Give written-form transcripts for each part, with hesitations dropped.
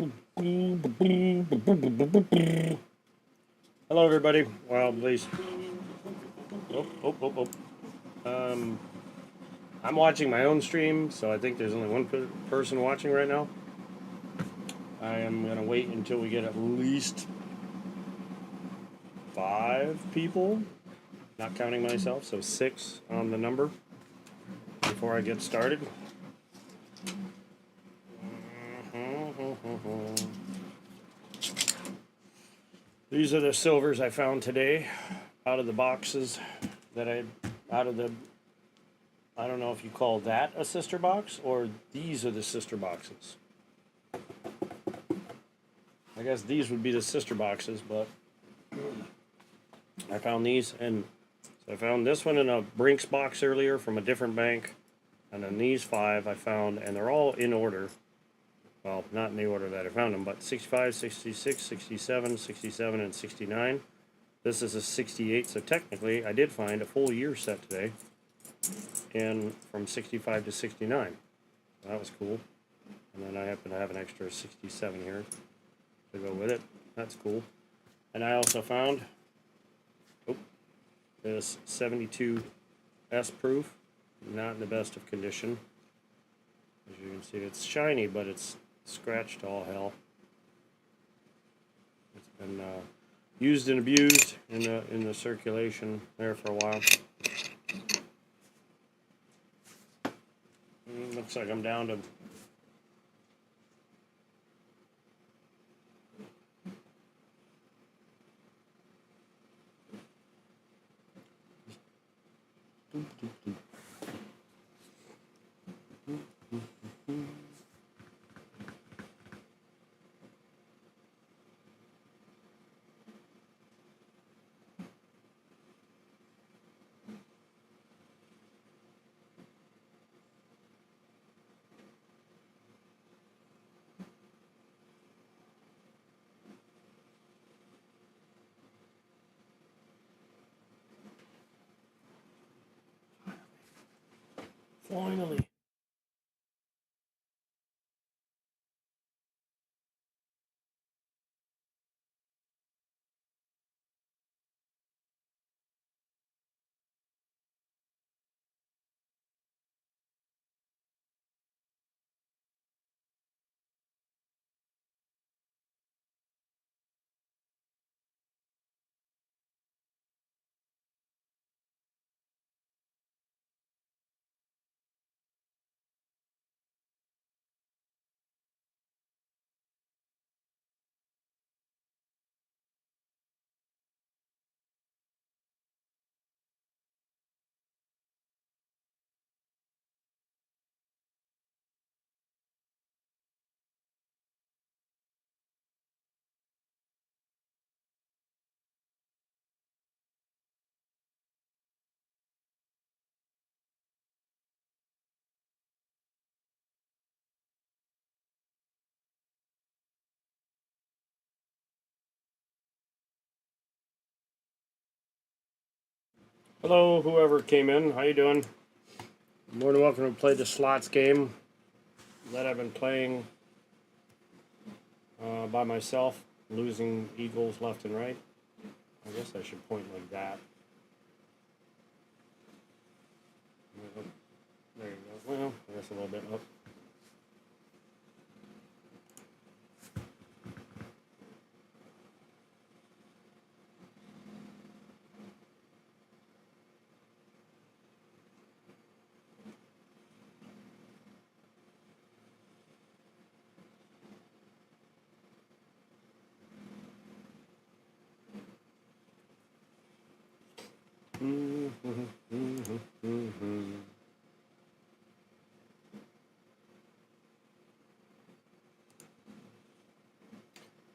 Hello, everybody. Well, please. Um, I'm watching my own stream, so I think there's only one person watching right now. I am gonna wait until we get at least 5 people, not counting myself, so 6 on the number before I get started. These are the silvers I found today out of the boxes that out of the, I don't know if you call that a sister box or these are the sister boxes. I guess these would be the sister boxes, but I found these, and so I found this one in a Brinks box earlier from a different bank, and then these 5 I found, and they're all in order. Well, not in the order that I found them, but 65, 66, 67, 67, and 69. This is a 68, so technically I did find a full year set today, and from 65 to 69. That was cool. And then I happen to have an extra 67 here to go with it. That's cool. And I also found this 72 S proof, not in the best of condition. As you can see, it's shiny, but it's scratched to all hell. It's been used and abused in the circulation there for a while. Looks like I'm down to finally. Hello, whoever came in. How you doing? More than welcome to play the slots game that I've been playing by myself, losing eagles left and right. I guess I should point like that. There you go. Well, I guess a little bit up.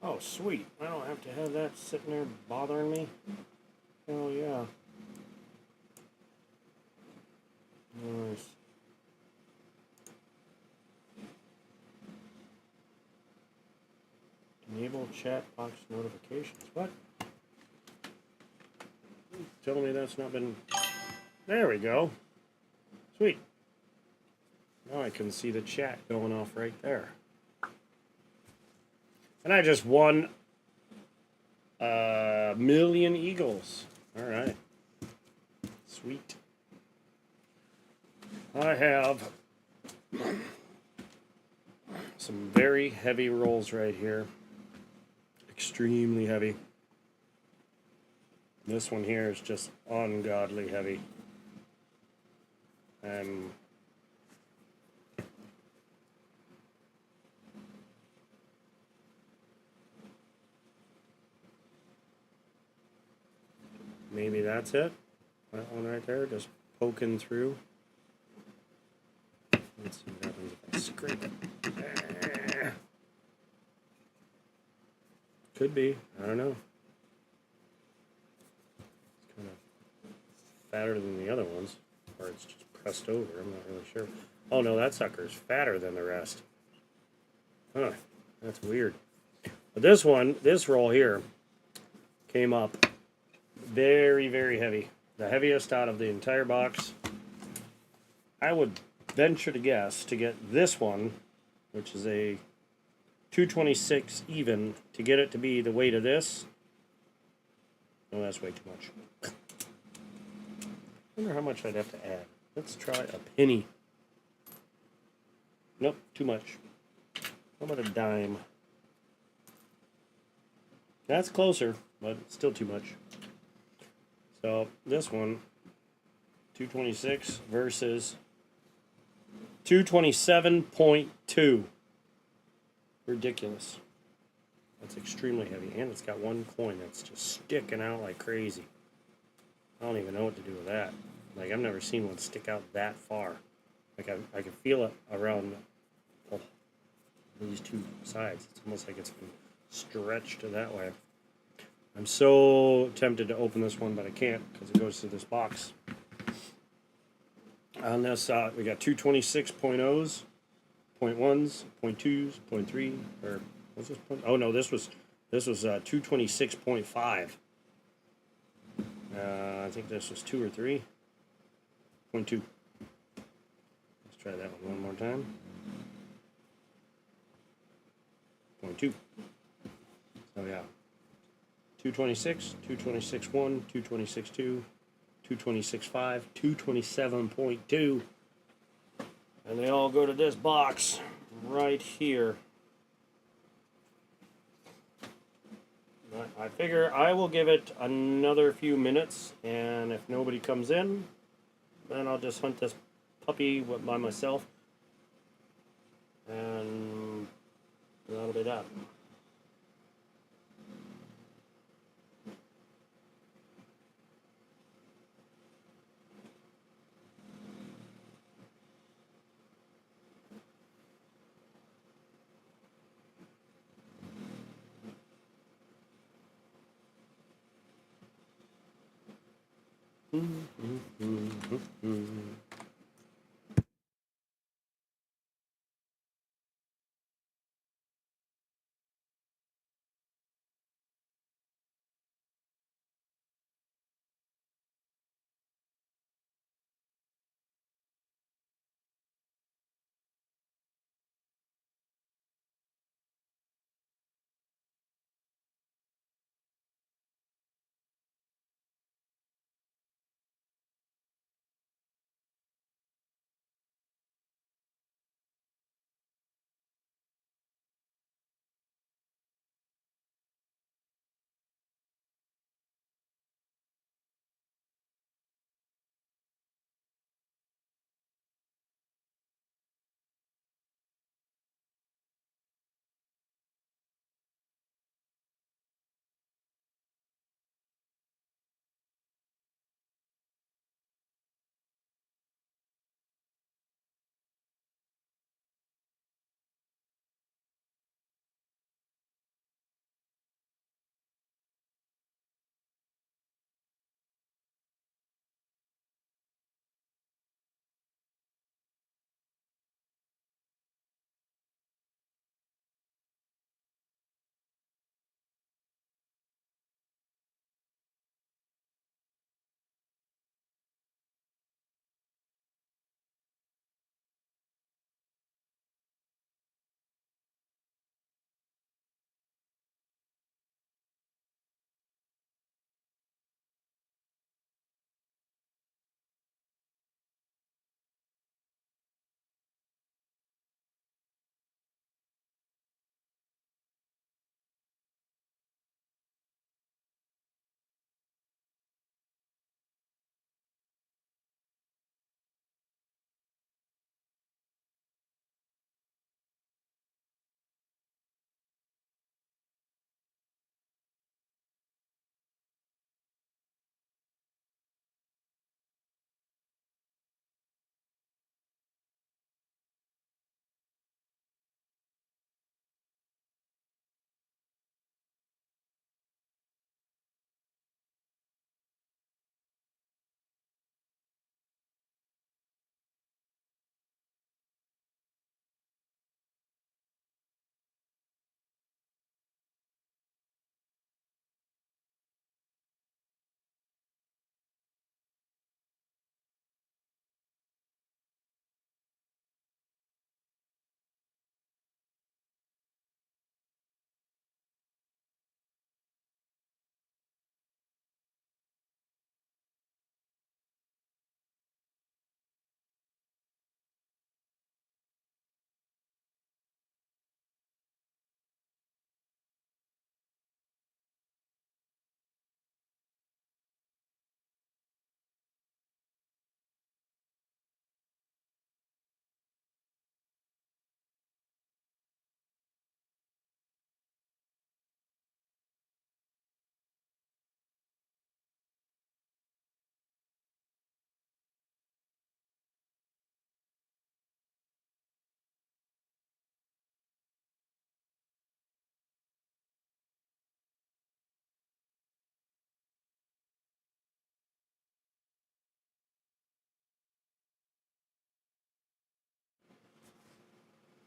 Oh, sweet. I don't have to have that sitting there bothering me. Oh, yeah. Nice. Enable chat box notifications. What? Telling me that's not been... There we go. Sweet. Now I can see the chat going off right there. And I just won a million eagles. All right. Sweet. I have some very heavy rolls right here. Extremely heavy. This one here is just ungodly heavy. Maybe that's it. That one right there, just poking through. Let's see what happens if I scrape it. Could be. I don't know. It's kind of fatter than the other ones. Or it's just pressed over. I'm not really sure. Oh no, that sucker's fatter than the rest. Huh. That's weird. But this one, this roll here, came up very, very heavy. The heaviest out of the entire box. I would venture to guess to get this one, which is a 226 even, to get it to be the weight of this. Oh, that's way too much. I wonder how much I'd have to add. Let's try a penny. Nope, too much. How about a dime? That's closer, but still too much. So this one, 226 versus 227.2. Ridiculous. That's extremely heavy. And it's got one coin that's just sticking out like crazy. I don't even know what to do with that. Like, I've never seen one stick out that far. Like, I can feel it around these two sides. It's almost like it's been stretched that way. I'm so tempted to open this one, but I can't because it goes to this box. On this, we got 226.0s, 0.1s, 0.2s, 0.3, or what's this point? Oh no, this was 226.5. I think this was 2 or 3. 0.2. Let's try that one more time. 0.2. So yeah. 226, 226.1, 226.2, 226.5, 227.2. And they all go to this box right here. I figure I will give it another few minutes, and if nobody comes in, then I'll just hunt this puppy by myself. And that'll be that.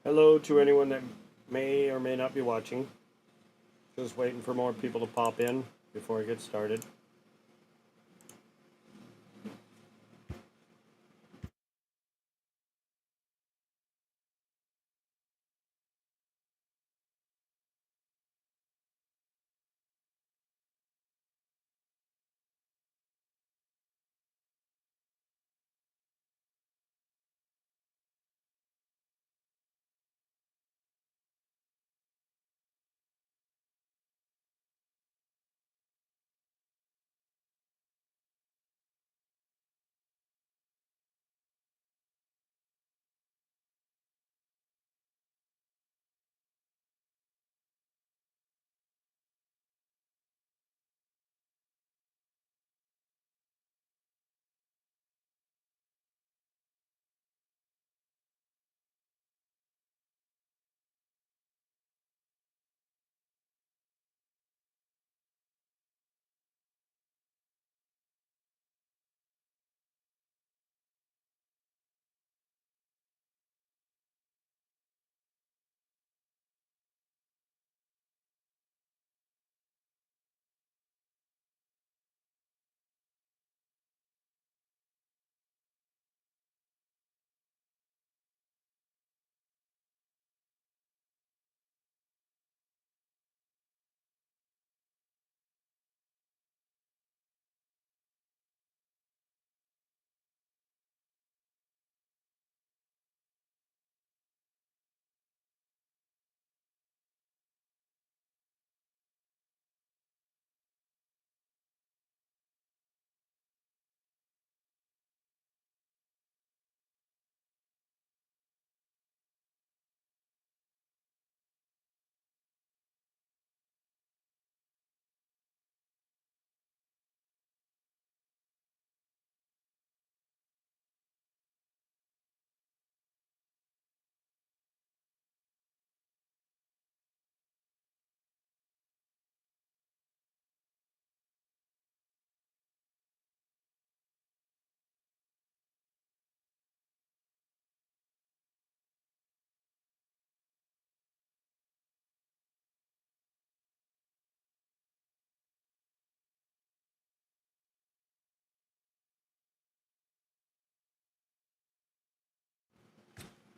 Hello to anyone that may or may not be watching. Just waiting for more people to pop in before I get started.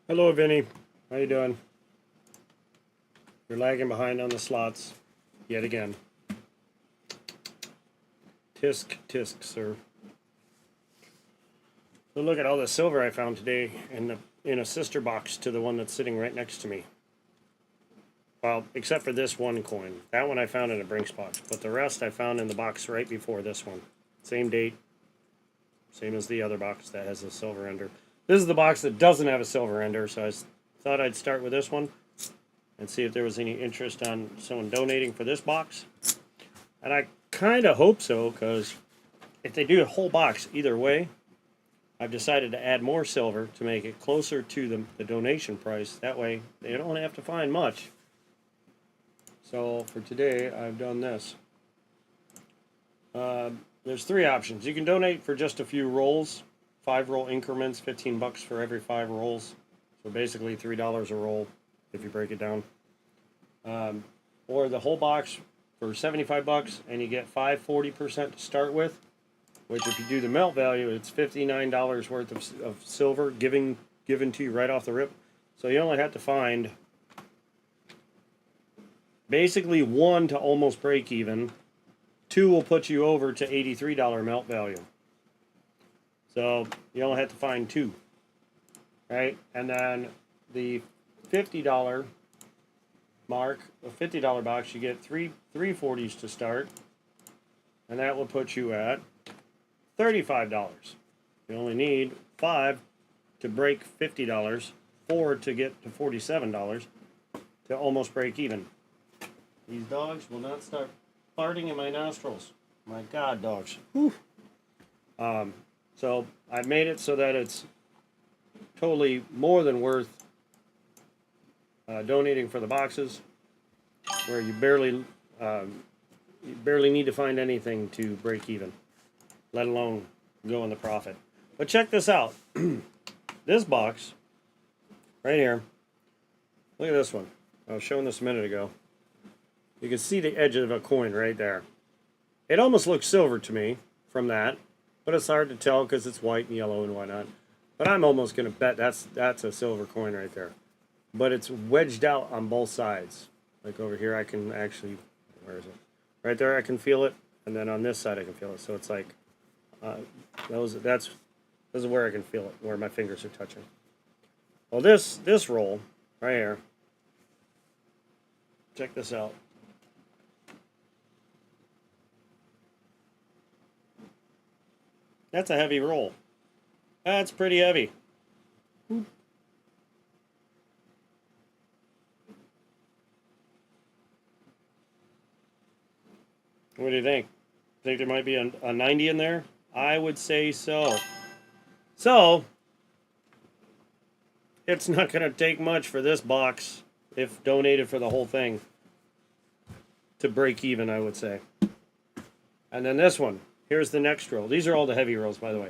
Hello, Vinny. How you doing? You're lagging behind on the slots yet again. Tisk, tisk, sir. So look at all the silver I found today in a sister box to the one that's sitting right next to me. Well, except for this one coin. That one I found in a Brinks box, but the rest I found in the box right before this one. Same date, same as the other box that has a silver ender. This is the box that doesn't have a silver ender, so I thought I'd start with this one and see if there was any interest on someone donating for this box. And I kind of hope so, because if they do a whole box either way, I've decided to add more silver to make it closer to the donation price. That way they don't have to find much. So for today, I've done this. There's three options. You can donate for just a few rolls, 5-roll increments, 15 bucks for every 5 rolls. So basically $3 a roll if you break it down. Or the whole box for 75 bucks, and you get 40% to start with, which if you do the melt value, it's $59 worth of silver given to you right off the rip. So you only have to find basically 1 to almost break even. 2 will put you over to $83 melt value. So you only have to find 2, right? And then the $50 mark, a $50 box, you get 3 40s to start, and that will put you at $35. You only need 5 to break $50, 4 to get to $47 to almost break even. These dogs will not start farting in my nostrils. My God, dogs. Whew. So I've made it so that it's totally more than worth donating for the boxes, where you barely need to find anything to break even, let alone go in the profit. But check this out. This box right here Look at this one. I was showing this a minute ago. You can see the edge of a coin right there. It almost looks silver to me from that, but it's hard to tell because it's white and yellow and whatnot. But I'm almost going to bet that's a silver coin right there. But it's wedged out on both sides. Like over here, I can actually, where is it? Right there, I can feel it, and then on this side, I can feel it. So it's like, this is where I can feel it, where my fingers are touching. Well, this roll right here. Check this out. That's a heavy roll. That's pretty heavy. What do you think? Think there might be a 90 in there? I would say so. So, it's not going to take much for this box, if donated for the whole thing, to break even, I would say. And then this one. Here's the next roll. These are all the heavy rolls, by the way.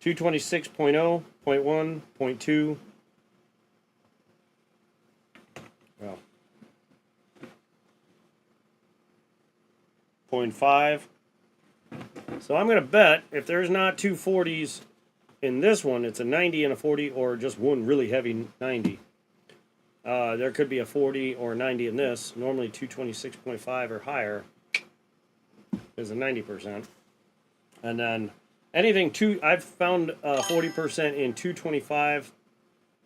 226.0, 0.1, 0.2. Well, 0.5. So I'm going to bet if there's not two 40s in this one, it's a 90 and a 40, or just one really heavy 90. There could be a 40 or a 90 in this. Normally 226.5 or higher is a 90%. And then anything I've found 40% in 225,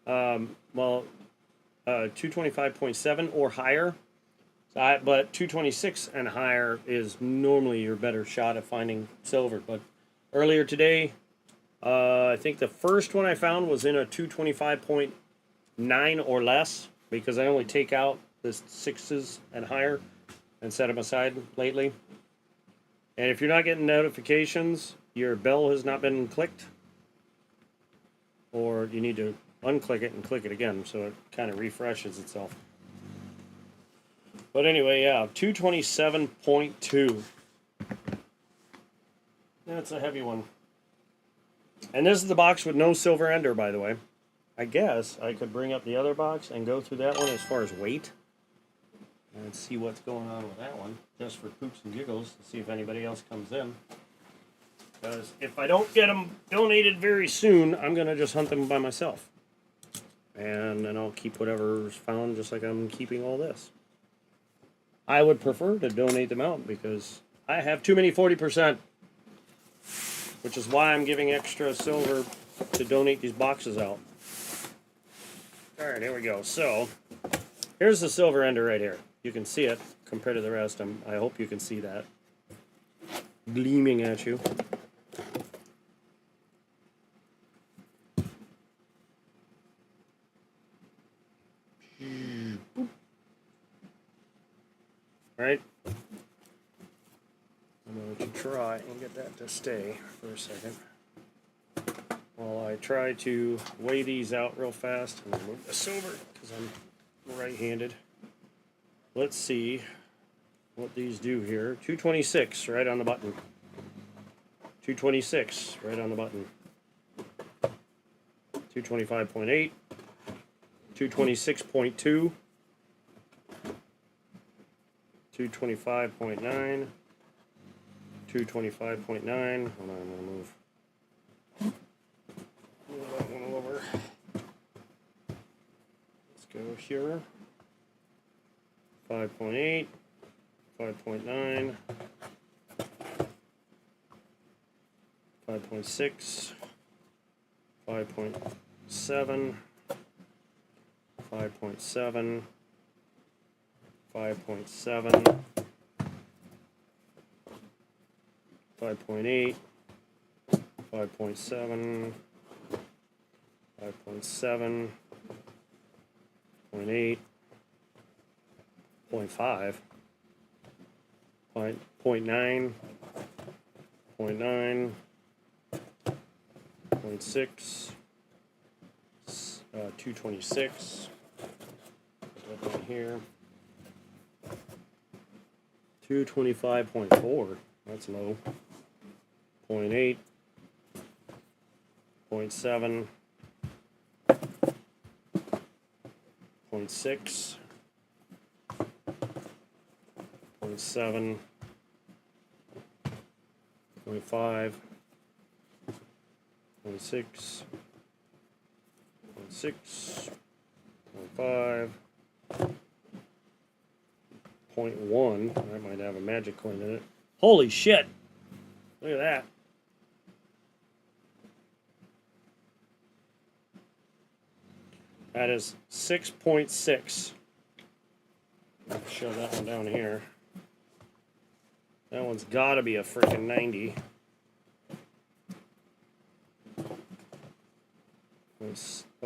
225.7 or higher. But 226 and higher is normally your better shot at finding silver. But earlier today, I think the first one I found was in a 225.9 or less, because I only take out the 6s and higher and set them aside lately. And if you're not getting notifications, your bell has not been clicked, or you need to unclick it and click it again so it kind of refreshes itself. But anyway, yeah, 227.2. That's a heavy one. And this is the box with no silver ender, by the way. I guess I could bring up the other box and go through that one as far as weight. And see what's going on with that one, just for poops and giggles, to see if anybody else comes in. Because if I don't get them donated very soon, I'm going to just hunt them by myself. And then I'll keep whatever's found, just like I'm keeping all this. I would prefer to donate them out because I have too many 40%. Which is why I'm giving extra silver to donate these boxes out. Alright, here we go. So, here's the silver ender right here. You can see it compared to the rest. I hope you can see that. Gleaming at you. Alright. I'm going to try and get that to stay for a second. While I try to weigh these out real fast and remove the silver because I'm right-handed. Let's see what these do here. 226 right on the button. 226 right on the button. 225.8. 226.2. 225.9. 225.9. Hold on, I'm gonna move that one over. Let's go here. 5.8, 5.9, 5.6, 5.7, 5.7, 5.7, 5.8, 5.7, 5.7, 0.8, 0.5, 0.9, 0.9, 0.6, 226, right here, 225.4, that's low, 0.8, 0.7, 0.6, 0.7, 0.5, 0.6, 0.6, 0.5, 0.1. That might have a magic coin in it. Holy shit! Look at that. That is 6.6. I'll show that one down here. That one's got to be a freaking 90. Oh, hold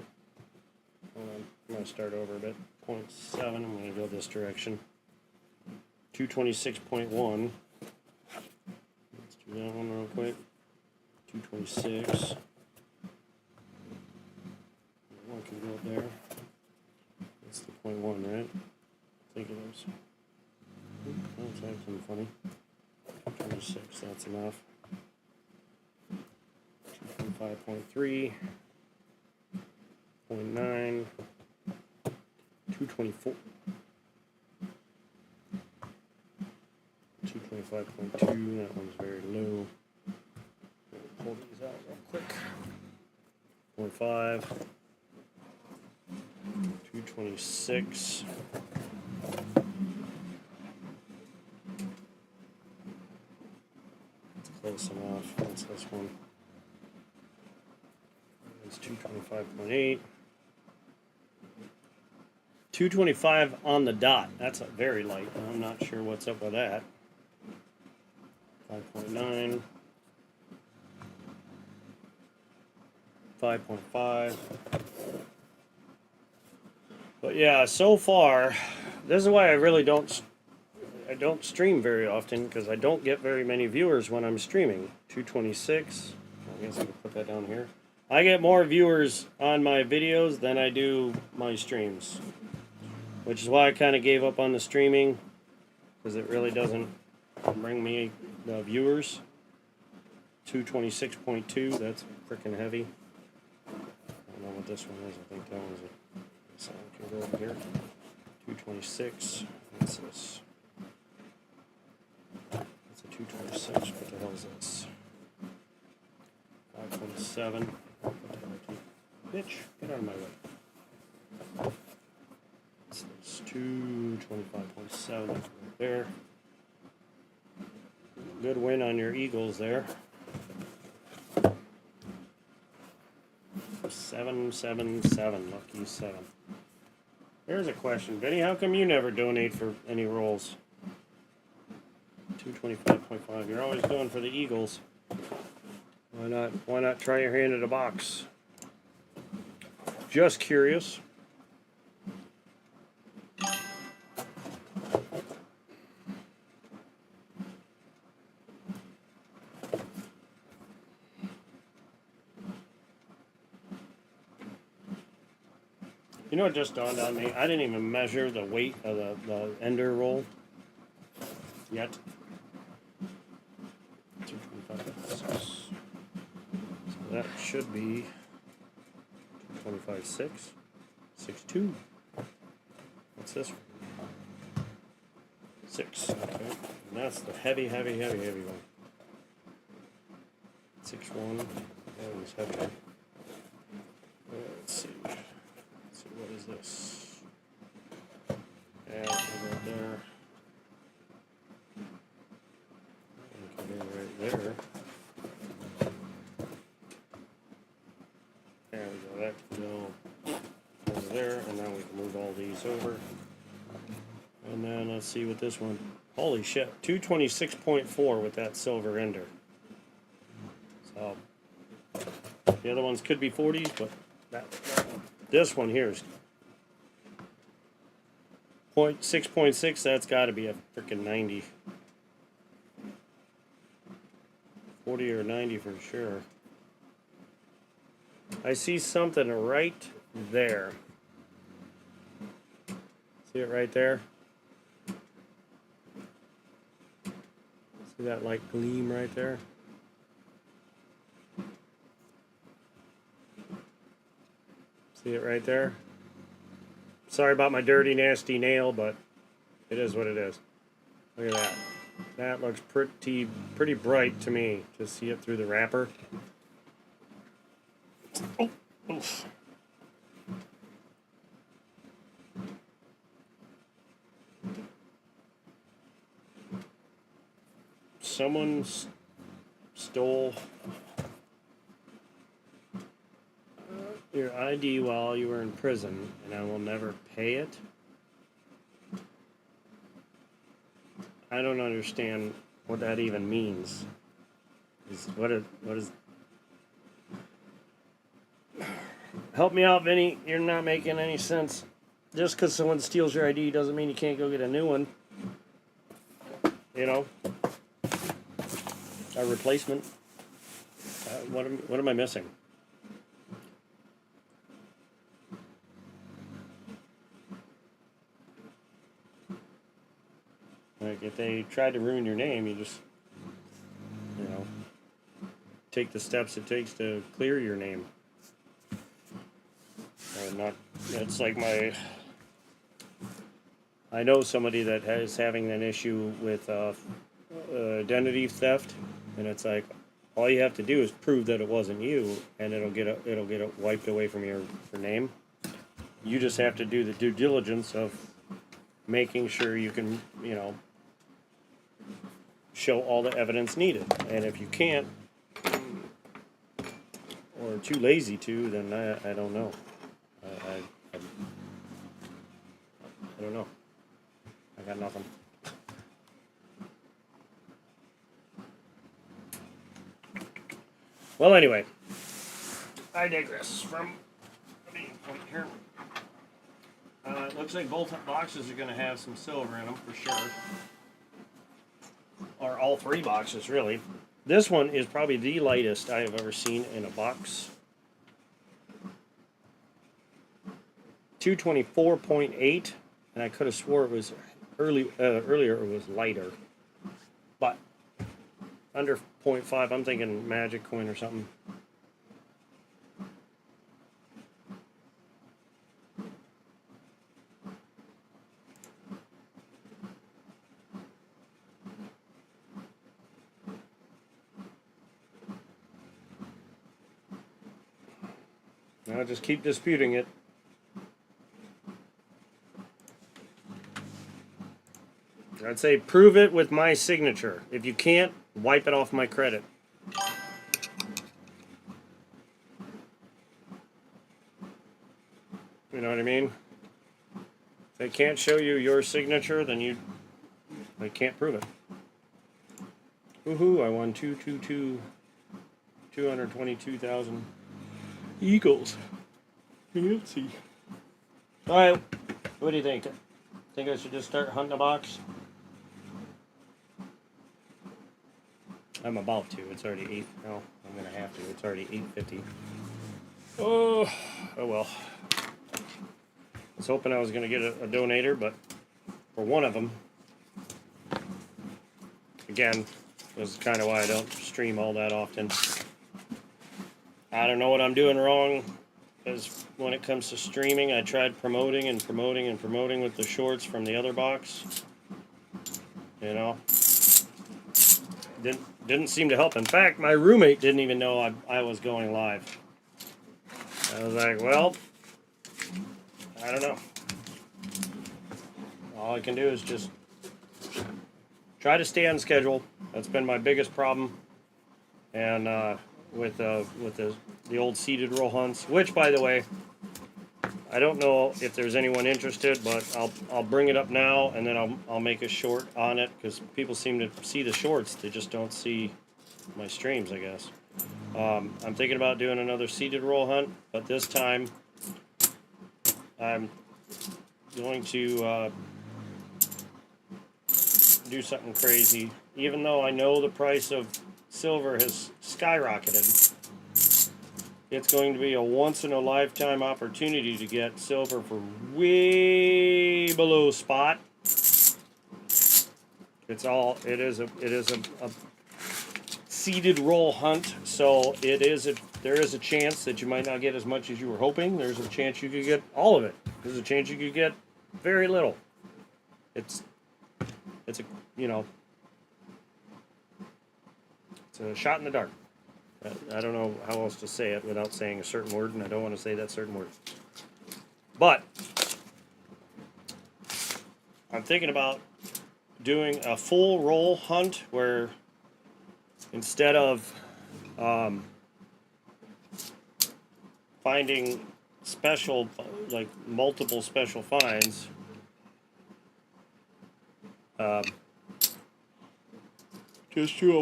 on. I'm going to start over a bit. 0.7. I'm going to go this direction. 226.1. Let's do that one real quick. 226. One can go up there. That's the 0.1, right? I think it is. That's acting funny. 26, that's enough. 225.3. 0.9. 224. 225.2. That one's very low. Pull these out real quick. 0.5. 226. That's close enough. That's this one. It's 225.8. 225 on the dot. That's a very light. I'm not sure what's up with that. 5.9. 5.5. But yeah, so far, this is why I really don't stream very often, because I don't get very many viewers when I'm streaming. 226. I guess I can put that down here. I get more viewers on my videos than I do my streams, which is why I kind of gave up on the streaming, because it really doesn't bring me the viewers. 226.2. That's freaking heavy. I don't know what this one is. I think that one's a. So I can go over here. 226. What's this? That's a 226. What the hell is this? 5.7. Bitch, get out of my way. This is 225.7 right there. Good win on your Eagles there. 777. Lucky 7. There's a question, Vinny. How come you never donate for any rolls? 225.5. You're always going for the Eagles. Why not? Why not try your hand at a box? Just curious. You know what just dawned on me? I didn't even measure the weight of the ender roll yet. 225.6. So that should be 225.6. 6.2. What's this one? 6. Okay. And that's the heavy one. 6.1. That one's heavy. Let's see. What is this? Yeah, we'll go there. Okay, right there. There we go. That can go over there, and now we can move all these over. And then let's see what this one. Holy shit! 226.4 with that silver ender. So the other ones could be 40s, but this one here is 6.6. That's got to be a freaking 90. 40 or 90 for sure. I see something right there. See it right there? See that light gleam right there? See it right there? Sorry about my dirty, nasty nail, but it is what it is. Look at that. That looks pretty bright to me. Just see it through the wrapper. Oh, oof. Someone stole your ID while you were in prison, and I will never pay it. I don't understand what that even means. What is? Help me out, Vinny. You're not making any sense. Just because someone steals your ID doesn't mean you can't go get a new one. You know, a replacement. What am I missing? Like, if they tried to ruin your name, you just, you know, take the steps it takes to clear your name. It's like I know somebody that is having an issue with identity theft, and it's like, all you have to do is prove that it wasn't you, and it'll get it wiped away from your name. You just have to do the due diligence of making sure you can, you know, show all the evidence needed. And if you can't, or too lazy to, then I don't know. I don't know. I got nothing. Well, anyway, I digress. From here, it looks like both boxes are going to have some silver in them for sure. Or all three boxes, really. This one is probably the lightest I have ever seen in a box. 224.8, and I could have swore it was earlier it was lighter. But under 0.5, I'm thinking magic coin or something. I'll just keep disputing it. I'd say prove it with my signature. If you can't, wipe it off my credit. You know what I mean? If they can't show you your signature, then they can't prove it. Woohoo, I won 222,000 eagles. Fancy. Alright, what do you think? Think I should just start hunting a box? I'm about to. It's already 8. No, I'm going to have to. It's already 8:50. Oh well. I was hoping I was going to get a donator, but for one of them, again, this is kind of why I don't stream all that often. I don't know what I'm doing wrong, because when it comes to streaming, I tried promoting and promoting and promoting with the shorts from the other box. You know, didn't seem to help. In fact, my roommate didn't even know I was going live. I was like, well, I don't know. All I can do is just try to stay on schedule. That's been my biggest problem. And with the old seated roll hunts, which, by the way, I don't know if there's anyone interested, but I'll bring it up now, and then I'll make a short on it, because people seem to see the shorts, they just don't see my streams, I guess. I'm thinking about doing another seated roll hunt, but this time I'm going to do something crazy. Even though I know the price of silver has skyrocketed, it's going to be a once-in-a-lifetime opportunity to get silver for way below spot. It is a seeded roll hunt, so there is a chance that you might not get as much as you were hoping. There's a chance you could get all of it. This is a change you could get very little. It's a, you know, it's a shot in the dark. I don't know how else to say it without saying a certain word, and I don't want to say that certain word. But I'm thinking about doing a full roll hunt where instead of finding special, like multiple special finds, just do a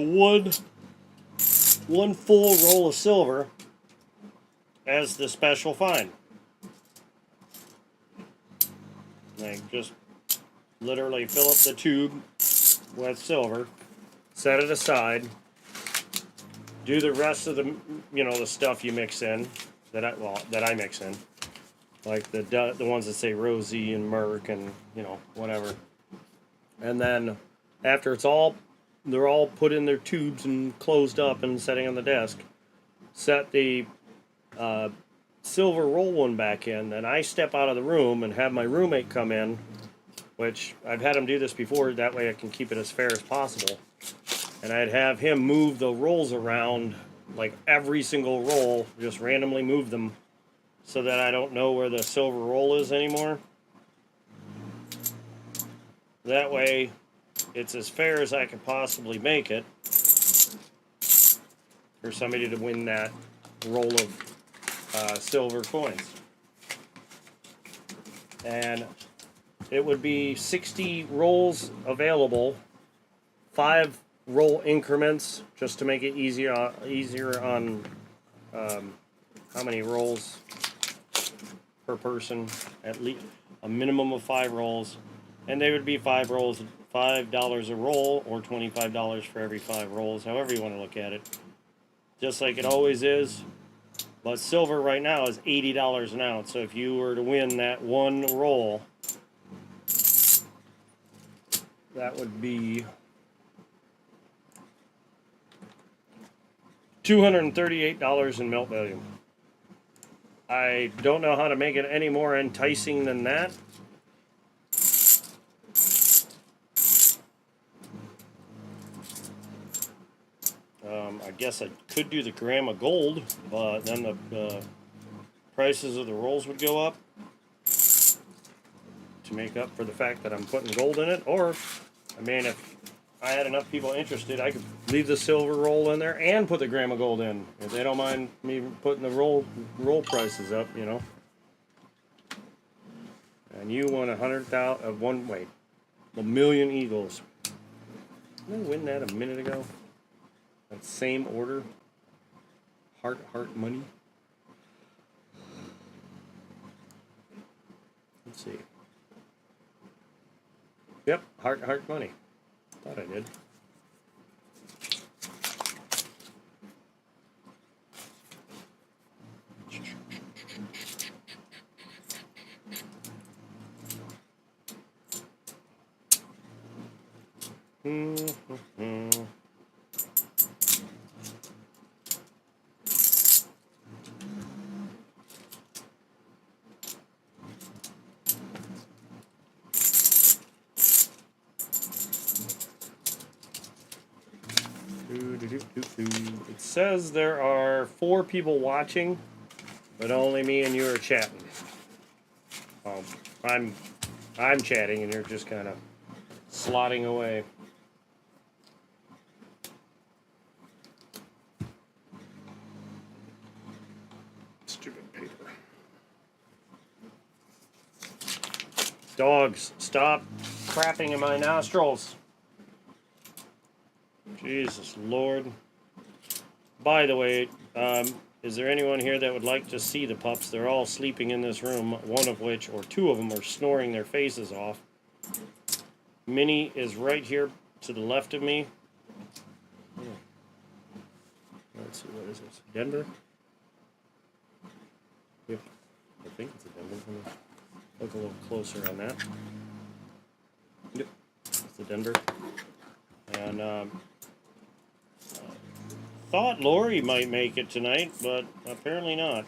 one full roll of silver as the special find. Like just literally fill up the tube with silver, set it aside, do the rest of the, you know, the stuff you mix in that I mix in, like the ones that say Rosie and Merc and, you know, whatever. And then after they're all put in their tubes and closed up and setting on the desk, set the silver roll one back in. Then I step out of the room and have my roommate come in, which I've had him do this before. That way I can keep it as fair as possible. And I'd have him move the rolls around, like every single roll, just randomly move them so that I don't know where the silver roll is anymore. That way it's as fair as I could possibly make it for somebody to win that roll of silver coins. And it would be 60 rolls available, 5 roll increments, just to make it easier on how many rolls per person, at least a minimum of 5 rolls. And they would be 5 rolls, $5 a roll, or $25 for every 5 rolls, however you want to look at it. Just like it always is. But silver right now is $80 an ounce. So if you were to win that one roll, that would be $238 in melt value. I don't know how to make it any more enticing than that. I guess I could do the gram of gold, but then the prices of the rolls would go up to make up for the fact that I'm putting gold in it. Or, I mean, if I had enough people interested, I could leave the silver roll in there and put the gram of gold in. If they don't mind me putting the roll prices up, you know. And you won 100,000 of a million eagles. Didn't I win that a minute ago? That same order. Heart money. Let's see. Yep, heart money. Thought I did. It says there are 4 people watching, but only me and you are chatting. I'm chatting and you're just kind of slotting away. Stupid paper. Dogs, stop crapping in my nostrils. Jesus Lord. By the way, is there anyone here that would like to see the pups? They're all sleeping in this room, one of which, or 2 of them, are snoring their faces off. Minnie is right here to the left of me. Let's see, what is this? Denver? Yep, I think it's a Denver. Let me look a little closer on that. Yep, it's the Denver. And, thought Lori might make it tonight, but apparently not.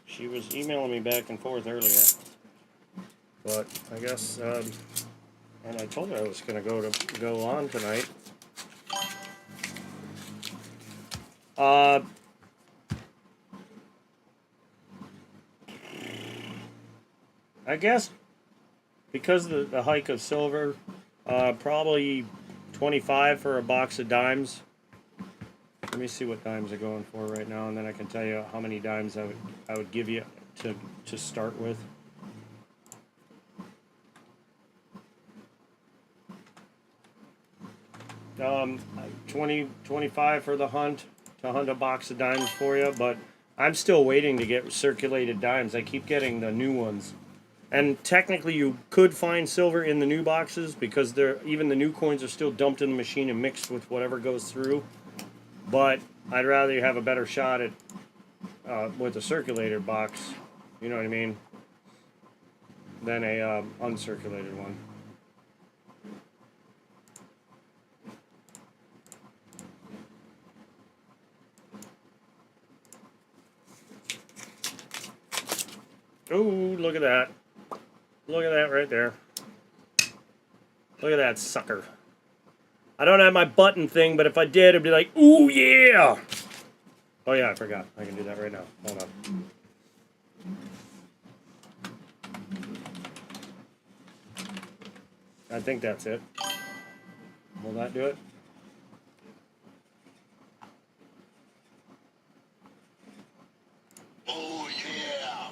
She was emailing me back and forth earlier. but I guess, and I told her I was going to go on tonight. I guess because of the hike of silver, probably 25 for a box of dimes. Let me see what dimes are going for right now, and then I can tell you how many dimes I would give you to start with. 25 for the hunt, to hunt a box of dimes for you, but I'm still waiting to get circulated dimes. I keep getting the new ones. And technically you could find silver in the new boxes because even the new coins are still dumped in the machine and mixed with whatever goes through. But I'd rather you have a better shot at with a circulated box, you know what I mean, than a uncirculated one. Oh, look at that. Look at that right there. Look at that sucker. I don't have my button thing, but if I did, it'd be like, ooh, yeah! Oh, yeah, I forgot. I can do that right now. Hold on. I think that's it. Will that do it? Oh, yeah!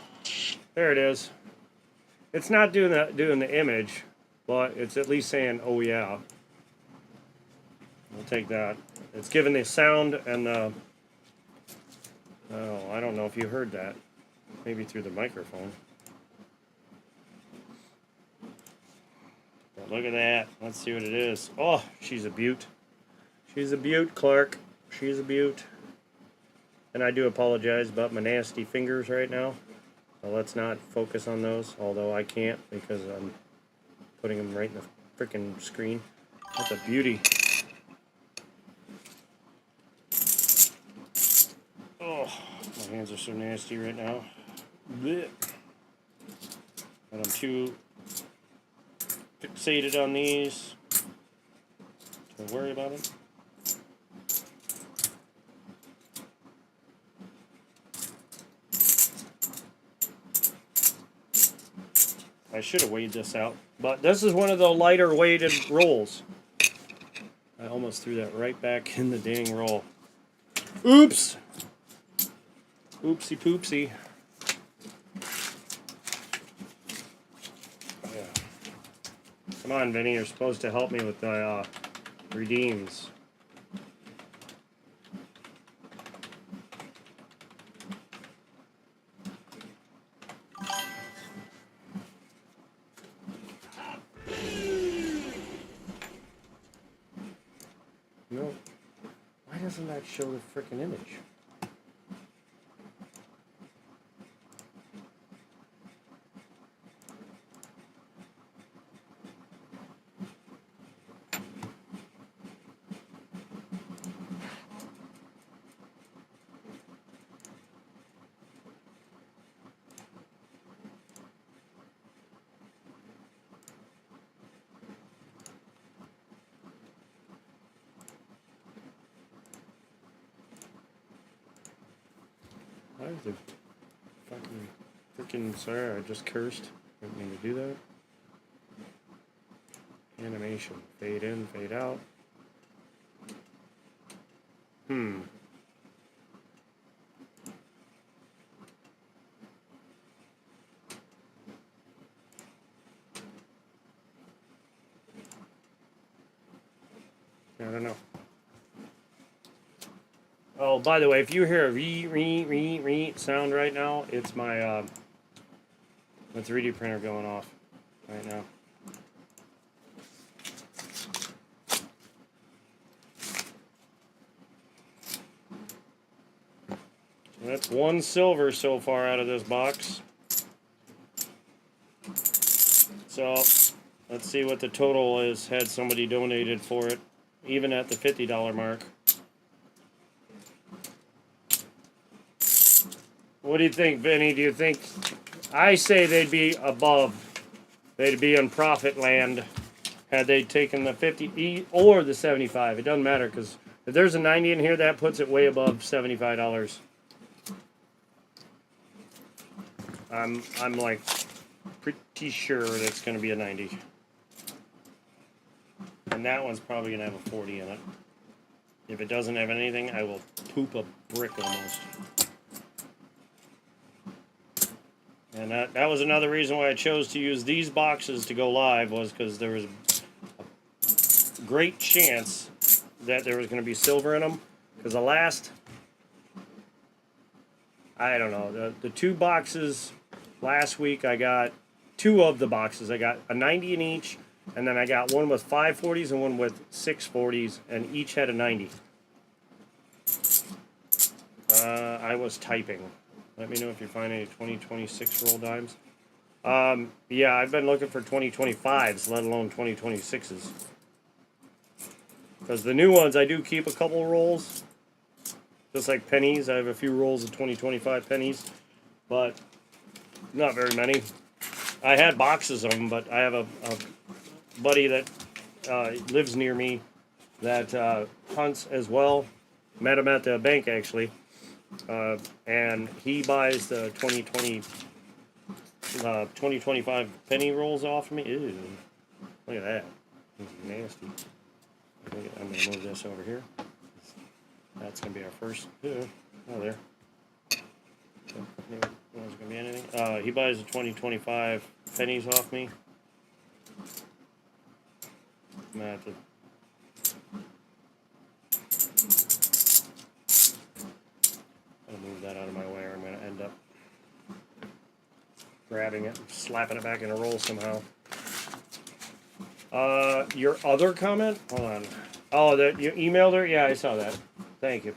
There it is. It's not doing the image, but it's at least saying, oh, yeah. We'll take that. It's giving the sound and the... Oh, I don't know if you heard that. Maybe through the microphone. But look at that. Let's see what it is. Oh, she's a beaut. She's a beaut, Clark. She's a beaut. And I do apologize about my nasty fingers right now. So let's not focus on those, although I can't because I'm putting them right in the freaking screen. That's a beauty. Oh, my hands are so nasty right now. Blech. But I'm too fixated on these to worry about it. I should have weighed this out, but this is one of the lighter weighted rolls. I almost threw that right back in the dang roll. Oops! Oopsie poopsie. Yeah. Come on, Vinny, you're supposed to help me with the redeems. No. Why doesn't that show the frickin' image? Why is it fucking freaking sorry, I just cursed. Didn't mean to do that. Animation. Fade in, fade out. I don't know. Oh, by the way, if you hear a re sound right now, it's my my 3D printer going off right now. That's one silver so far out of this box. So let's see what the total is had somebody donated for it, even at the $50 mark. What do you think, Vinny? Do you think... I say they'd be above they'd be in profit land had they taken the 50 or the 75. It doesn't matter because if there's a 90 in here, that puts it way above $75. I'm like pretty sure that's going to be a 90. And that one's probably going to have a 40 in it. If it doesn't have anything, I will poop a brick almost. And that was another reason why I chose to use these boxes to go live, was because there was a great chance that there was going to be silver in them. Because the last, I don't know, the two boxes last week, I got two of the boxes. I got a 90 in each, and then I got one with 540s and one with 640s, and each had a 90. I was typing. Let me know if you find any 2026 roll dimes. Yeah, I've been looking for 2025s, let alone 2026s. Because the new ones, I do keep a couple rolls. Just like pennies, I have a few rolls of 2025 pennies. But not very many. I had boxes of them, but I have a buddy that lives near me that hunts as well. Met him at the bank, actually. And he buys the 2025 penny rolls off of me. Ew. Look at that. This is nasty. I'm going to move this over here. That's going to be our first. Oh, there. There's going to be anything. He buys the 2025 pennies off me. I'm going to have to. I'll move that out of my way, or I'm going to end up grabbing it and slapping it back in a roll somehow. Your other comment? Hold on. Oh, that you emailed her? Yeah, I saw that. Thank you.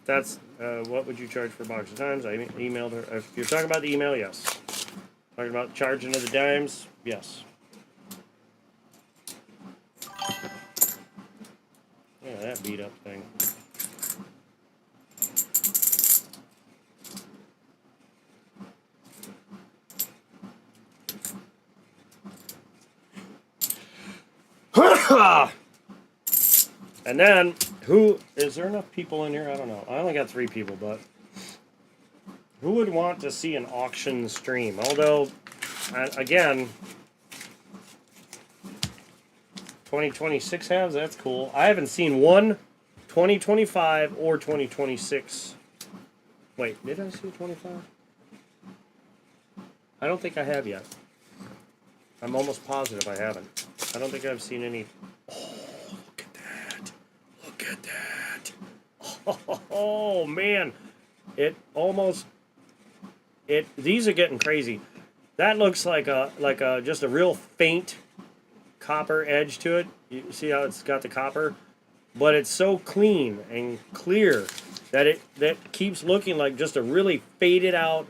That's, what would you charge for a box of dimes? I emailed her. If you're talking about the email, yes. Talking about charging of the dimes, yes. Yeah, that beat up thing. And then, is there enough people in here? I don't know. I only got 3 people, but who would want to see an auction stream? Although, again, 2026 halves, that's cool. I haven't seen one 2025 or 2026. Wait, did I see 25? I don't think I have yet. I'm almost positive I haven't. I don't think I've seen any. Oh, look at that. Look at that. Oh, man. It almost. These are getting crazy. That looks like just a real faint copper edge to it. You see how it's got the copper? But it's so clean and clear that that keeps looking like just a really faded out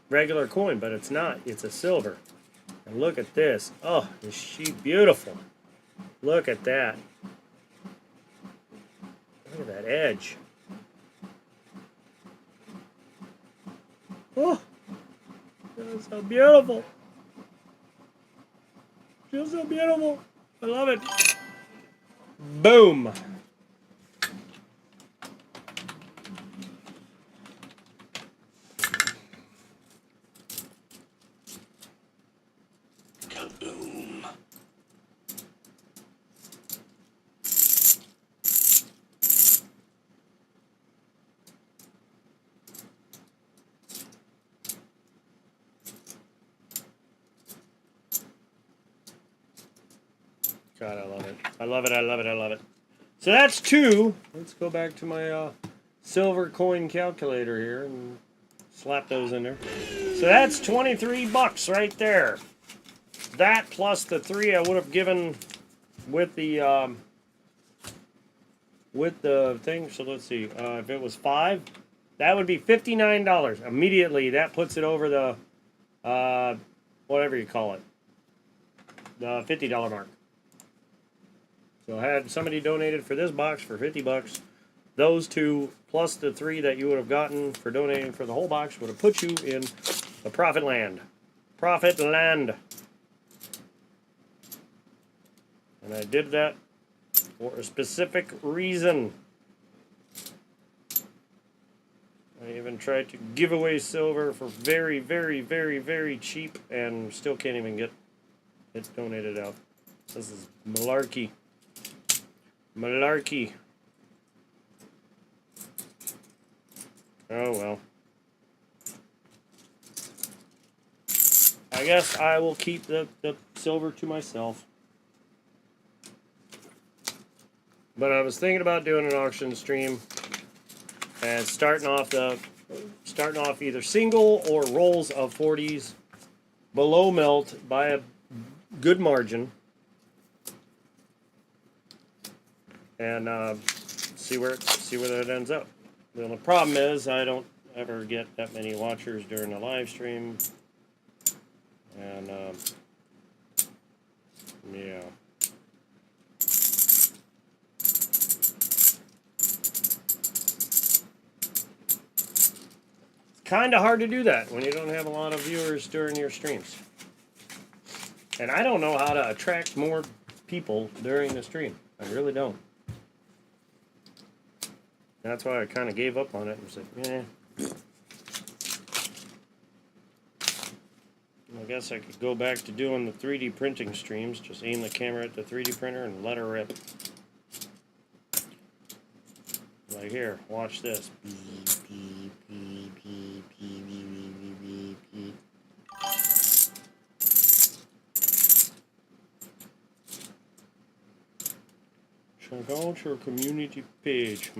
regular coin, but it's not. It's a silver. And look at this. Oh, is she beautiful? Look at that. Look at that edge. Oh, that's so beautiful. Feels so beautiful. I love it. Boom. Kaboom. God, I love it. I love it, I love it, I love it. So that's 2. Let's go back to my silver coin calculator here and slap those in there. So that's 23 bucks right there. That plus the 3 I would have given with the thing. So let's see. If it was 5, that would be $59. Immediately, that puts it over the whatever you call it, the $50 mark. So I had somebody donated for this box for 50 bucks. those two plus the 3 that you would have gotten for donating for the whole box would have put you in the profit land. Profit land. And I did that for a specific reason. I even tried to give away silver for very, very, very, very cheap and still can't even get it donated out. This is malarkey. Malarkey. Oh well. I guess I will keep the silver to myself. But I was thinking about doing an auction stream and starting off either single or rolls of 40s below melt by a good margin, and see where that ends up. The only problem is I don't ever get that many watchers during the live stream, and yeah. Kind of hard to do that when you don't have a lot of viewers during your streams. And I don't know how to attract more people during the stream. I really don't. That's why I kind of gave up on it and said, I guess I could go back to doing the 3D printing streams. Just aim the camera at the 3D printer and let her rip. Like here, watch this. Check out your community page.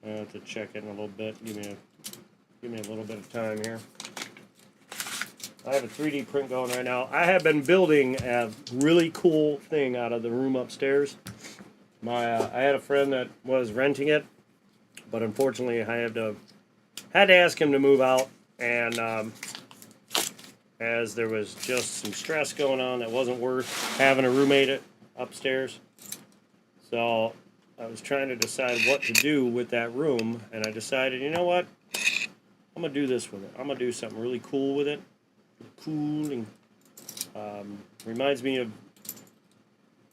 I have to check it in a little bit. Give me a little bit of time here. I have a 3D print going right now. I have been building a really cool thing out of the room upstairs. I had a friend that was renting it, but unfortunately I had to ask him to move out, and as there was just some stress going on that wasn't worth having a roommate upstairs. So I was trying to decide what to do with that room, and I decided, you know what? I'm going to do this with it. I'm going to do something really cool with it. Cool, and reminds me of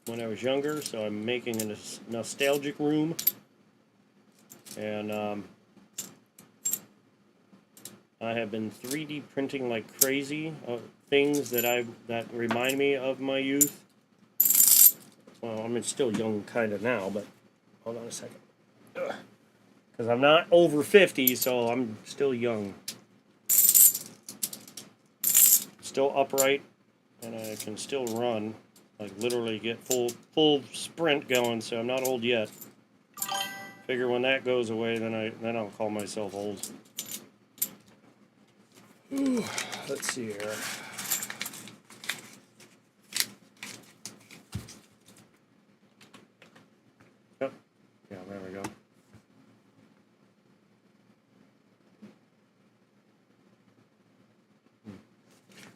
when I was younger, so I'm making a nostalgic room. And I have been 3D printing like crazy things that remind me of my youth. Well, I'm still young kind of now, but hold on a second. Because I'm not over 50, so I'm still young. Still upright, and I can still run, like literally get full sprint going, so I'm not old yet. Figure when that goes away, then I'll call myself old. Ooh, let's see here. Yep. Yeah, there we go.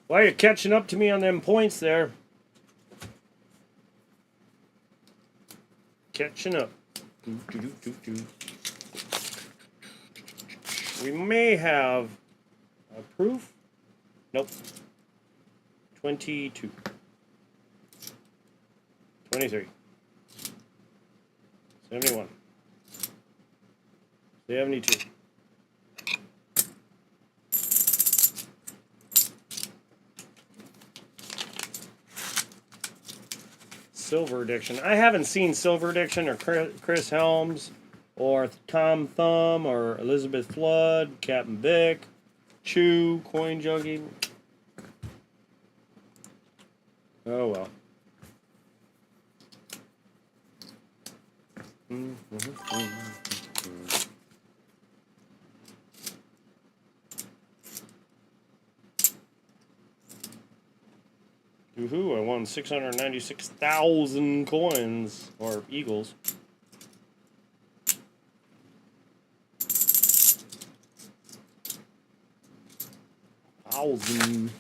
Why are you catching up to me on them points there? Catching up. We may have a proof. Nope. 22. 23. 71. 72. Silver Addiction. I haven't seen Silver Addiction or Chris Helms or Tom Thumb or Elizabeth Flood, Captain Vic, Chew, Coin Junkie. Oh well. Woohoo, I won 696,000 coins, or eagles. Thousand.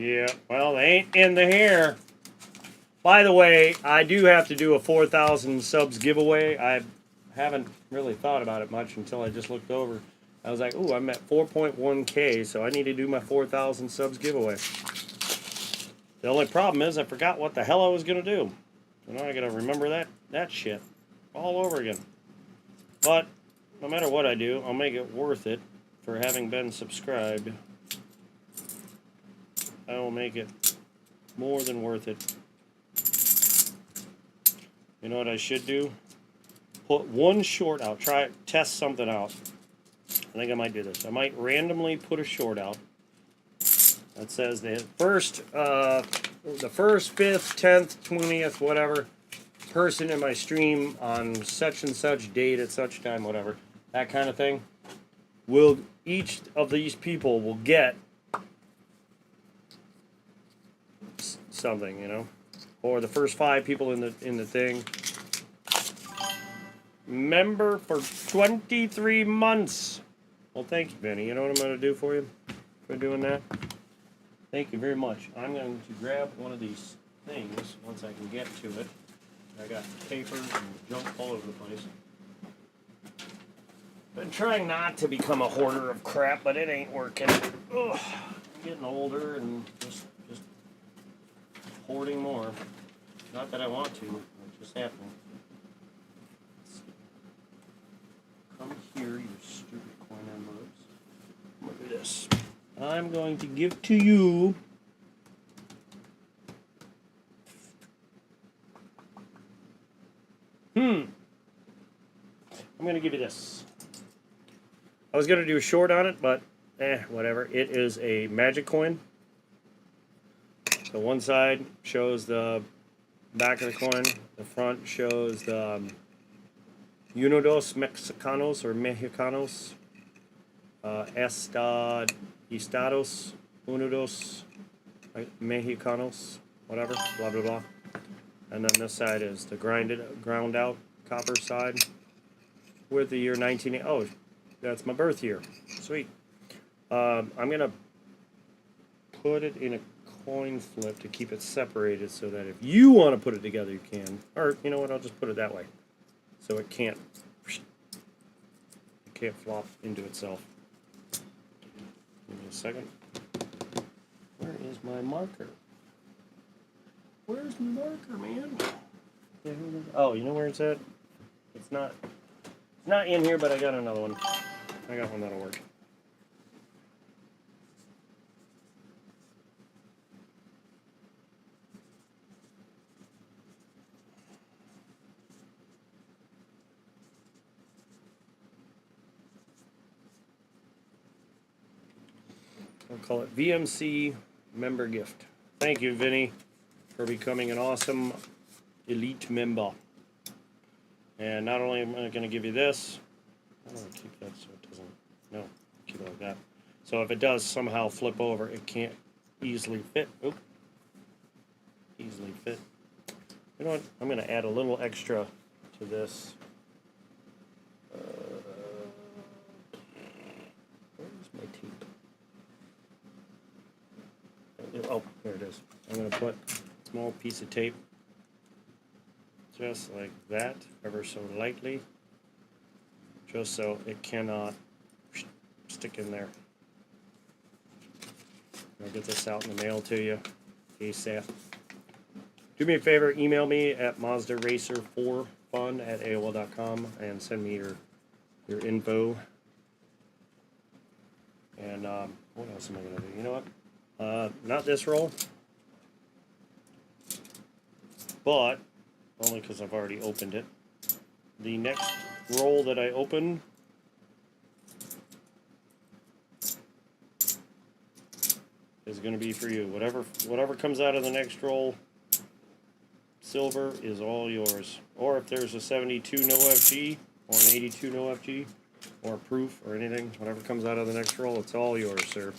Yeah, well, they ain't in the hair. By the way, I do have to do a 4,000 subs giveaway. I haven't really thought about it much until I just looked over. I was like, ooh, I'm at 4.1K, so I need to do my 4,000 subs giveaway. The only problem is I forgot what the hell I was going to do. So now I got to remember that shit all over again. But no matter what I do, I'll make it worth it for having been subscribed. I will make it more than worth it. You know what I should do? Put one short out. Test something out. I think I might do this. I might randomly put a short out that says the first, 5th, 10th, 20th, whatever person in my stream on such and such date at such time, whatever, that kind of thing. Each of these people will get something, you know, or the first 5 people in the thing. Member for 23 months. Well, thank you, Benny. You know what I'm going to do for you for doing that? Thank you very much. I'm going to grab one of these things once I can get to it. I got papers and junk all over the place. Been trying not to become a hoarder of crap, but it ain't working. Ugh, I'm getting older and just hoarding more. Not that I want to, it's just happening. Come here, you stupid coin envelopes. Look at this. I'm going to give to you I'm going to give you this. I was going to do a short on it, but whatever. It is a magic coin. So one side shows the back of the coin. The front shows the Unidos Mexicanos or Mexicanos. Estados Unidos Mexicanos. Whatever. Blah, blah, blah. And then this side is the ground out copper side with the year 1980. Oh, that's my birth year. Sweet. I'm going to put it in a coin flip to keep it separated so that if you want to put it together, you can. Or, you know what, I'll just put it that way. So it can't flop into itself. Give me a second. Where is my marker? Where's my marker, man? Oh, you know where it's at? It's not in here, but I got another one. I got one that'll work. I'll call it VMC member gift. Thank you, Vinny, for becoming an awesome elite member. And not only am I going to give you this, I don't want to keep that so it doesn't, no, keep it like that. So if it does somehow flip over, it can't easily fit. Oop. Easily fit. You know what? I'm going to add a little extra to this. Where's my tape? Oh, there it is. I'm going to put a small piece of tape just like that, ever so lightly, just so it cannot stick in there. I'll get this out in the mail to you ASAP. Do me a favor, email me at mazdaracer4fun@aol.com and send me your info. And what else am I going to do? You know what? Not this roll, but only because I've already opened it. The next roll that I open is going to be for you. Whatever comes out of the next roll, silver is all yours. Or if there's a 72 no FG or an 82 no FG or proof or anything, whatever comes out of the next roll, it's all yours, sir.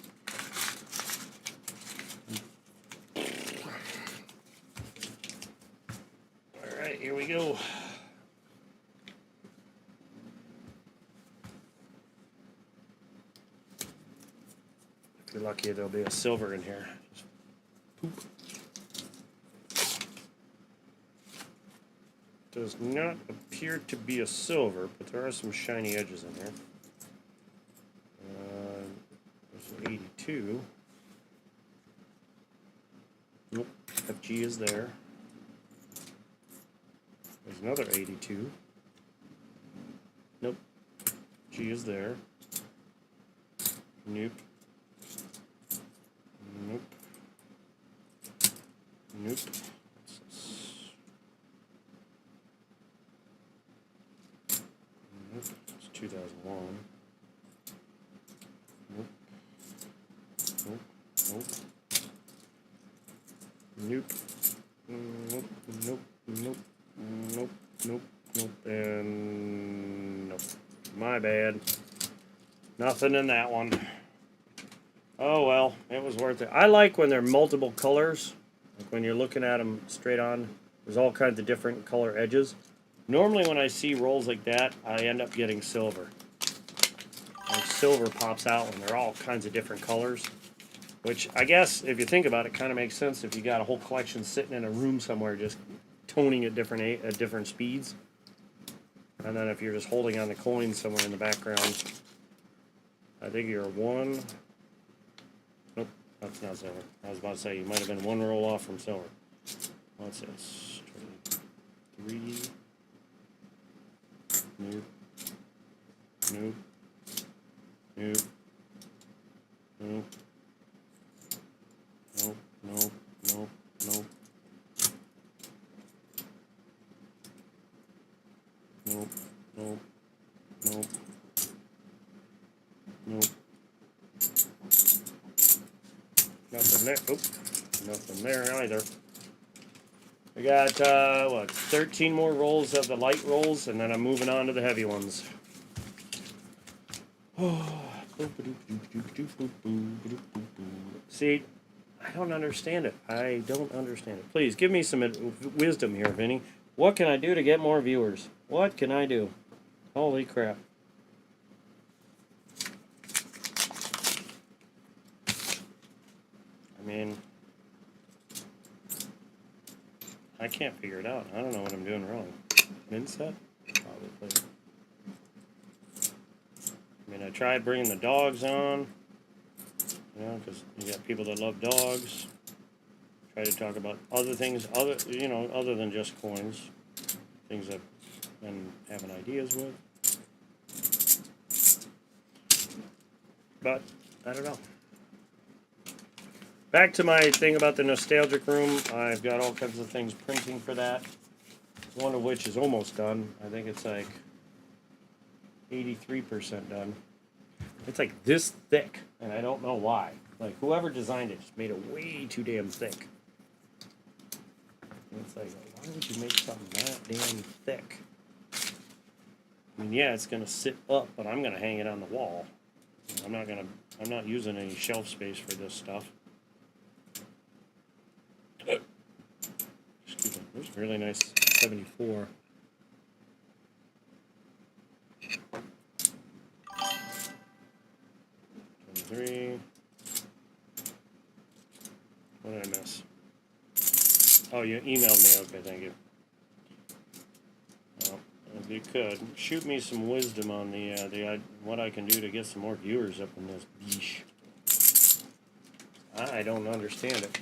Alright, here we go. If you're lucky, there'll be a silver in here. Just does not appear to be a silver, but there are some shiny edges in there. There's an 82. Nope, FG is there. There's another 82. Nope, G is there. Nope. Nope. Nope. Nope. It's 2001. Nope. Nope. Nope. Nope. Nope. Nope. Nope. Nope. Nope. Nope. And nope. My bad. Nothing in that one. Oh well, it was worth it. I like when they're multiple colors. Like when you're looking at them straight on, there's all kinds of different color edges. Normally when I see rolls like that, I end up getting silver. Like silver pops out when they're all kinds of different colors. Which I guess, if you think about it, kind of makes sense if you got a whole collection sitting in a room somewhere just toning at different speeds. And then if you're just holding on the coins somewhere in the background, I think you're one. Nope, that's not silver. I was about to say you might have been one roll off from silver. What's this? 23. Nope. Nope. Nope. Nope. Nope. Nope. Nope. Nope. Nope. Nope. Nope. Nope. Nothing there. Oop. Nothing there either. We got, what, 13 more rolls of the light rolls, and then I'm moving on to the heavy ones. See, I don't understand it. I don't understand it. Please, give me some wisdom here, Vinny. What can I do to get more viewers? What can I do? Holy crap. I mean, I can't figure it out. I don't know what I'm doing wrong. Min set? Probably. I mean, I tried bringing the dogs on, you know, because you got people that love dogs. Try to talk about other things, other than just coins. Things I've been having ideas with. But, I don't know. Back to my thing about the nostalgic room. I've got all kinds of things printing for that. One of which is almost done. I think it's like 83% done. It's like this thick, and I don't know why. Like, whoever designed it just made it way too damn thick. And it's like, why would you make something that damn thick? I mean, yeah, it's gonna sit up, but I'm gonna hang it on the wall. I'm not using any shelf space for this stuff. Excuse me. There's a really nice 74. Three. What did I miss? Oh, you emailed me. Okay, thank you. Well, if you could shoot me some wisdom on the what I can do to get some more viewers up in this niche. I don't understand it.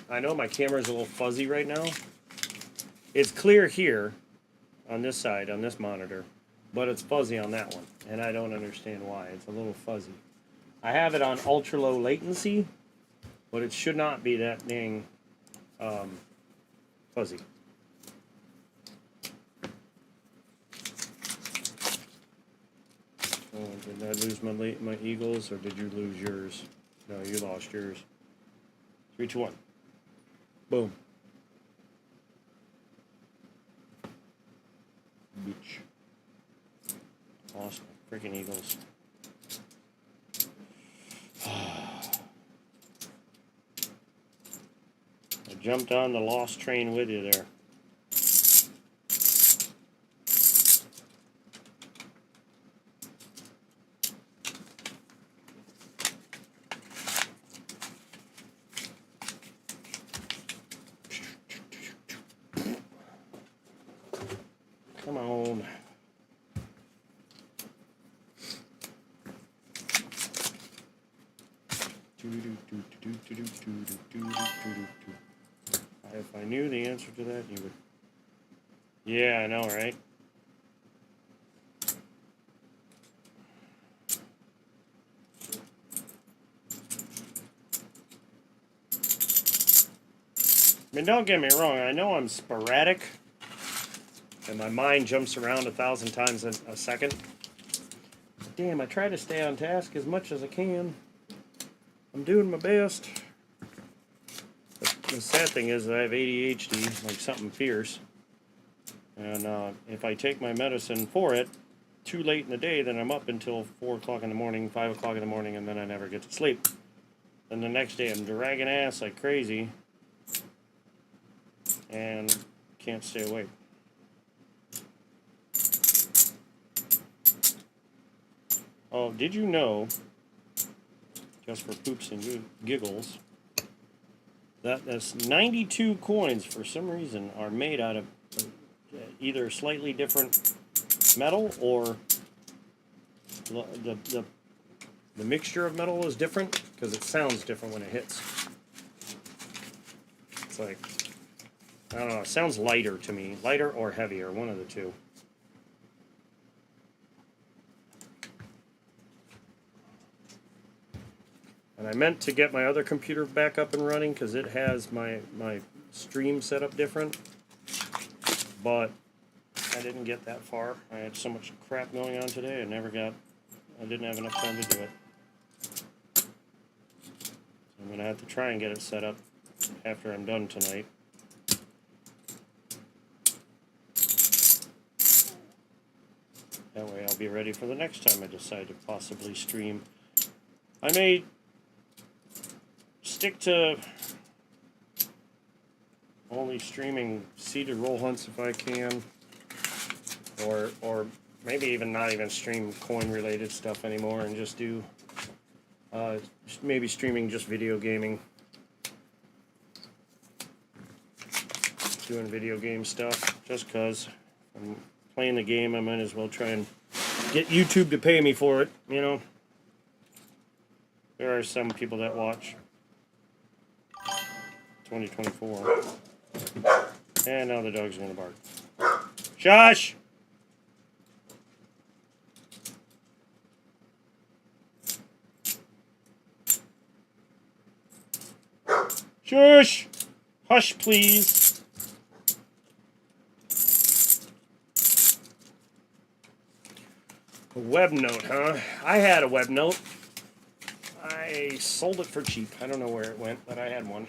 I know my camera's a little fuzzy right now. It's clear here on this side, on this monitor, but it's fuzzy on that one, and I don't understand why. It's a little fuzzy. I have it on ultra low latency, but it should not be that dang fuzzy. Oh, did I lose my Eagles, or did you lose yours? No, you lost yours. 3, 2, 1. Boom. Bitch. Lost my freaking Eagles. I jumped on the lost train with you there. Come on. If I knew the answer to that, you would. Yeah, I know, right? I mean, don't get me wrong. I know I'm sporadic, and my mind jumps around 1,000 times a second. Damn, I try to stay on task as much as I can. I'm doing my best. But the sad thing is that I have ADHD, like something fierce. And if I take my medicine for it too late in the day, then I'm up until 4 o'clock in the morning, 5 o'clock in the morning, and then I never get to sleep. Then the next day I'm dragging ass like crazy and can't stay awake. Oh, did you know, just for poops and giggles, that this 92 coins, for some reason, are made out of either slightly different metal or the mixture of metal is different because it sounds different when it hits. It's like, I don't know, it sounds lighter to me. Lighter or heavier, one of the two. And I meant to get my other computer back up and running because it has my stream set up different. But I didn't get that far. I had so much crap going on today, I didn't have enough time to do it. So I'm going to have to try and get it set up after I'm done tonight. That way I'll be ready for the next time I decide to possibly stream. I may stick to only streaming seeded roll hunts if I can, or maybe even not even stream coin related stuff anymore and just do maybe streaming just video gaming, doing video game stuff just because I'm playing the game. I might as well try and get YouTube to pay me for it, you know. There are some people that watch 2024. And now the dog's gonna bark. Shush! Shush! Hush, please. A web note, huh? I had a web note. I sold it for cheap. I don't know where it went, but I had one.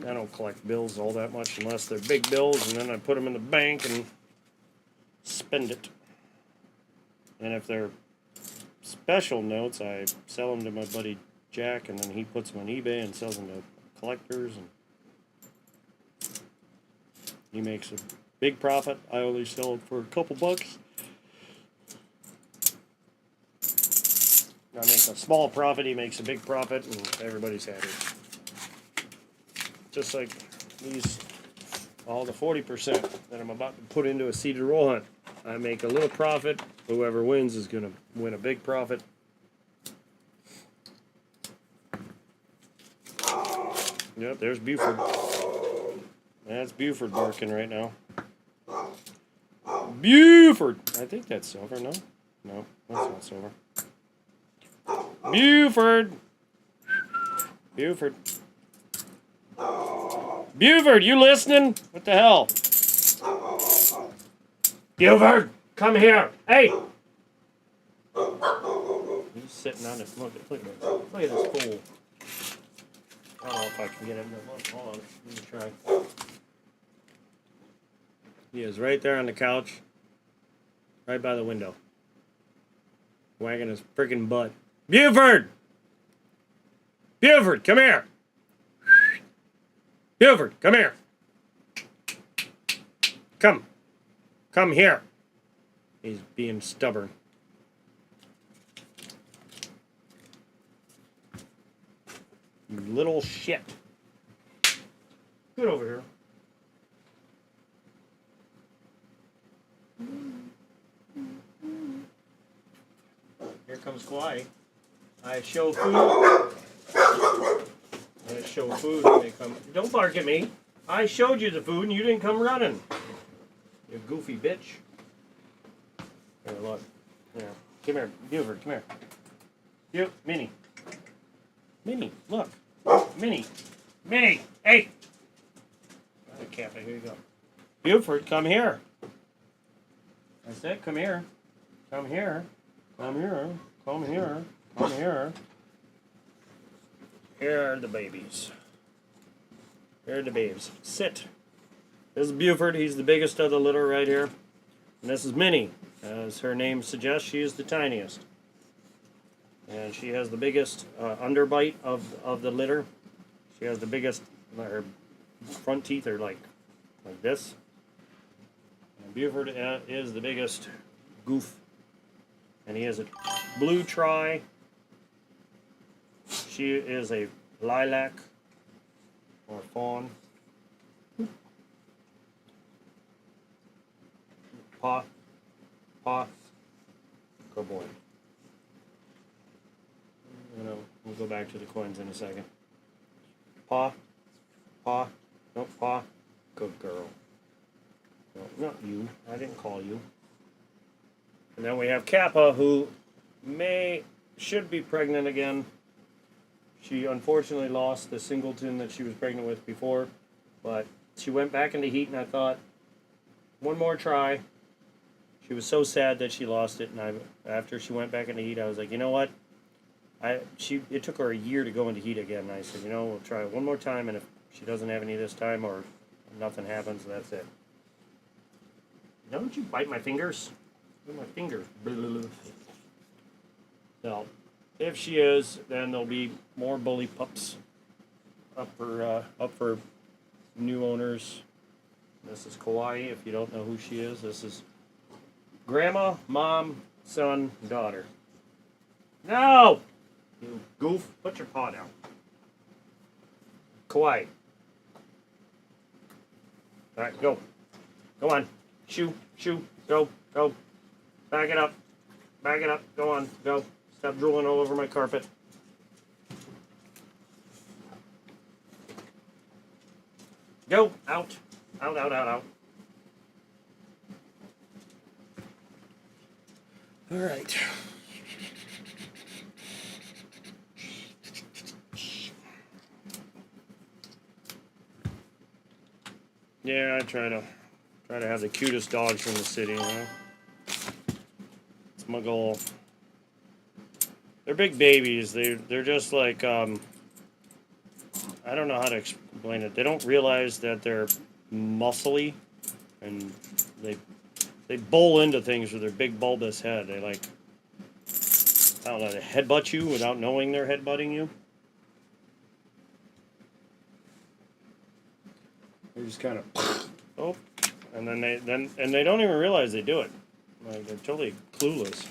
I don't collect bills all that much unless they're big bills, and then I put them in the bank and spend it. And if they're special notes, I sell them to my buddy Jack, and then he puts them on eBay and sells them to collectors, and he makes a big profit. I only sell it for a couple bucks. I make a small profit, he makes a big profit, and everybody's happy. Just like these, all the 40% that I'm about to put into a seeded roll hunt. I make a little profit. Whoever wins is going to win a big profit. Yep, there's Buford. That's Buford barking right now. Buford! I think that's silver, no? No, that's not silver. Buford! Buford. Buford, you listening? What the hell? Buford, come here. Hey! He's sitting on this. Look at this fool. I don't know if I can get him to look. Hold on. Let me try. He is right there on the couch. Right by the window. Wagging his freaking butt. Buford! Buford, come here! Buford, come here! Come. Come here. He's being stubborn. You little shit. Get over here. Kauai. I show food. I show food when they come. Don't bark at me. I showed you the food and you didn't come running. You goofy bitch. Here, look. Yeah. Come here, Buford. Come here. You, Minnie. Minnie, look. Minnie. Minnie. Hey. Oh, Kappa, here you go. Buford, come here. I said, come here. Come here. Come here. Come here. Come here. Here are the babies. Here are the babes. Sit. This is Buford. He's the biggest of the litter right here. And this is Minnie. As her name suggests, she is the tiniest. And she has the biggest underbite of the litter. She has the biggest, her front teeth are like this. And Buford is the biggest goof. And he is a blue tri. She is a lilac or fawn. Paw. Paw. Good boy. We'll go back to the coins in a second. Paw. Paw. No, paw. Good girl. No, not you. I didn't call you. And then we have Kappa, who should be pregnant again. She unfortunately lost the singleton that she was pregnant with before, but she went back into heat, and I thought, one more try. She was so sad that she lost it, and after she went back into heat, I was like, you know what? It took her a year to go into heat again, and I said, we'll try it one more time, and if she doesn't have any this time, or nothing happens, that's it. Don't you bite my fingers? Look at my fingers. So, if she is, then there'll be more bully pups up for new owners. This is Kauai, if you don't know who she is. This is grandma, mom, son, daughter. No! You goof, put your paw down. Kauai. Alright, go. Go on. Shoo, shoo, go, go. Back it up. Back it up. Go on, go. Stop drooling all over my carpet. Go, out. Out, out, out, out. All right. Yeah, I try to have the cutest dogs in the city, It's my goal. They're big babies. They're just like I don't know how to explain it. They don't realize that they're muscly, and they bowl into things with their big bulbous head. They I don't know, they headbutt you without knowing they're headbutting you. They just kind of and then they don't even realize they do it. Like, they're totally clueless.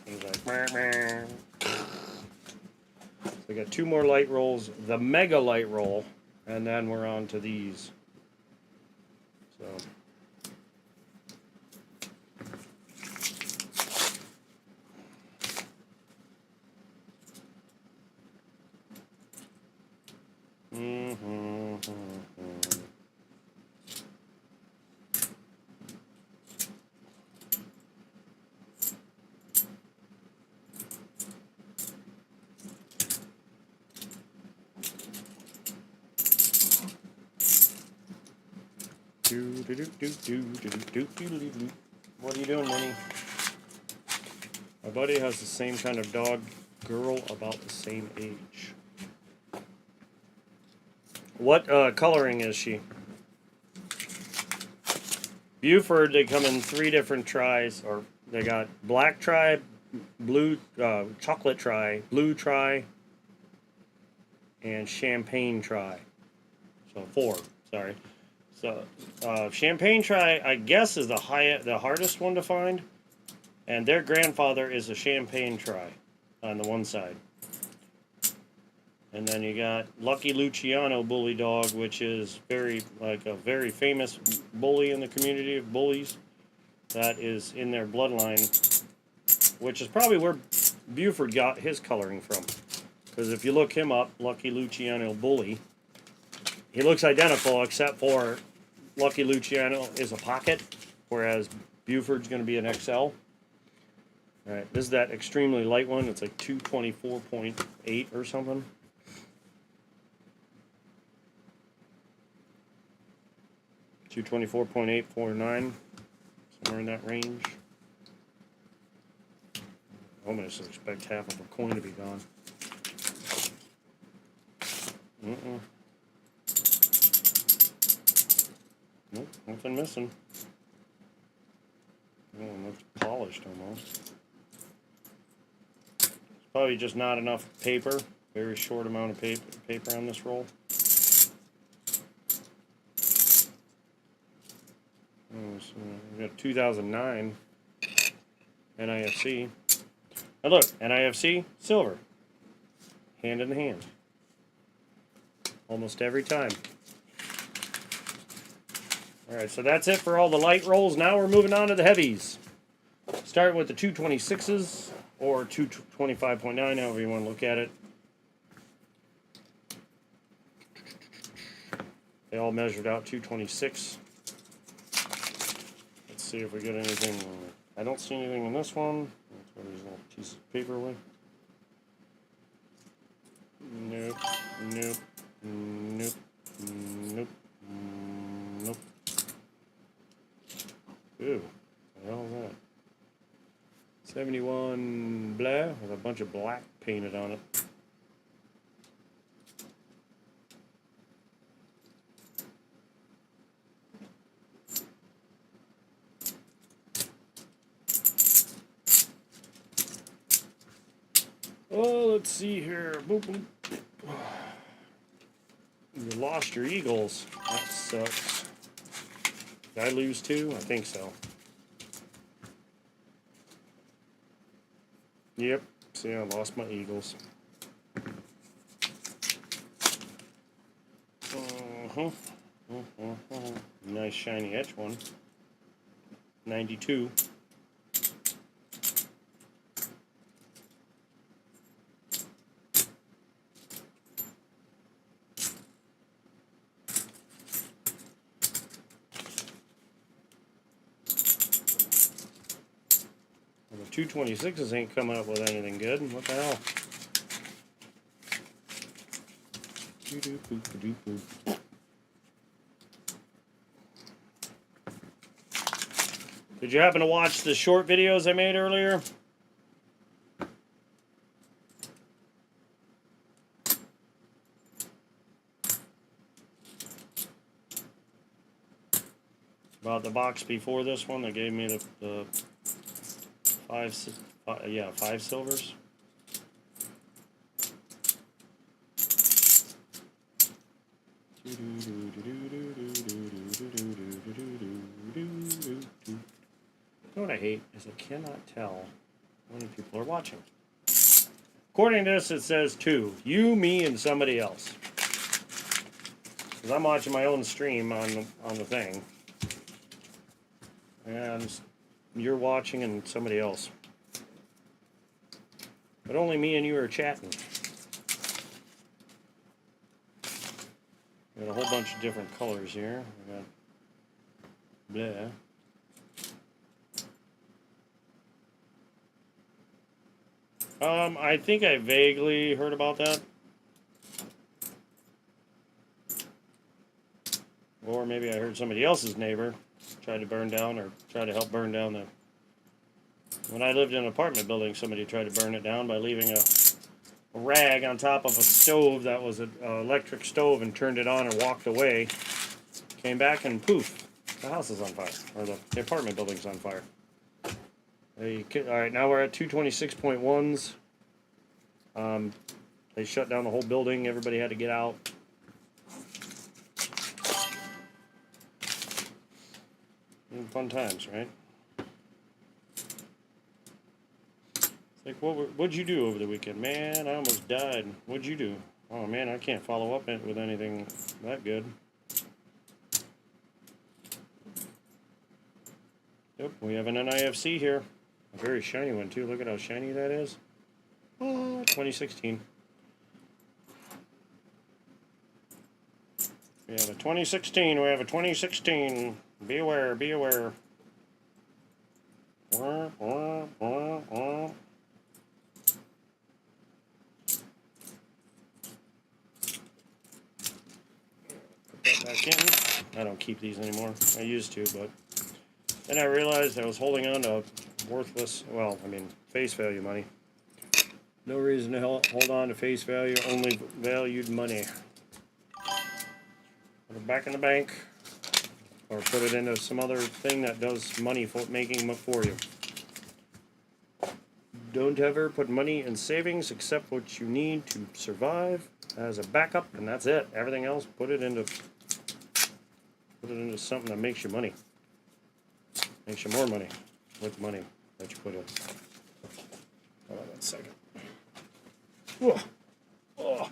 He's like, meh, meh. So we got 2 more light rolls, the mega light roll, and then we're on to these. So. What are you doing, Minnie? My buddy has the same kind of dog, girl about the same age. What coloring is she? Buford, they come in 3 different tries, or they got black tri, blue, chocolate tri, blue tri, and champagne tri. So 4, sorry. So champagne tri, I guess, is the hardest one to find, and their grandfather is a champagne tri on the one side. And then you got Lucky Luciano Bully Dog, which is a very famous bully in the community of bullies. that is in their bloodline, which is probably where Buford got his coloring from. Because if you look him up, Lucky Luciano Bully, he looks identical except for Lucky Luciano is a pocket, whereas Buford's going to be an XL. Alright, this is that extremely light one. It's like 224.8 or something. $224.849, somewhere in that range. I'm going to expect half of a coin to be gone. Nope, nothing missing. Oh, it looks polished almost. It's probably just not enough paper. Very short amount of paper on this roll. Oh, so we got 2009 NIFC. Now look, NIFC, silver. Hand in hand. Almost every time. Alright, so that's it for all the light rolls. Now we're moving on to the heavies. Starting with the 226s, or 225.9, however you want to look at it. They all measured out 226. Let's see if we get anything. I don't see anything in this one. Let's throw these little pieces of paper away. Nope, nope, nope, nope, nope. Ooh, what the hell is that? 71 blah with a bunch of black painted on it. Oh, let's see here. Boop, boop. You lost your Eagles. That sucks. Did I lose two? I think so. Yep. See, I lost my Eagles. Nice shiny etch one. 92. Well, the 226s ain't coming up with anything good. What the hell? Did you happen to watch the short videos I made earlier? About the box before this one, they gave me the five silvers. You know what I hate is I cannot tell how many people are watching. According to this, it says 2. You, me, and somebody else. Because I'm watching my own stream on the thing. And you're watching and somebody else. But only me and you are chatting. We got a whole bunch of different colors here. We got blah. I think I vaguely heard about that. Or maybe I heard somebody else's neighbor tried to burn down or try to help burn down the... When I lived in an apartment building, somebody tried to burn it down by leaving a rag on top of a stove that was an electric stove and turned it on and walked away. Came back and poof, the house is on fire, or the apartment building's on fire. Alright, now we're at 226.1s. They shut down the whole building, everybody had to get out. Fun times, right? Like, what'd you do over the weekend? Man, I almost died. What'd you do? Oh, man, I can't follow up with anything that good. Yep, we have an NIFC here. A very shiny one too. Look at how shiny that is. Oh, 2016. We have a 2016. We have a 2016. Be aware. Be aware. Put that back in. I don't keep these anymore. I used to, but then I realized I was holding on to worthless, well, I mean, face value money. No reason to hold on to face value, only valued money. Put it back in the bank, or put it into some other thing that does money for making for you. Don't ever put money in savings except what you need to survive as a backup, and that's it. Everything else, put it into something that makes you money. Makes you more money with money that you put in. Hold on 1 second. Whoa. Oh.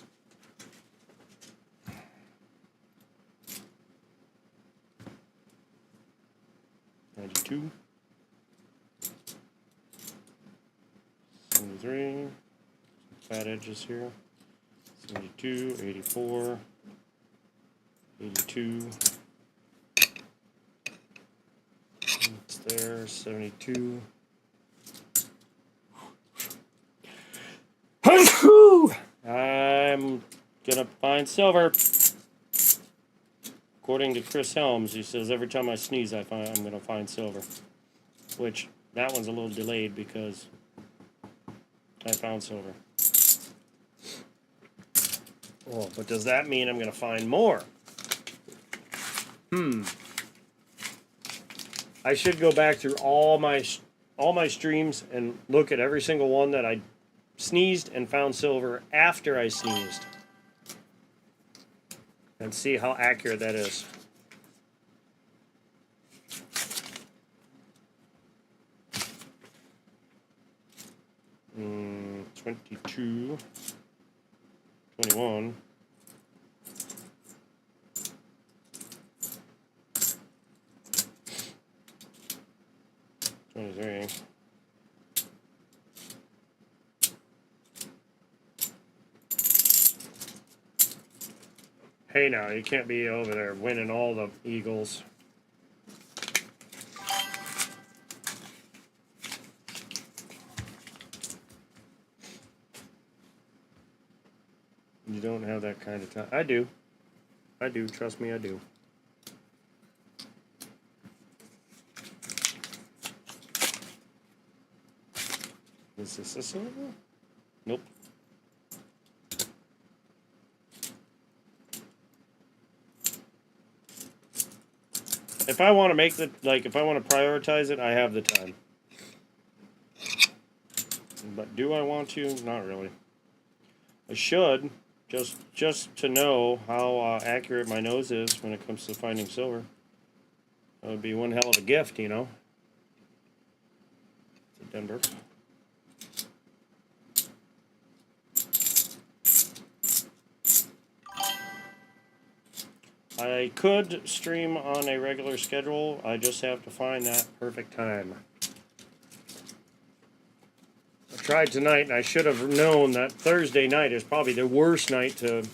$92. 73. Fat edges here. 72, 84, 82. It's there, 72. I'm gonna find silver. According to Chris Helms, he says every time I sneeze, I'm gonna find silver. Which that one's a little delayed because I found silver. Oh, but does that mean I'm gonna find more? I should go back through all my streams and look at every single one that I sneezed and found silver after I sneezed, and see how accurate that is. Mm, 22, 21. 23. Hey now, you can't be over there winning all the Eagles. You don't have that kind of time. I do. I do. Trust me, I do. Is this a silver? Nope. If I want to make the, if I want to prioritize it, I have the time. But do I want to? Not really. I should, just to know how accurate my nose is when it comes to finding silver. That would be one hell of a gift, you know. It's Denver. I could stream on a regular schedule. I just have to find that perfect time. I tried tonight, and I should have known that Thursday night is probably the worst night to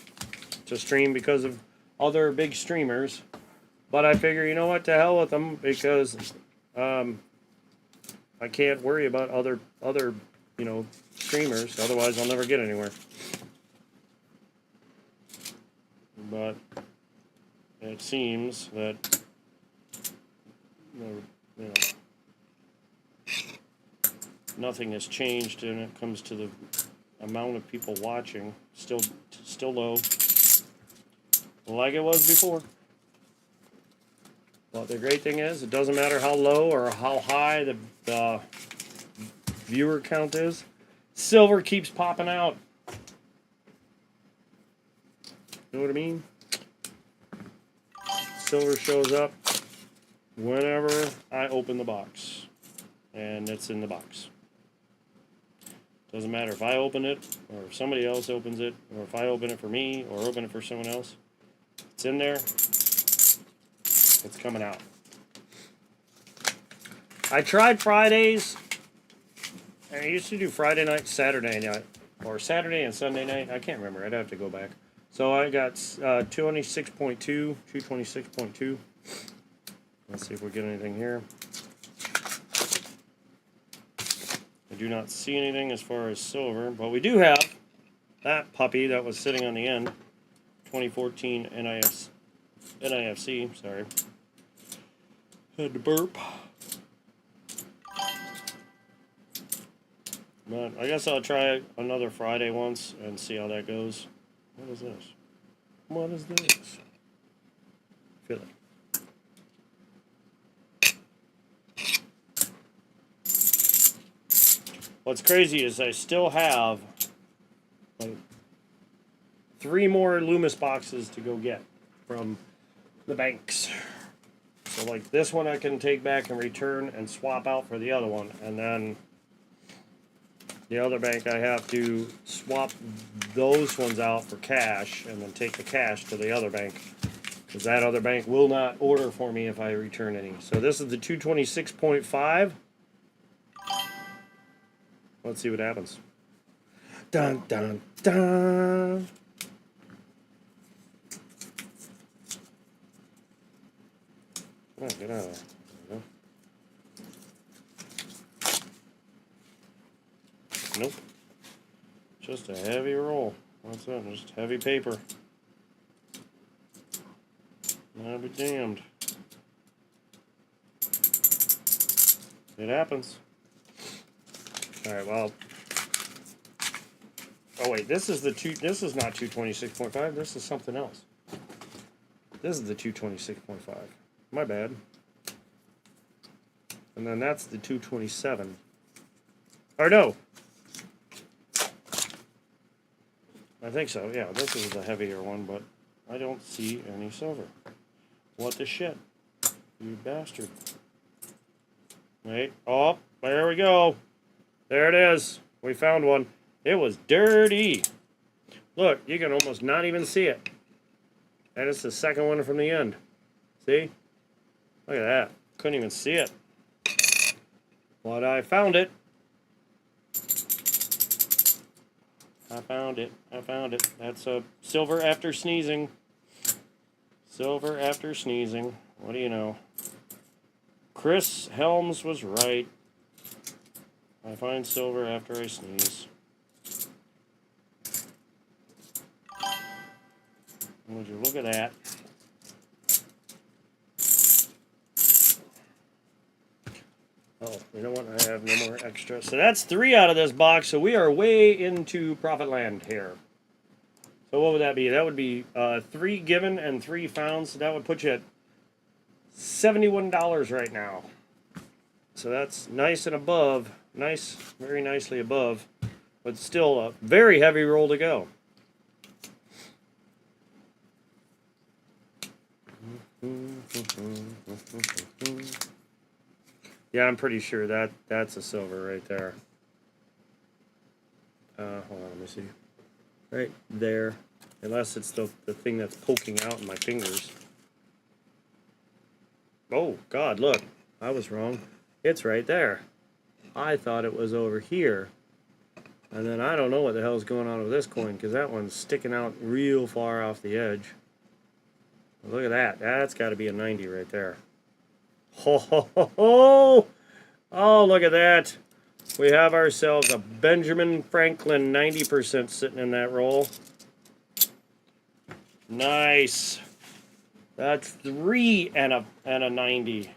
stream because of other big streamers. But I figure, you know what, to hell with them, because I can't worry about other streamers. Otherwise, I'll never get anywhere. But it seems that nothing has changed when it comes to the amount of people watching. Still low, like it was before. But the great thing is, it doesn't matter how low or how high the viewer count is. Silver keeps popping out. You know what I mean? Silver shows up whenever I open the box, and it's in the box. Doesn't matter if I open it or if somebody else opens it, or if I open it for me or open it for someone else. It's in there. It's coming out. I tried Fridays. I used to do Friday night, Saturday night, or Saturday and Sunday night. I can't remember. I'd have to go back. So I got 226.2. Let's see if we get anything here. I do not see anything as far as silver, but we do have that puppy that was sitting on the end. 2014 NIFC. Sorry. Had to burp. But I guess I'll try another Friday once and see how that goes. What is this? What is this? Philly. What's crazy is I still have like 3 more Loomis boxes to go get from the banks. So like this one I can take back and return and swap out for the other one, and then the other bank I have to swap those ones out for cash and then take the cash to the other bank, because that other bank will not order for me if I return any. So this is the 226.5. Let's see what happens. Dun dun dun. Oh, get out of there. There we go. Nope. Just a heavy roll. That's it. Just heavy paper. I'll be damned. It happens. Alright, well. Oh wait, this is not 226.5, this is something else. This is the 226.5. My bad. And then that's the 227. Or no. I think so, yeah. This is the heavier one, but I don't see any silver. What the shit? You bastard. Wait. Oh, there we go. There it is. We found one. It was dirty. Look, you can almost not even see it. And it's the second one from the end. See? Look at that. Couldn't even see it. But I found it. I found it. That's a silver after sneezing. Silver after sneezing. What do you know? Chris Helms was right. I find silver after I sneeze. Would you look at that? Oh, you know what? I have no more extra. So that's 3 out of this box. So we are way into profit land here. So what would that be? That would be 3 given and 3 found. So that would put you at $71 right now. So that's nice and above. Nice, very nicely above. But still a very heavy roll to go. Yeah, I'm pretty sure that's a silver right there. Hold on, let me see. Right there. Unless it's the thing that's poking out in my fingers. Oh, God, look. I was wrong. It's right there. I thought it was over here. And then I don't know what the hell's going on with this coin, because that one's sticking out real far off the edge. Look at that. That's got to be a 90 right there. Ho, ho, ho, ho! Oh, look at that. We have ourselves a Benjamin Franklin 90% sitting in that roll. Nice. That's 3 and a 90.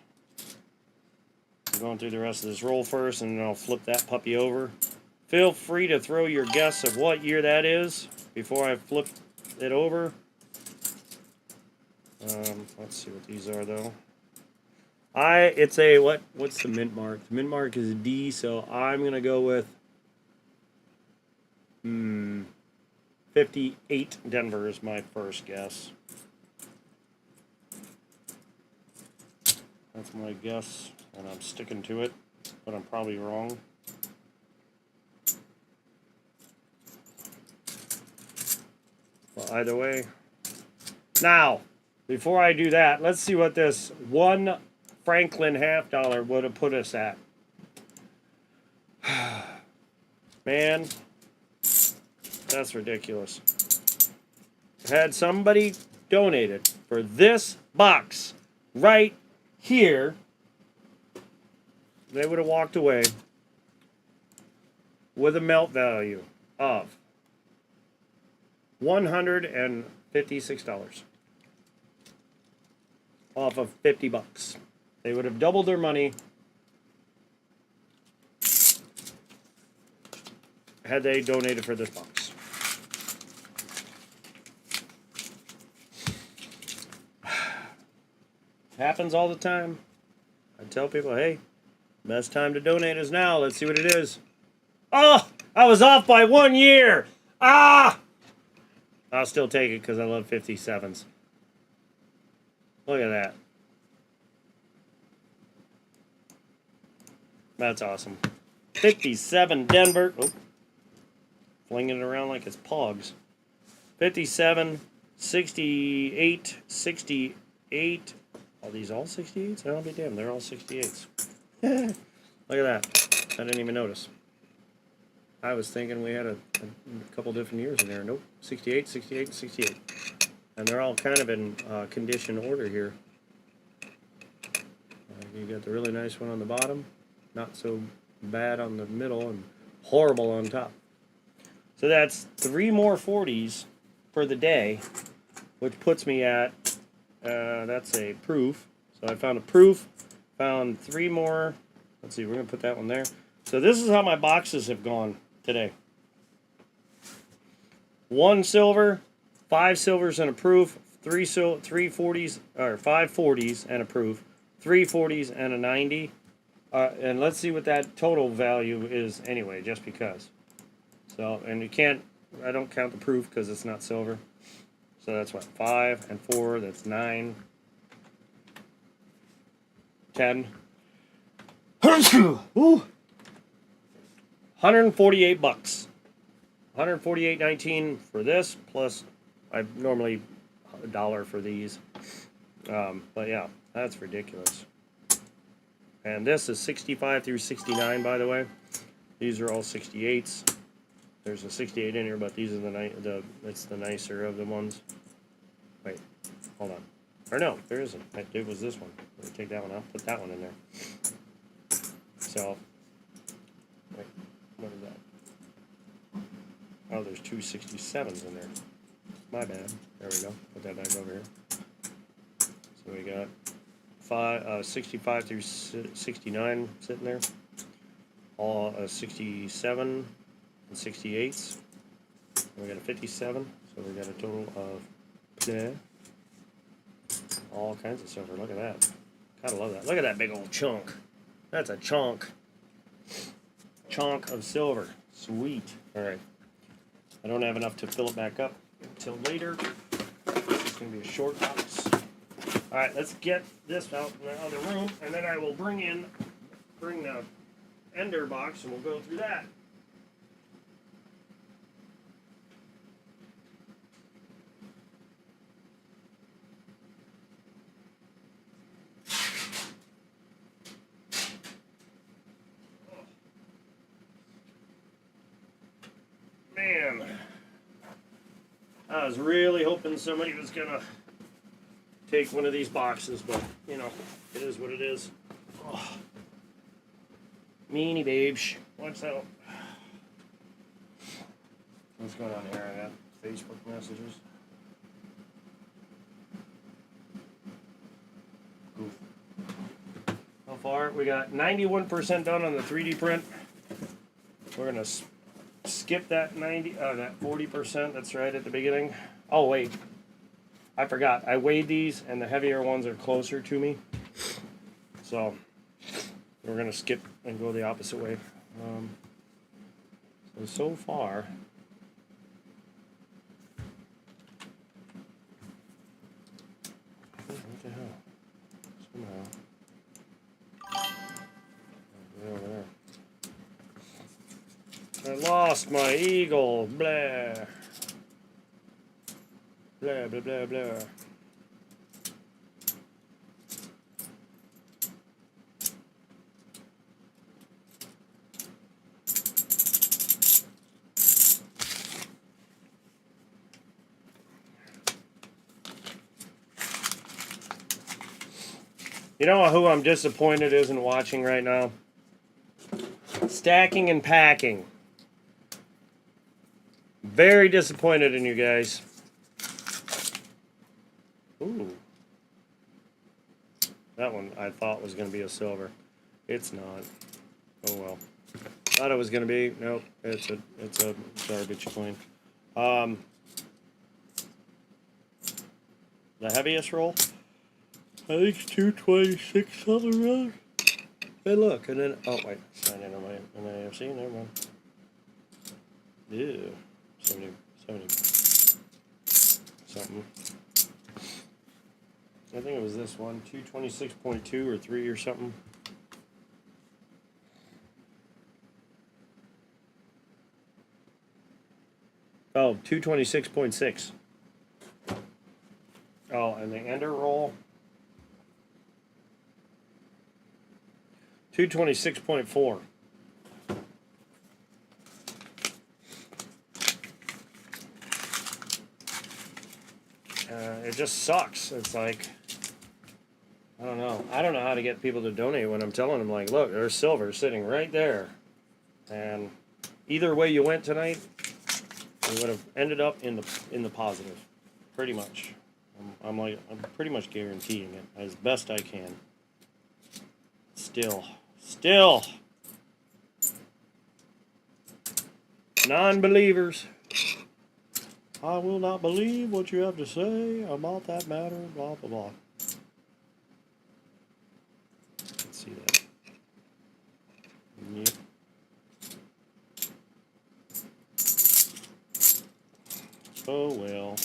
I'm going through the rest of this roll first, and then I'll flip that puppy over. Feel free to throw your guess of what year that is before I flip it over. Let's see what these are, though. It's a, what's the mint mark? The mint mark is a D, so I'm going to go with 58 Denver is my first guess. That's my guess, and I'm sticking to it, but I'm probably wrong. Well, either way. Now, before I do that, let's see what this 1 Franklin $50 would have put us at. Man, that's ridiculous. Had somebody donated for this box right here, they would have walked away with a melt value of $156 off of $50. They would have doubled their money had they donated for this box. Happens all the time. I tell people, hey, best time to donate is now. Let's see what it is. Oh, I was off by 1 year. Ah! I'll still take it because I love 57s. Look at that. That's awesome. 57 Denver. Oh, flinging it around like it's pogs. 57, 68, 68. Are these all 68s? I'll be damned. They're all 68s. Look at that. I didn't even notice. I was thinking we had a couple different years in there. Nope. 68, 68, 68. And they're all kind of in condition order here. You got the really nice one on the bottom. Not so bad on the middle and horrible on top. So that's 3 more 40s for the day, which puts me at, that's a proof. So I found a proof, found 3 more. Let's see, we're going to put that one there. So this is how my boxes have gone today. 1 silver, 5 silvers and a proof, 3 40s, or 5 40s and a proof, 3 40s and a 90. And let's see what that total value is anyway, just because. So, and you can't, I don't count the proof because it's not silver. So that's what, 5 and 4, that's 9, 10. Ooh. $148. $148.19 for this, plus I normally $1 for these. But yeah, that's ridiculous. And this is 65 through 69, by the way. These are all 68s. There's a 68 in here, but these are it's the nicer of the ones. Wait, hold on. Or no, there isn't. It was this one. Let me take that one out. Put that one in there. So, wait, what is that? Oh, there's 2 67s in there. My bad. There we go. Put that back over here. So we got 65 through 69 sitting there. All 67 and 68s. We got a 57. So we got a total of all kinds of silver. Look at that. Gotta love that. Look at that big old chunk. That's a chunk. Chunk of silver. Sweet. Alright. I don't have enough to fill it back up until later. This is going to be a short box. Alright, let's get this out in the other room, and then I will bring the ender box, and we'll go through that. Man, I was really hoping somebody was gonna take one of these boxes, but you know, it is what it is. Oh. Meanie babes, what's up? What's going on here? I got Facebook messages. Goof. How far? We got 91% done on the 3D print. We're gonna skip that that 40%. That's right at the beginning. Oh wait, I forgot. I weighed these, and the heavier ones are closer to me. So we're gonna skip and go the opposite way. So far, what the hell? Somehow, way over there. I lost my eagle. Blah. Blah, blah, blah, blah. You know who I'm disappointed isn't watching right now? Stacking and Packing. Very disappointed in you guys. Ooh. That one I thought was going to be a silver. It's not. Oh well. Thought it was going to be. Nope. It's a garbage coin. The heaviest roll? I think it's 226 something around. Hey, look, and then oh wait, sign in on my AFC. Never mind. Ew, 70 something. I think it was this one, 226.2 or 3 or something. Oh, 226.6. Oh, and the ender roll, 226.4. It just sucks. It's like, I don't know. I don't know how to get people to donate when I'm telling them, like, look, there's silver sitting right there. And either way you went tonight, you would have ended up in the positive, pretty much. I'm pretty much guaranteeing it as best I can. Still, non-believers. I will not believe what you have to say about that matter, blah, blah, blah. Let's see that. Yep. Oh, well.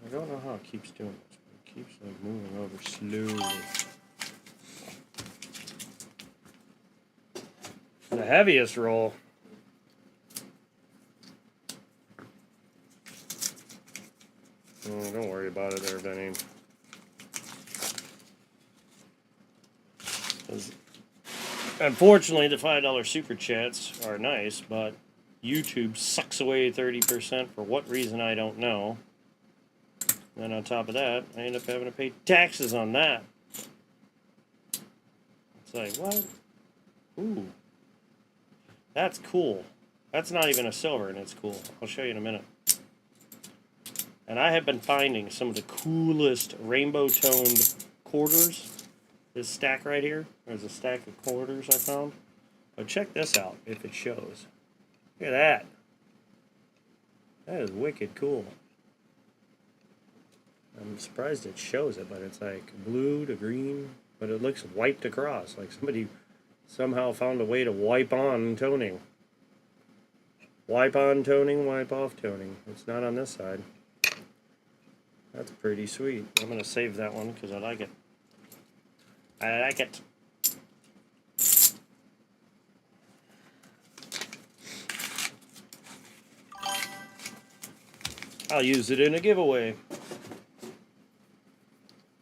I don't know how it keeps doing this, but it keeps like moving over slowly. The heaviest roll. Oh, don't worry about it there, Benny. Unfortunately, the $5 super chats are nice, but YouTube sucks away 30% for what reason I don't know. Then on top of that, I end up having to pay taxes on that. It's like, what? Ooh. That's cool. That's not even a silver, and it's cool. I'll show you in a minute. And I have been finding some of the coolest rainbow-toned quarters. This stack right here, there's a stack of quarters I found. But check this out, if it shows. Look at that. That is wicked cool. I'm surprised it shows it, but it's like blue to green, but it looks wiped across. Like somebody somehow found a way to wipe on toning. Wipe on toning, wipe off toning. It's not on this side. That's pretty sweet. I'm going to save that one because I like it. I like it. I'll use it in a giveaway.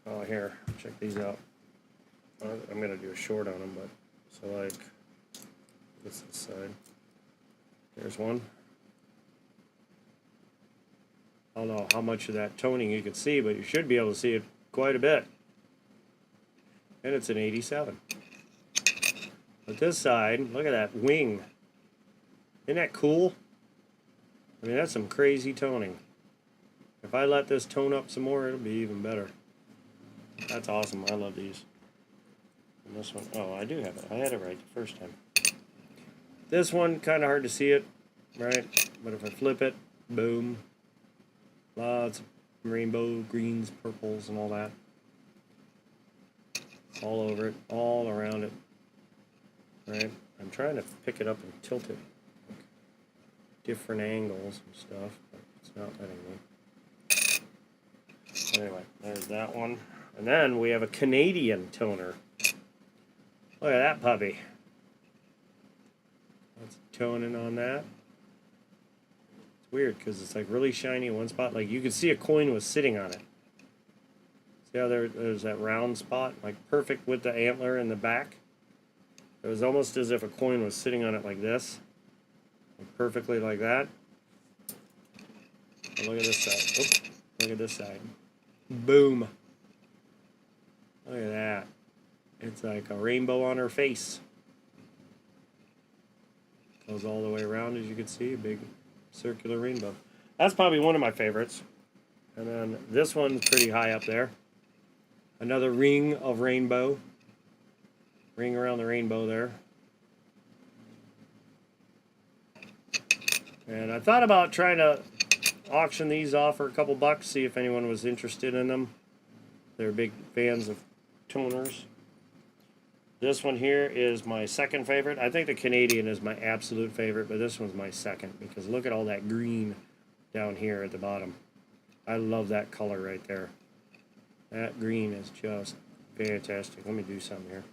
Oh, here. Check these out. I'm going to do a short on them, but so like this side. There's one. I don't know how much of that toning you can see, but you should be able to see it quite a bit. And it's an 87. But this side, look at that wing. Isn't that cool? I mean, that's some crazy toning. If I let this tone up some more, it'll be even better. That's awesome. I love these. And this one, oh, I do have it. I had it right the first time. This one, kind of hard to see it, right? But if I flip it, boom. Lots of rainbow, greens, purples, and all that. All over it, all around it. Right? I'm trying to pick it up and tilt it. Different angles and stuff, but it's not letting me. Anyway, there's that one. And then we have a Canadian toner. Look at that puppy. That's toning on that. It's weird because it's like really shiny in one spot. Like you could see a coin was sitting on it. See how there's that round spot? Like perfect with the antler in the back. It was almost as if a coin was sitting on it like this. Like perfectly like that. Oh, look at this side. Oop, look at this side. Boom. Look at that. It's like a rainbow on her face. Goes all the way around, as you can see, a big circular rainbow. That's probably one of my favorites. And then this one's pretty high up there. Another ring of rainbow. Ring around the rainbow there. And I thought about trying to auction these off for a couple bucks, see if anyone was interested in them. They're big fans of toners. This one here is my second favorite. I think the Canadian is my absolute favorite, but this one's my second because look at all that green down here at the bottom. I love that color right there. That green is just fantastic. Let me do something here.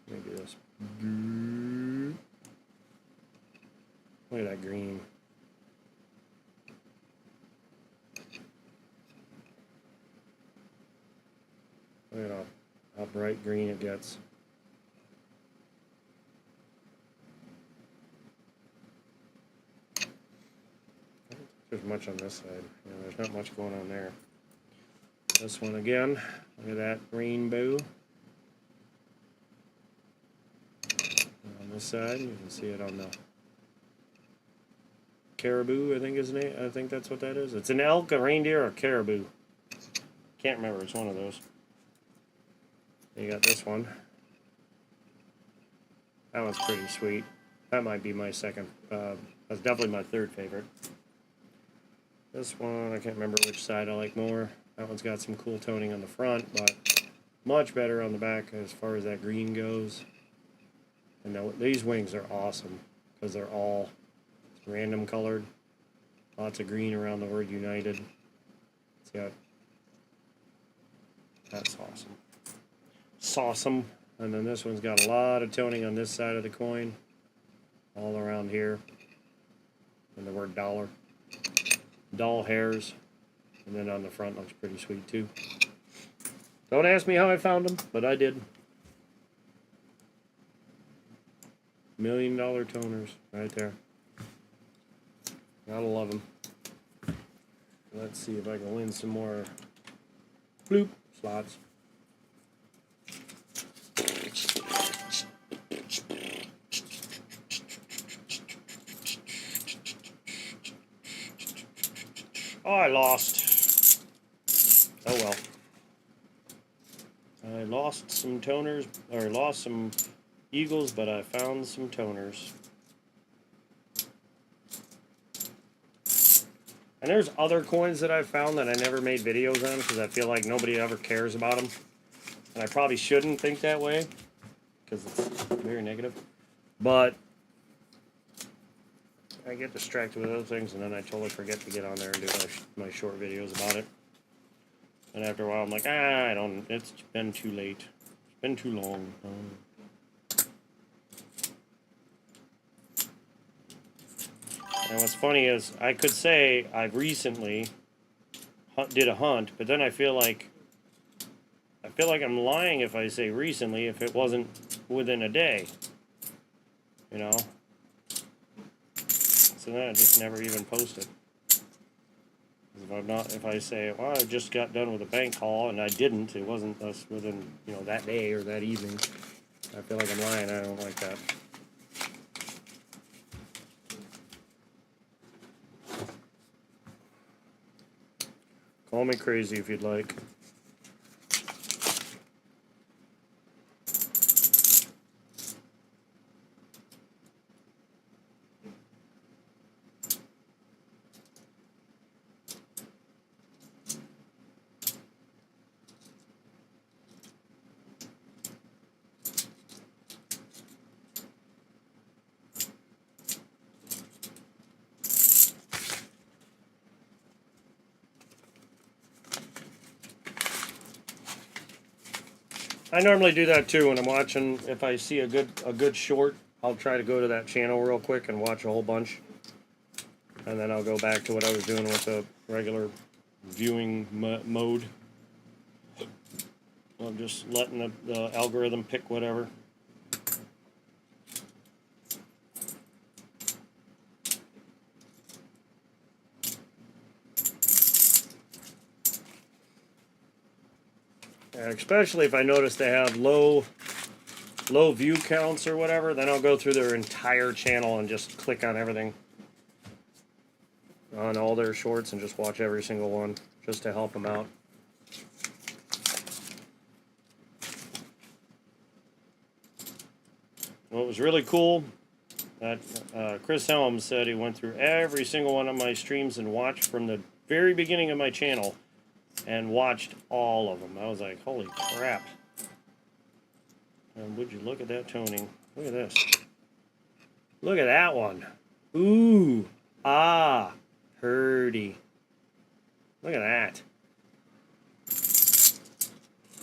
Let me do this. Look at that green. Look at how bright green it gets. There's much on this side. Yeah, there's not much going on there. This one again. Look at that rainbow. And on this side, you can see it on the caribou, I think is name. I think that's what that is. It's an elk, a reindeer, or a caribou. Can't remember. It's one of those. You got this one. That one's pretty sweet. That might be my second. That's definitely my third favorite. This one, I can't remember which side I like more. That one's got some cool toning on the front, but much better on the back as far as that green goes. And these wings are awesome because they're all random colored. Lots of green around the word United. See how that's awesome. Sawsome. And then this one's got a lot of toning on this side of the coin. All around here. And the word dollar. Doll hairs. And then on the front looks pretty sweet too. Don't ask me how I found them, but I did. $1 million toners right there. Gotta love them. Let's see if I can win some more bloop slots. Oh, I lost. Oh well. I lost some toners, or lost some eagles, but I found some toners. And there's other coins that I've found that I never made videos on because I feel like nobody ever cares about them. And I probably shouldn't think that way because it's very negative. But I get distracted with other things and then I totally forget to get on there and do my short videos about it. And after a while I'm like, it's been too late. It's been too long. And what's funny is I could say I've recently did a hunt, but then I feel like I'm lying if I say recently if it wasn't within a day. You know? So then I just never even post it. If I say, well, I just got done with a bank haul and I didn't, it wasn't us within, that day or that evening. I feel like I'm lying. I don't like that. Call me crazy if you'd like. I normally do that too when I'm watching. If I see a good short, I'll try to go to that channel real quick and watch a whole bunch, and then I'll go back to what I was doing with the regular viewing mode. I'm just letting the algorithm pick whatever. especially if I notice they have low view counts or whatever, then I'll go through their entire channel and just click on everything on all their shorts and just watch every single one just to help them out. What was really cool, that Chris Helms said he went through every single one of my streams and watched from the very beginning of my channel and watched all of them. I was like, holy crap. And would you look at that toning? Look at this. Look at that one. Ooh. Ah. Purdy. Look at that.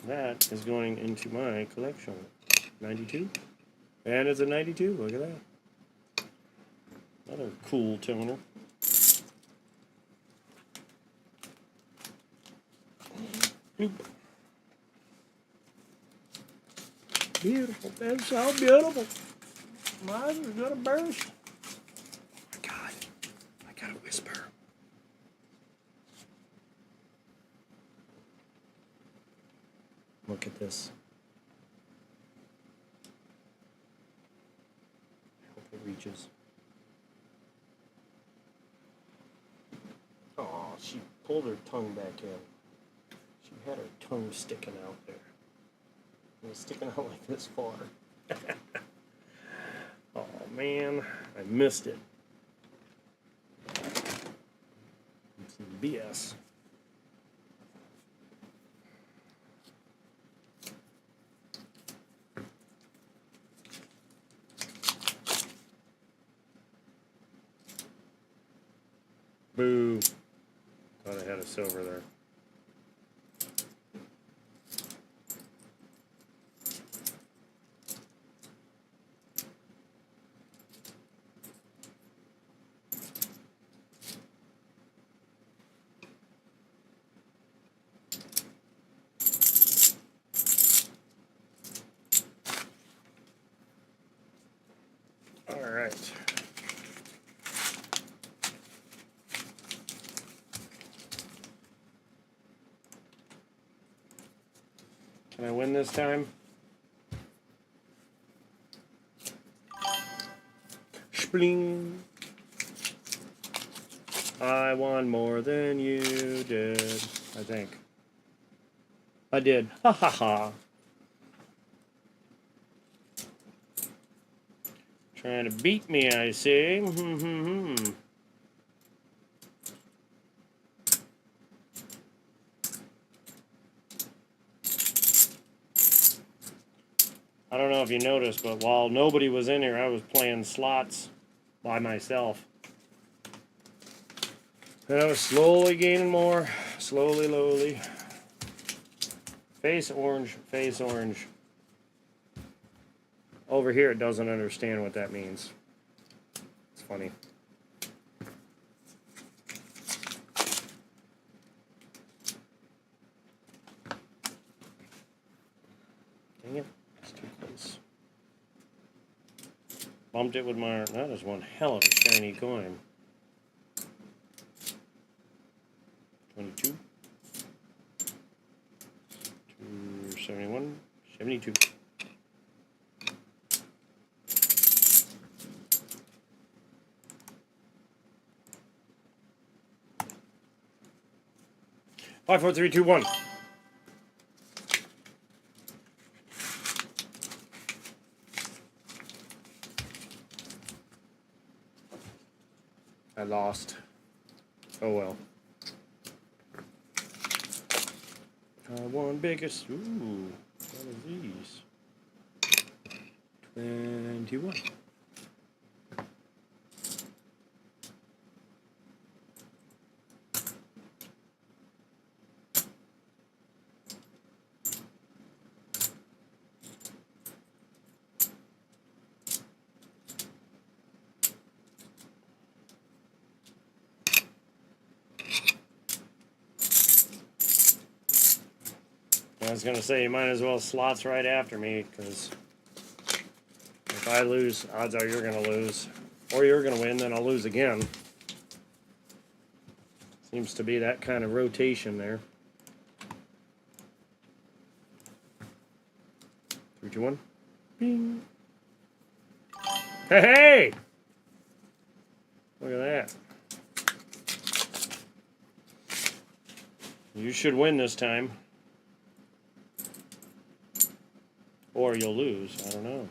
That is going into my collection. 92. And it's a 92. Look at that. Another cool toner. Bloop. Beautiful. That's so beautiful. My eyes are gonna burst. Oh my God. I gotta whisper. Look at this. I hope it reaches. Oh, she pulled her tongue back in. She had her tongue sticking out there. It was sticking out like this far. Oh man, I missed it. It's BS. Boo. Thought I had a silver there. All right. Can I win this time? Spling. I won more than you did, I think. I did. Ha ha ha. Trying to beat me, I see. I don't know if you noticed, but while nobody was in here, I was playing slots by myself. And I was slowly gaining more. Slowly. Face orange, face orange. Over here, it doesn't understand what that means. It's funny. Dang it. It's too close. Bumped it with my... That is one hell of a shiny coin. 22. 271. 72. Five, four, three, two, one. I lost. Oh well. I won biggest. Ooh, what are these? 21. I was gonna say you might as well slots right after me, because if I lose, odds are you're gonna lose, or you're gonna win, then I'll lose again. Seems to be that kind of rotation there. What you won? Bing. Hey, hey! Look at that. You should win this time. Or you'll lose. I don't know.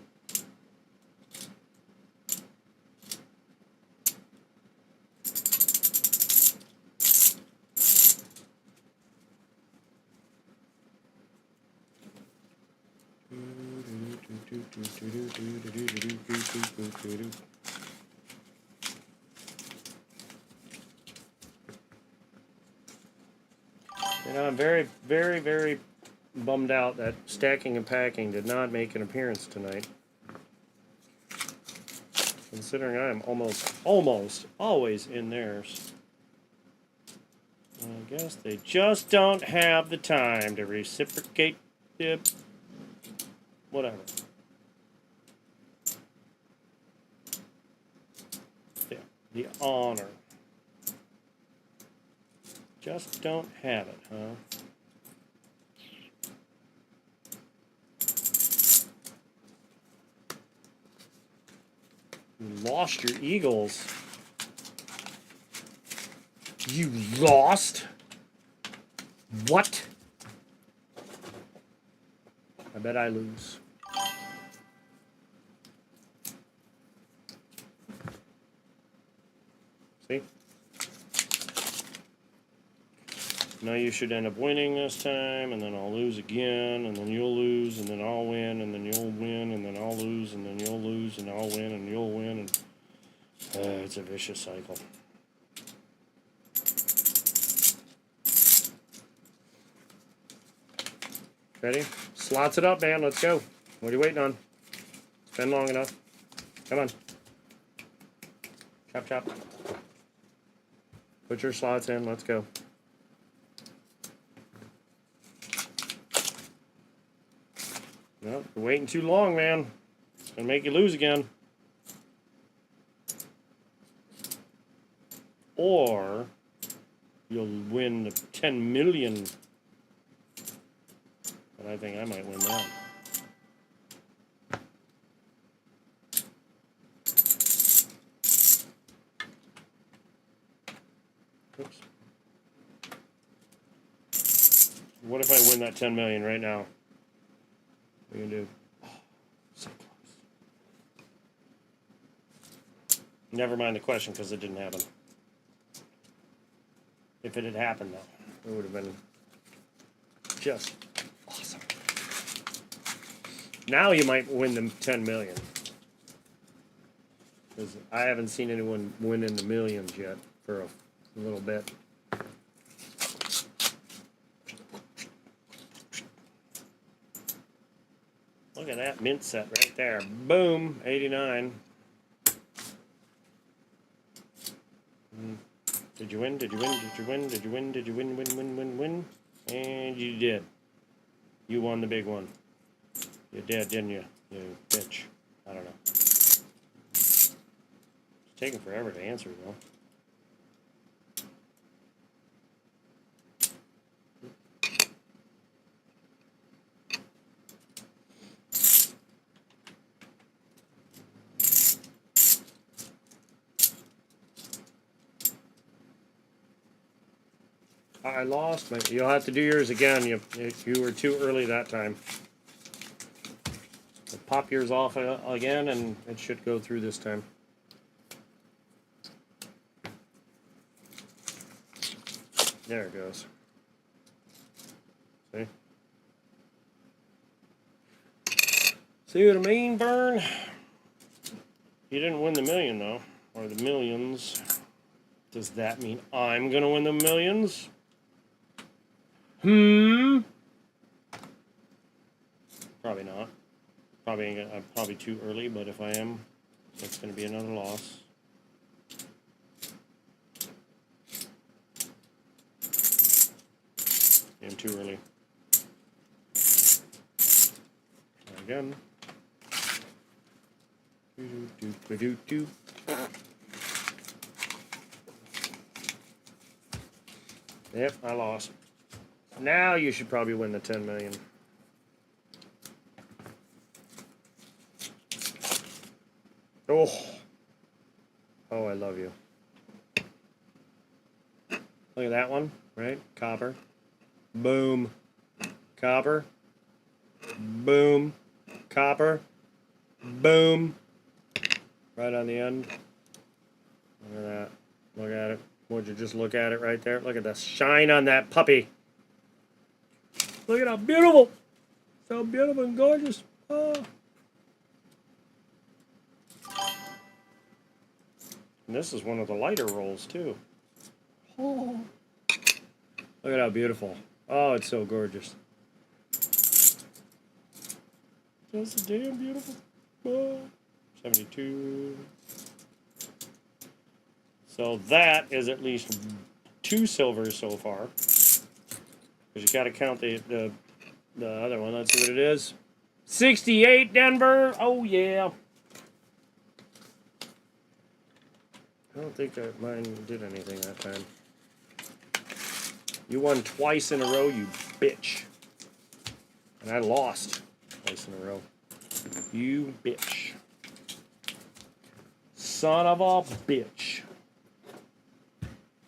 You know, I'm very, very, very bummed out that stacking and packing did not make an appearance tonight. Considering I am almost always in theirs. I guess they just don't have the time to reciprocate the whatever. Yeah, the honor. Just don't have it, huh? You lost your Eagles. You lost? What? I bet I lose. See? Now you should end up winning this time, and then I'll lose again, and then you'll lose, and then I'll win, and then you'll win, and then I'll lose, and then you'll lose, and I'll win, and you'll win, and it's a vicious cycle. Ready? Slots it up, man. Let's go. What are you waiting on? It's been long enough. Come on. Chop, chop. Put your slots in. Let's go. No, you're waiting too long, man. It's going to make you lose again. Or you'll win the 10 million. But I think I might win that. Oops. What if I win that 10 million right now? What are you going to do? Oh, so close. Never mind the question because it didn't happen. If it had happened, though, it would have been just awesome. Now you might win the 10 million. Because I haven't seen anyone win in the millions yet for a little bit. Look at that mint set right there. Boom, 89. Did you win? Did you win? Did you win? Did you win? Did you win? And you did. You won the big one. You did, didn't you? You bitch. I don't know. It's taking forever to answer, though. I lost, but you'll have to do yours again. You were too early that time. So pop yours off again, and it should go through this time. There it goes. See? See what I mean, Vern? You didn't win the million, though. Or the millions. Does that mean I'm going to win the millions? Probably not. I'm probably too early, but if I am, it's going to be another loss. I'm too early. Again. Yep, I lost. Now you should probably win the 10 million. Oh. Oh, I love you. Look at that one, right? Copper. Boom. Copper. Boom. Copper. Boom. Right on the end. Look at that. Look at it. Would you just look at it right there? Look at the shine on that puppy. Look at how beautiful. So beautiful and gorgeous. Oh. And this is one of the lighter rolls too. Oh. Look at how beautiful. Oh, it's so gorgeous. Just damn beautiful. Oh. 72. So that is at least 2 silvers so far. Because you got to count the other one. Let's see what it is. 68 Denver. Oh yeah. I don't think that mine did anything that time. You won twice in a row, you bitch. And I lost twice in a row. You bitch. Son of a bitch.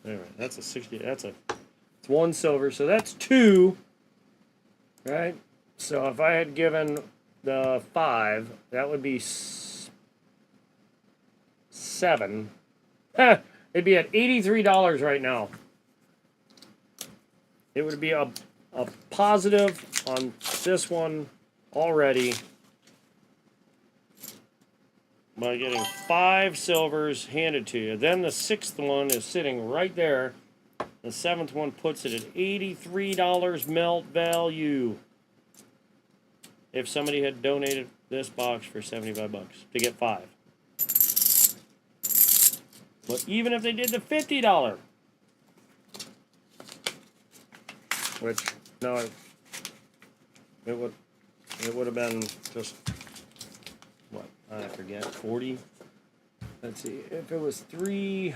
Anyway, that's a 60. It's 1 silver, so that's 2. Right? So if I had given the 5, that would be 7. It'd be at $83 right now. It would be a positive on this one already by getting 5 silvers handed to you. Then the 6th one is sitting right there. The 7th one puts it at $83 melt value. If somebody had donated this box for 75 bucks to get 5. But even if they did the $50, which no, it would have been just what, I forget, 40. Let's see, if it was 3,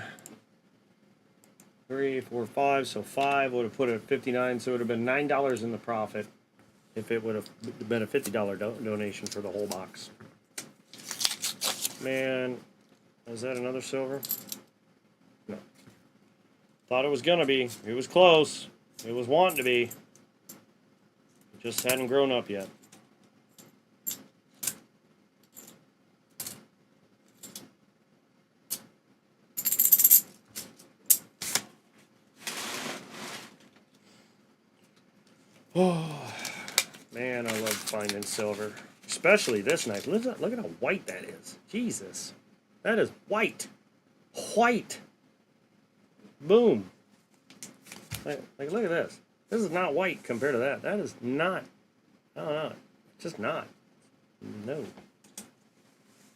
4, 5, so 5 would have put it at 59, so it would have been $9 in the profit if it would have been a $50 donation for the whole box. Man, is that another silver? No. Thought it was gonna be. It was close. It was wanting to be. It just hadn't grown up yet. Oh, man, I love finding silver. Especially this knife. Look at how white that is. Jesus. That is white. White. Boom. Like, look at this. This is not white compared to that. That is not. I don't know. Just not. No.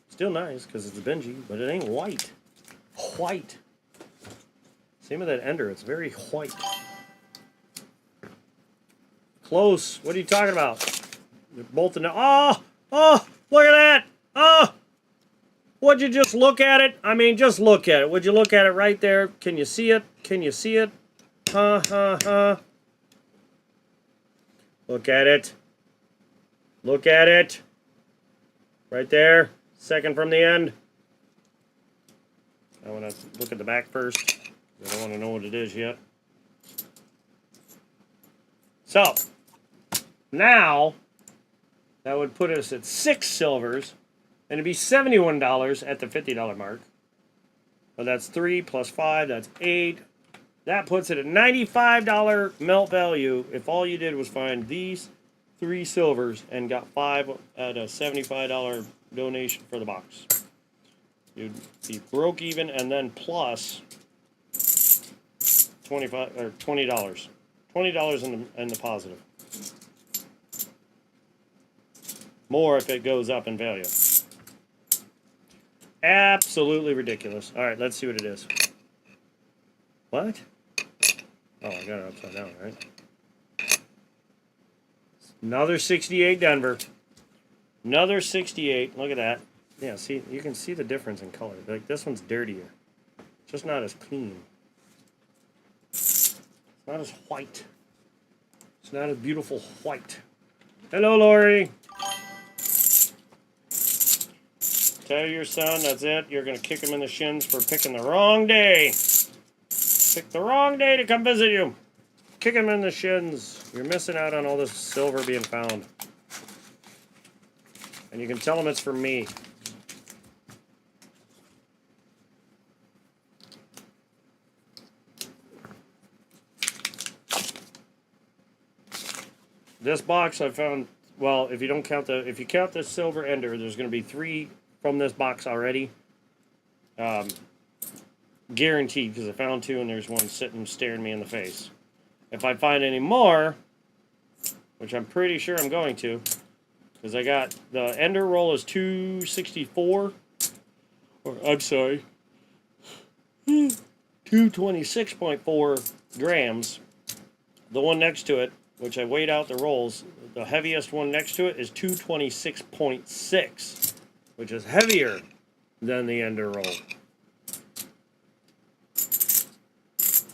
Still nice because it's Benji, but it ain't white. White. Same with that ender. It's very white. Close. What are you talking about? They're both in the... Oh! Oh! Look at that! Oh! Would you just look at it? I mean, just look at it. Would you look at it right there? Can you see it? Can you see it? Look at it. Look at it. Right there. Second from the end. I want to look at the back first. I don't want to know what it is yet. So, now, that would put us at 6 silvers, and it'd be $71 at the $50 mark. But that's 3 plus 5, that's 8. That puts it at $95 melt value if all you did was find these 3 silvers and got 5 at a $75 donation for the box. You'd be broke even and then plus $20 in the positive. More if it goes up in value. Absolutely ridiculous. All right, let's see what it is. What? Oh, I got it upside down, right? Another 68 Denver. Another 68. Look at that. Yeah, see, you can see the difference in color. Like, this one's dirtier. It's just not as clean. It's not as white. It's not as beautiful white. Hello, Lori. Tell your son that's it. You're going to kick him in the shins for picking the wrong day. Pick the wrong day to come visit you. Kick him in the shins. You're missing out on all this silver being found. And you can tell him it's from me. This box I found, well, if you count the silver ender, there's going to be 3 from this box already. Guaranteed, because I found 2 and there's one sitting staring me in the face. If I find any more, which I'm pretty sure I'm going to, because I got the ender roll is 264, or I'm sorry, 226.4 grams. The one next to it, which I weighed out the rolls, the heaviest one next to it is 226.6, which is heavier than the ender roll.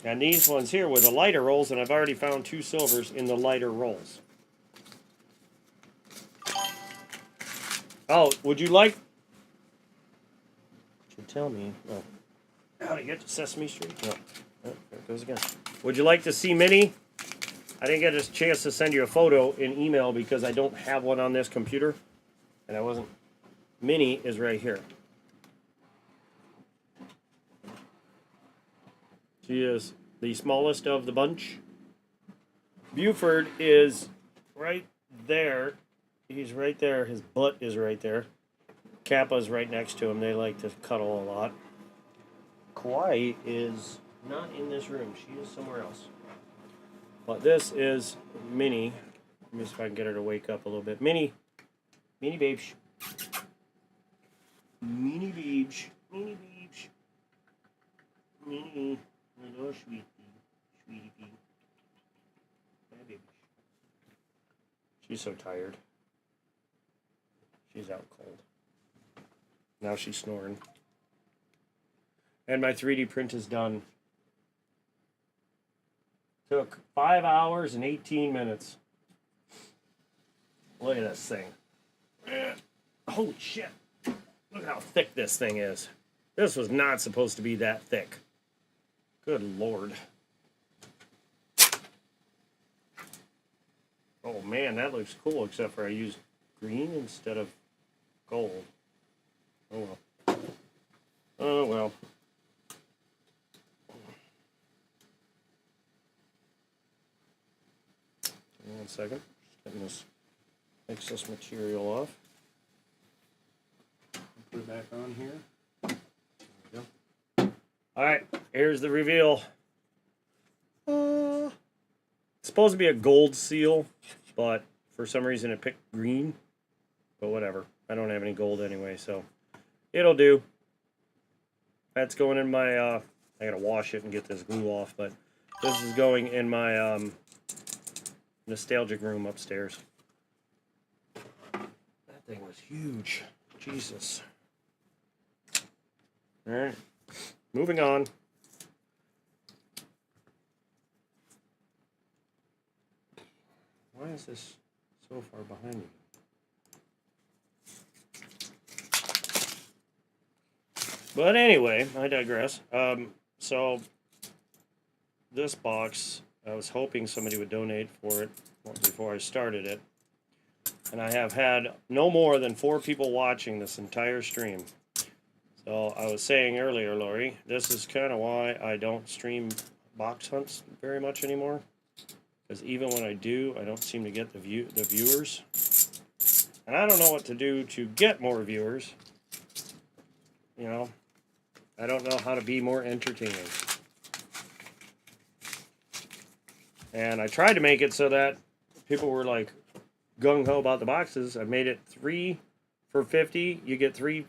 And these ones here were the lighter rolls, and I've already found 2 silvers in the lighter rolls. Oh, would you like... You tell me. Oh. How to get to Sesame Street? No. Oh, there it goes again. Would you like to see Minnie? I didn't get a chance to send you a photo in email because I don't have one on this computer. And I wasn't... Minnie is right here. She is the smallest of the bunch. Buford is right there. He's right there. His butt is right there. Kappa's right next to him. They like to cuddle a lot. Kauai is not in this room. She is somewhere else. But this is Minnie. Let me see if I can get her to wake up a little bit. Minnie babes. Minnie babes. Minnie babes. Minnie. Hello, sweetie. Sweetie pea. Hi, baby. She's so tired. She's out cold. Now she's snoring. And my 3D print is done. Took 5 hours and 18 minutes. Look at this thing. Holy shit. Look how thick this thing is. This was not supposed to be that thick. Good Lord. Oh man, that looks cool, except for I used green instead of gold. Oh well. Oh well. 1 second. Just getting this excess material off. Put it back on here. There we go. Alright, here's the reveal. It's supposed to be a gold seal, but for some reason it picked green. But whatever. I don't have any gold anyway, so it'll do. That's going in my, I gotta wash it and get this glue off, but this is going in my nostalgic room upstairs. That thing was huge. Jesus. Alright. Moving on. Why is this so far behind me? But anyway, I digress. So this box, I was hoping somebody would donate for it before I started it. And I have had no more than 4 people watching this entire stream. So I was saying earlier, Lori, this is kind of why I don't stream box hunts very much anymore. Because even when I do, I don't seem to get the viewers. And I don't know what to do to get more viewers. You know, I don't know how to be more entertaining. And I tried to make it so that people were like gung-ho about the boxes. I made it 3 for $50. You get 3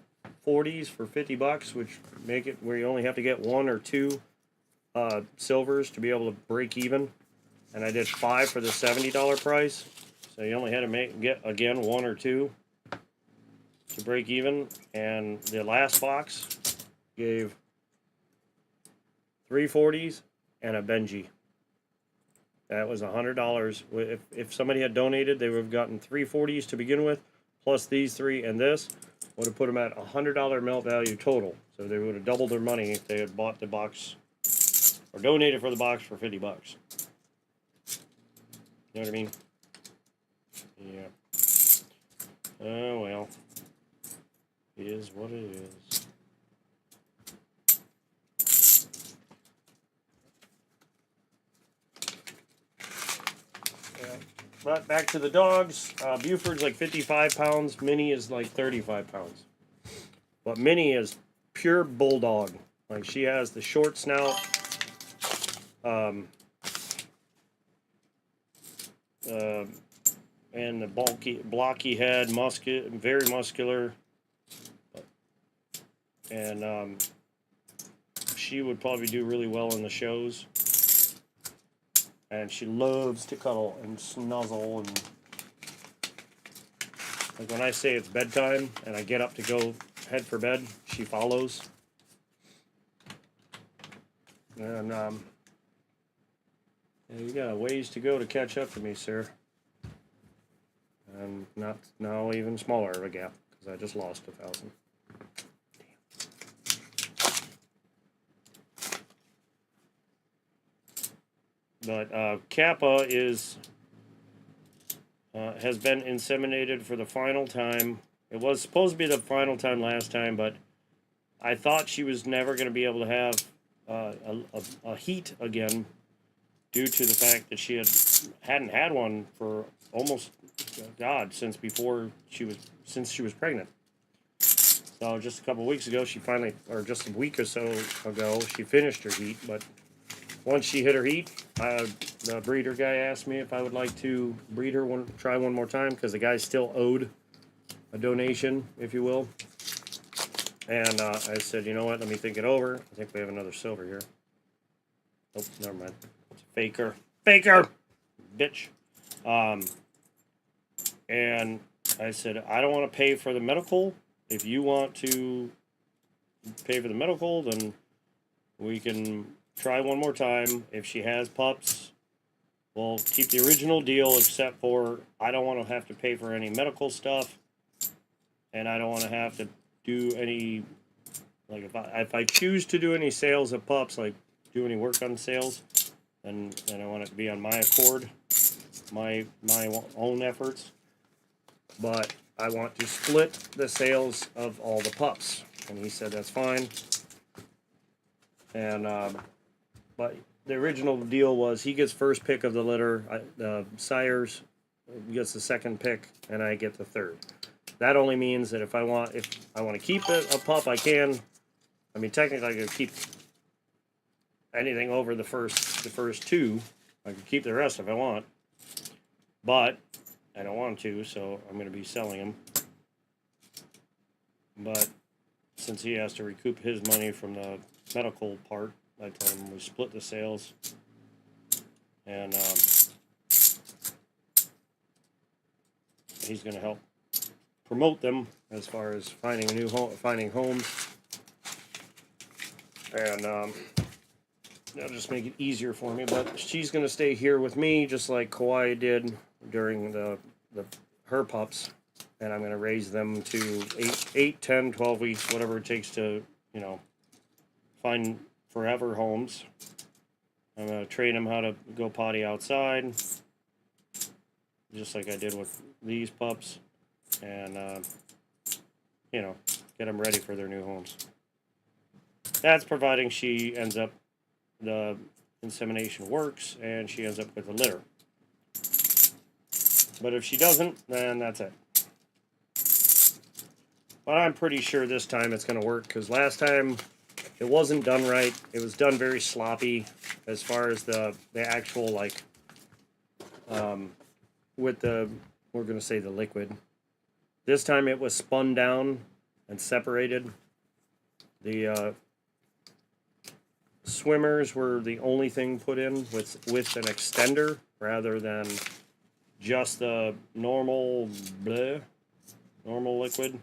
40s for $50, which make it where you only have to get 1 or 2 silvers to be able to break even. And I did 5 for the $70 price. So you only had to get again 1 or 2 to break even. And the last box gave 3 40s and a Benji. That was $100. If somebody had donated, they would have gotten 3 40s to begin with, plus these 3 and this. would have put them at $100 melt value total. So they would have doubled their money if they had bought the box or donated for the box for $50. You know what I mean? Yeah. Oh well. It is what it is. Yeah. But back to the dogs. Buford's like 55 pounds. Minnie is like 35 pounds. But Minnie is pure bulldog. Like she has the short snout. And the blocky head, very muscular. And she would probably do really well in the shows. And she loves to cuddle and snuzzle, and like when I say it's bedtime and I get up to go head for bed, she follows. And yeah, you got a ways to go to catch up to me, sir. And not now even smaller of a gap because I just lost 1,000. But Kappa has been inseminated for the final time. It was supposed to be the final time last time, but I thought she was never going to be able to have a heat again due to the fact that she hadn't had one for almost since she was pregnant. So just a couple weeks ago, or just a week or so ago, she finished her heat, but once she hit her heat, the breeder guy asked me if I would like to breed her try one more time because the guy still owed a donation, if you will. And I said, you know what? Let me think it over. I think we have another silver here. Oh, never mind. It's a faker, bitch. And I said, I don't want to pay for the medical. If you want to pay for the medical, then we can try one more time. If she has pups, we'll keep the original deal, except for I don't want to have to pay for any medical stuff, and I don't want to have to do any, like if I choose to do any sales of pups, like do any work on sales, then I want it to be on my accord, my own efforts. But I want to split the sales of all the pups, and he said that's fine. And but the original deal was he gets first pick of the litter, the sires gets the second pick, and I get the third. That only means that if I want to keep a pup, I can. I mean, technically, I could keep anything over the first two. I could keep the rest if I want, but I don't want to, so I'm going to be selling them. But since he has to recoup his money from the medical part, I told him we split the sales, and he's going to help promote them as far as finding a new home, finding homes, and that'll just make it easier for me. But she's going to stay here with me, just like Kauai did during her pups, and I'm going to raise them to 8, 10, 12 weeks, whatever it takes to, find forever homes. I'm going to train them how to go potty outside, just like I did with these pups, and, get them ready for their new homes. That's providing the insemination works, and she ends up with a litter. But if she doesn't, then that's it. But I'm pretty sure this time it's going to work, because last time it wasn't done right. It was done very sloppy as far as the actual, with we're going to say the liquid. This time it was spun down and separated. The swimmers were the only thing put in with an extender rather than just the normal liquid,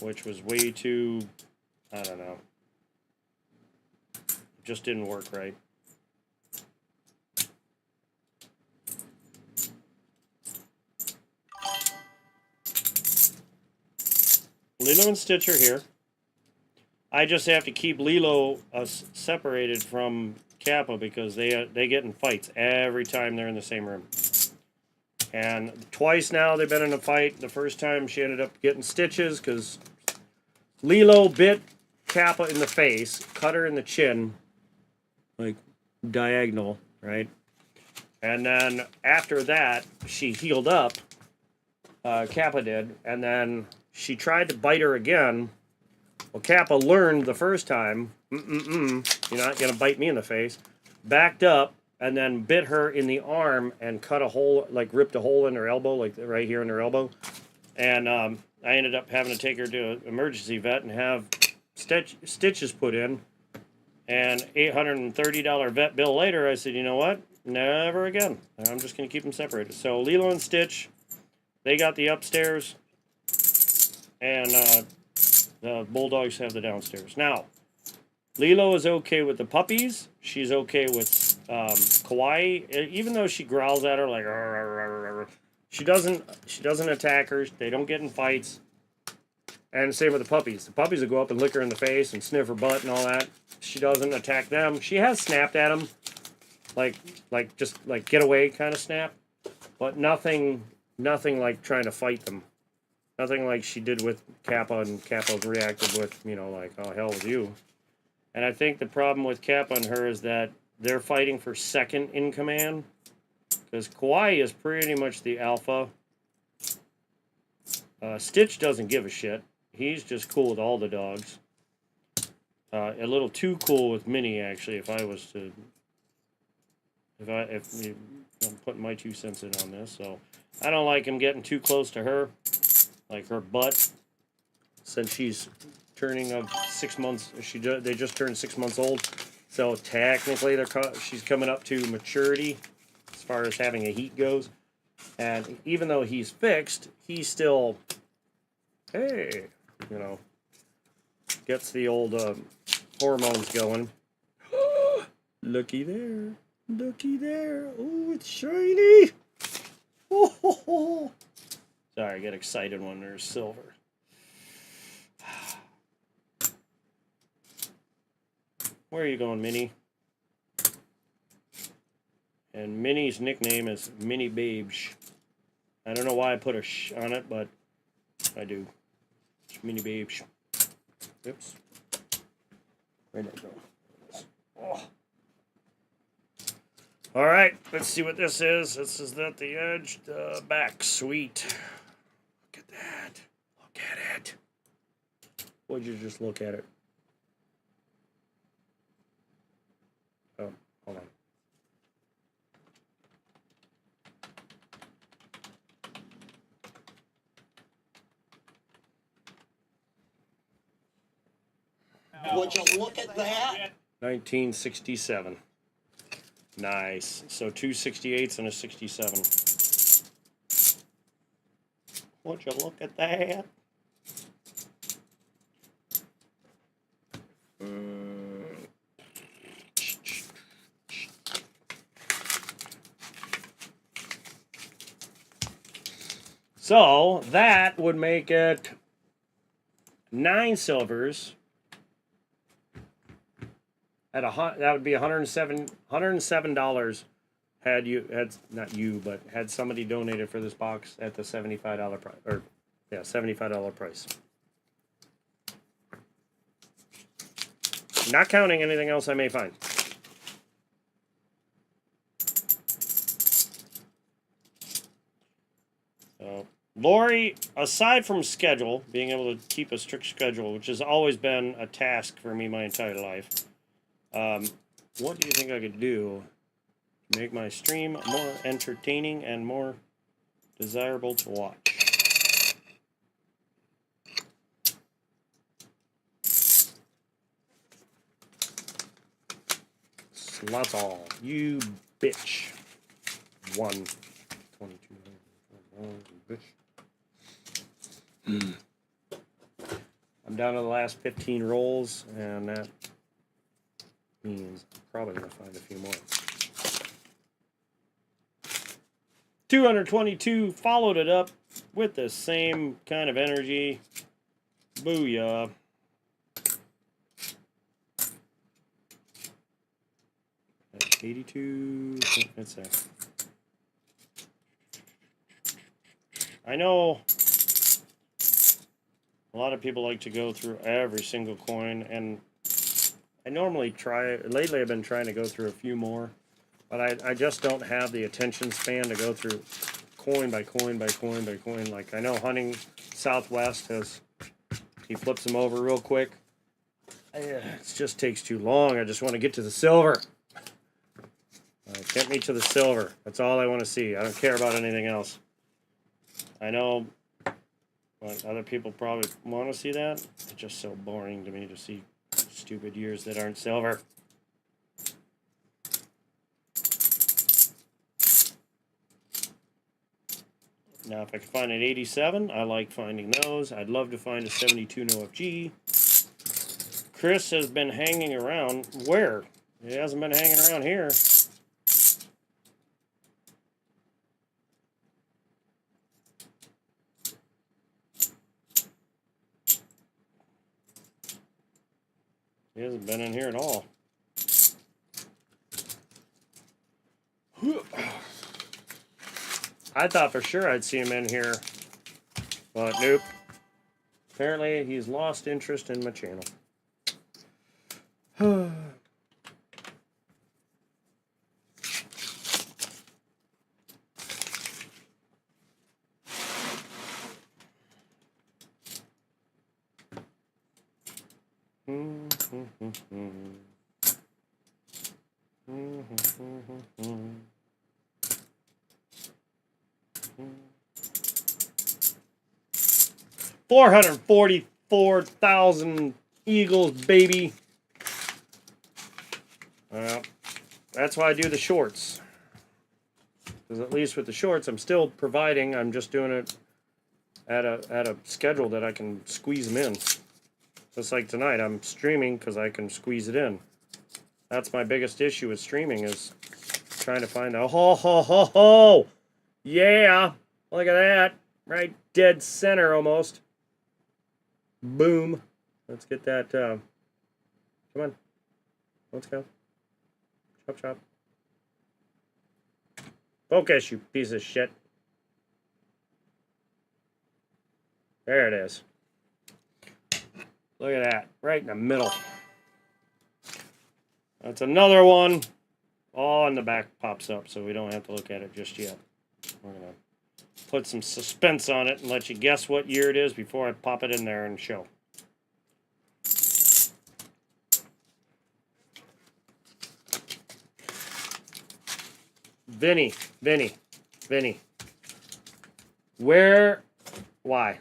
which was way too, I don't know, it just didn't work right. Lilo and Stitch are here. I just have to keep Lilo separated from Kappa because they get in fights every time they're in the same room. And twice now they've been in a fight. The first time she ended up getting stitches because Lilo bit Kappa in the face, cut her in the chin, like diagonal, right? And then after that, she healed up. Kappa did, and then she tried to bite her again. Well, Kappa learned the first time, you're not gonna bite me in the face. Backed up and then bit her in the arm and cut a hole, like ripped a hole in her elbow, like right here in her elbow. And I ended up having to take her to an emergency vet and have stitches put in. And $830 vet bill later, I said, you know what? Never again. I'm just gonna keep them separated. So Lilo and Stitch, they got the upstairs, and the Bulldogs have the downstairs. Now, Lilo is okay with the puppies. She's okay with Kawaii, even though she growls at her like, "Arr, arr, arr, arr." She doesn't attack her. They don't get in fights. And same with the puppies. The puppies will go up and lick her in the face and sniff her butt and all that. She doesn't attack them. She has snapped at them, like just like get away kind of snap, but nothing like trying to fight them. Nothing like she did with Kappa, and Kappa reacted with, like, oh, hell with you. And I think the problem with Kappa and her is that they're fighting for second in command, because Kawaii is pretty much the alpha. Stitch doesn't give a shit. He's just cool with all the dogs. A little too cool with Minnie, actually, if I was to... I'm putting my 2 cents in on this, so... I don't like him getting too close to her. Like her butt, since she's turning of 6 months. They just turned 6 months old, so technically she's coming up to maturity as far as having a heat goes. And even though he's fixed, he's still, hey, gets the old hormones going. Looky there, looky there. Oh, it's shiny. Oh. Sorry, I get excited when there's silver. Where are you going, Minnie? And Minnie's nickname is Minnie Babes. I don't know why I put a sh on it, but I do. It's Minnie Babes. Oops. Where'd that go? Oh. All right, let's see what this is. This is not the edge, the back. Sweet. Look at that. Look at it. Would you just look at it? Oh, hold on. Would you look at that? 1967. Nice. So 2 68s and a 67. Would you look at that? So that would make it 9 silvers. That would be $107 had somebody donated for this box at the $75 price, or yeah, $75 price. Not counting anything else I may find. So, Lori, aside from schedule, being able to keep a strict schedule, which has always been a task for me my entire life, what do you think I could do to make my stream more entertaining and more desirable to watch? Slots all. You bitch. 122. Bitch. I'm down to the last 15 rolls, and that means I'm probably going to find a few more. 222 followed it up with the same kind of energy. Booyah. That's 82. That's there. I know a lot of people like to go through every single coin, and I normally try. Lately, I've been trying to go through a few more, but I just don't have the attention span to go through coin by coin by coin by coin. Like, I know Hunting Southwest has, he flips them over real quick. It just takes too long. I just want to get to the silver. Get me to the silver. That's all I want to see. I don't care about anything else. I know other people probably want to see that. It's just so boring to me to see stupid years that aren't silver. Now, if I can find an 87, I like finding those. I'd love to find a 72 no FG. Chris has been hanging around. Where? He hasn't been hanging around here. He hasn't been in here at all. I thought for sure I'd see him in here, but nope. Apparently, he's lost interest in my channel. $444,000 Eagles, baby. Well, that's why I do the shorts. Because at least with the shorts, I'm still providing. I'm just doing it at a schedule that I can squeeze them in. Just like tonight, I'm streaming because I can squeeze it in. That's my biggest issue with streaming, is trying to find the ho ho ho ho. Yeah, look at that, right dead center almost. Boom. Let's get that. Come on, let's go. Chop chop. Focus, you piece of shit. There it is. Look at that, right in the middle. That's another one. All in the back pops up, so we don't have to look at it just yet. We're going to put some suspense on it and let you guess what year it is before I pop it in there and show. Vinny. Where? Why?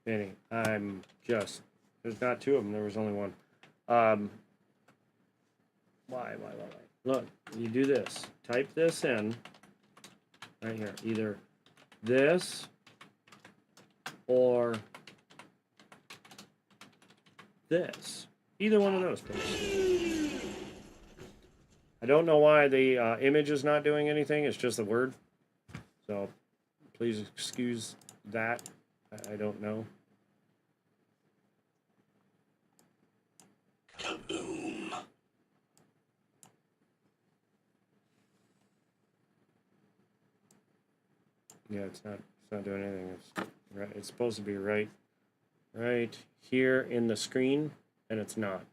Vinny, I'm just... There's not two of them. There was only one. Why? Look, you do this. Type this in. Right here. Either this or this. Either one of those, please. I don't know why the image is not doing anything. It's just the word. So, please excuse that. I don't know. Kaboom. Yeah, it's not doing anything. It's right. It's supposed to be right here in the screen, and it's not.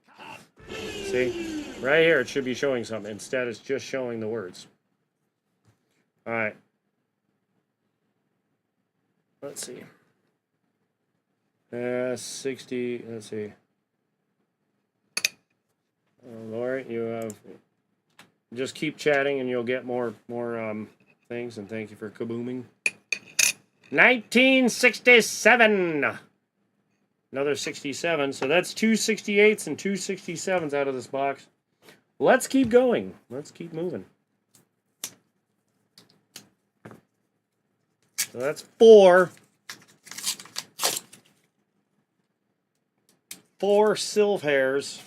See, right here it should be showing something. Instead, it's just showing the words. All right. Let's see. 60. Let's see. Lori, you have. Just keep chatting, and you'll get more things. And thank you for kabooming. 1967. Another 67. So that's 2 68s and 2 67s out of this box. Let's keep going. Let's keep moving. So that's 4 silver hairs.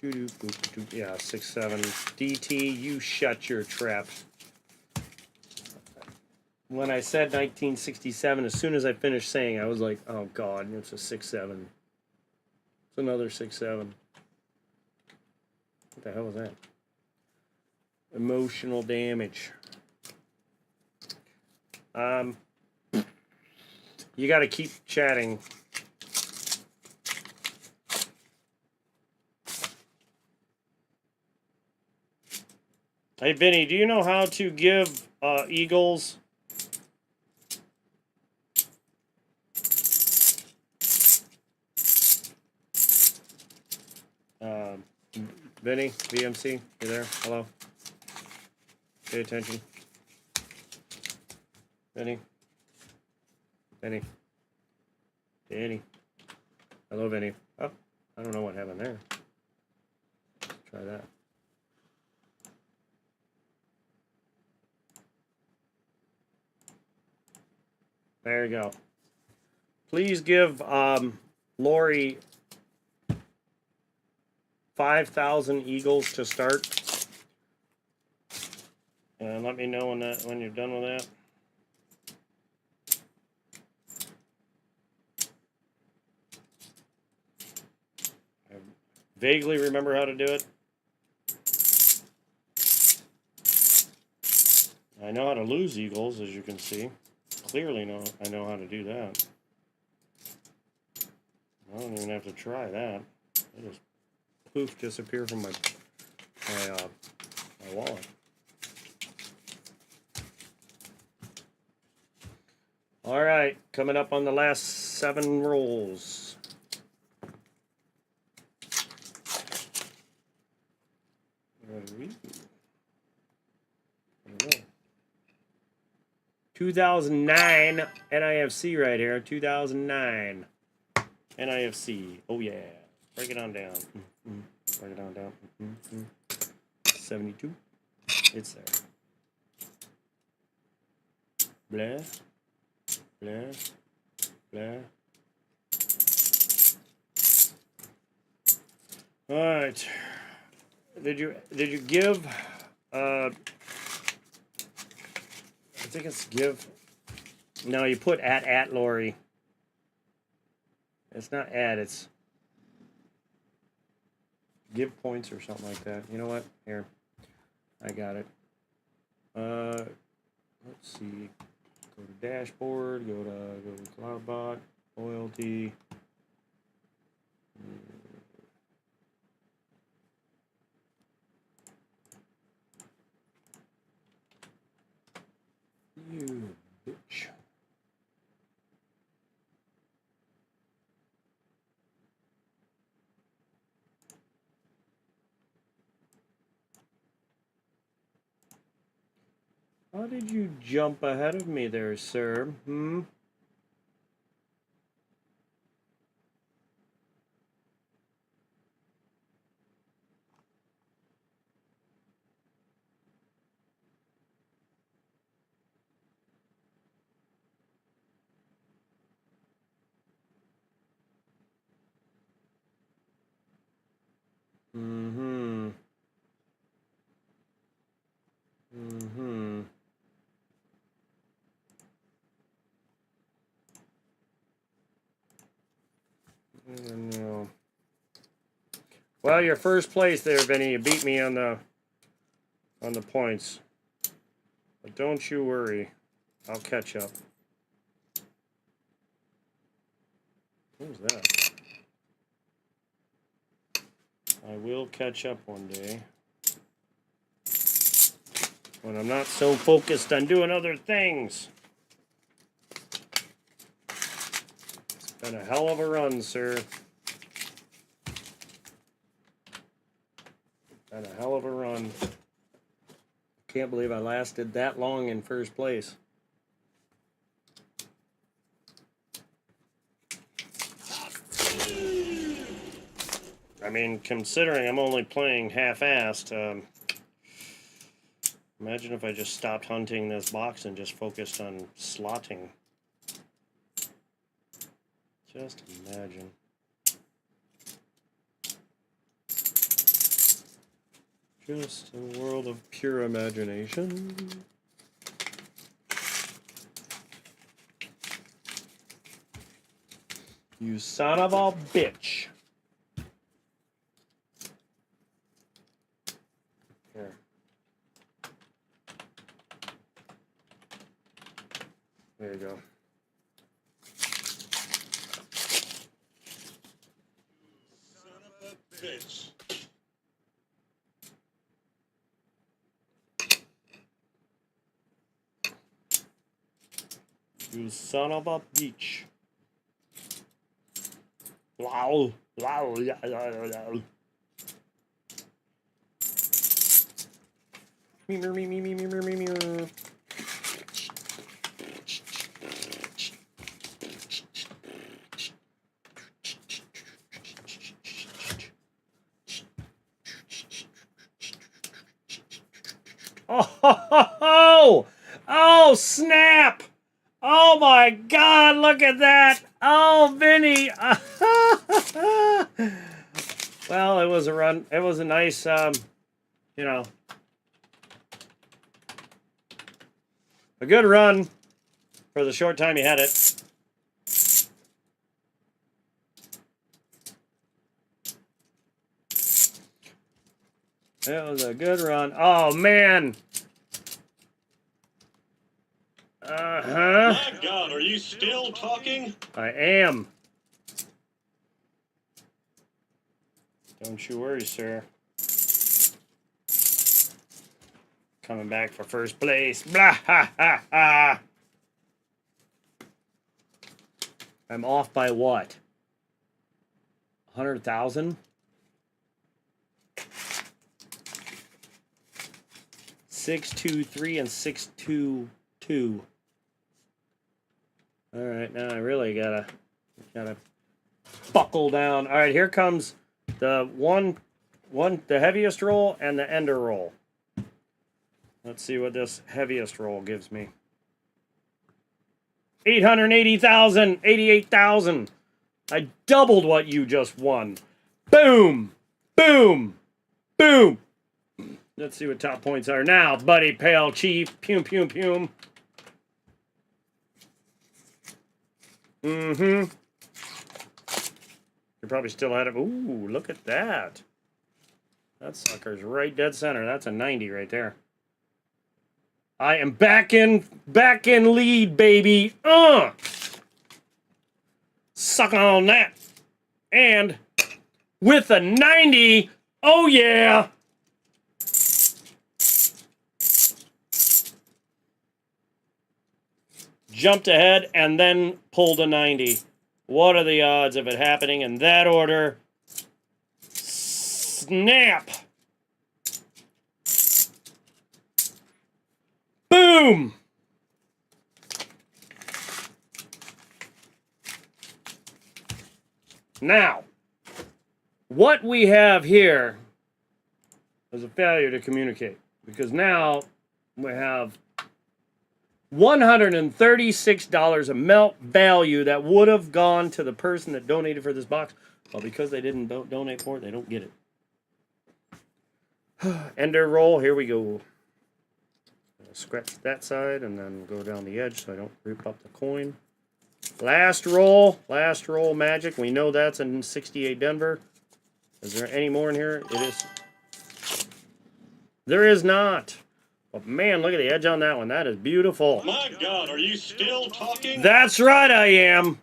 Yeah, 6-7. DT, you shut your trap. When I said 1967, as soon as I finished saying, I was like, "Oh God, it's a 6-7. It's another 6-7. What the hell was that? Emotional damage. You got to keep chatting. Hey, Vinny, do you know how to give eagles? Vinny, VMC, you there? Hello? Pay attention. Vinny? Vinny? Vinny? Hello, Vinny. Oh, I don't know what happened there. Try that. There you go. Please give Lori 5,000 eagles to start. And let me know when you're done with that. I vaguely remember how to do it. I know how to lose eagles, as you can see. Clearly I know how to do that. I don't even have to try that. I just poof disappear from my wallet. All right, coming up on the last 7 rolls. What are we? I don't know. 2009 NIFC right here. 2009 NIFC. Oh yeah. Break it on down. Break it on down. 72. It's there. Blah. Blah. Blah. All right. Did you give? I think it's give. No, you put at Lori. It's not at. It's give points or something like that. You know what? Here, I got it. Let's see. Go to dashboard. Go to CloudBot. Loyalty. You bitch. How did you jump ahead of me there, sir? No. Well, your first place there, Vinny. You beat me on the points. But don't you worry. I'll catch up. Who's that? I will catch up one day. When I'm not so focused on doing other things. It's been a hell of a run, sir. Been a hell of a run. Can't believe I lasted that long in first place. I mean, considering I'm only playing half-assed, imagine if I just stopped hunting this box and just focused on slotting. Just imagine. Just a world of pure imagination. You son of a bitch. Here. There you go. Son of a bitch. You son of a bitch. Wow. Wow. Me. Oh, oh, snap! Oh my God, look at that! Oh, Vinny! Well, it was a run. It was a nice, you know, a good run for the short time he had it. It was a good run. Oh, man! Uh-huh. My God, are you still talking? I am. Don't you worry, sir. Coming back for first place. Blah, ha, ha, ha. I'm off by what? 100,000? 623 and 622. All right, now I really gotta buckle down. All right, here comes the the heaviest roll and the ender roll. Let's see what this heaviest roll gives me. 880,000, 88,000. I doubled what you just won. Boom, boom, boom. Let's see what top points are now, buddy. Pale Chief. Pum, pum, pum. Mm-hmm. You're probably still at it. Ooh, look at that. That sucker's right dead center. That's a 90 right there. I am back in lead, baby. Suck on that. And with a 90, oh yeah. Jumped ahead and then pulled a 90. What are the odds of it happening in that order? Snap! Boom! Now, what we have here is a failure to communicate. Because now we have $136 of melt value that would have gone to the person that donated for this box. Well, because they didn't donate for it, they don't get it. Ender roll, here we go. Scratch that side and then go down the edge so I don't rip up the coin. Last roll magic. We know that's in 68 Denver. Is there any more in here? It is. There is not. But man, look at the edge on that one. That is beautiful. My God, are you still talking? That's right, I am.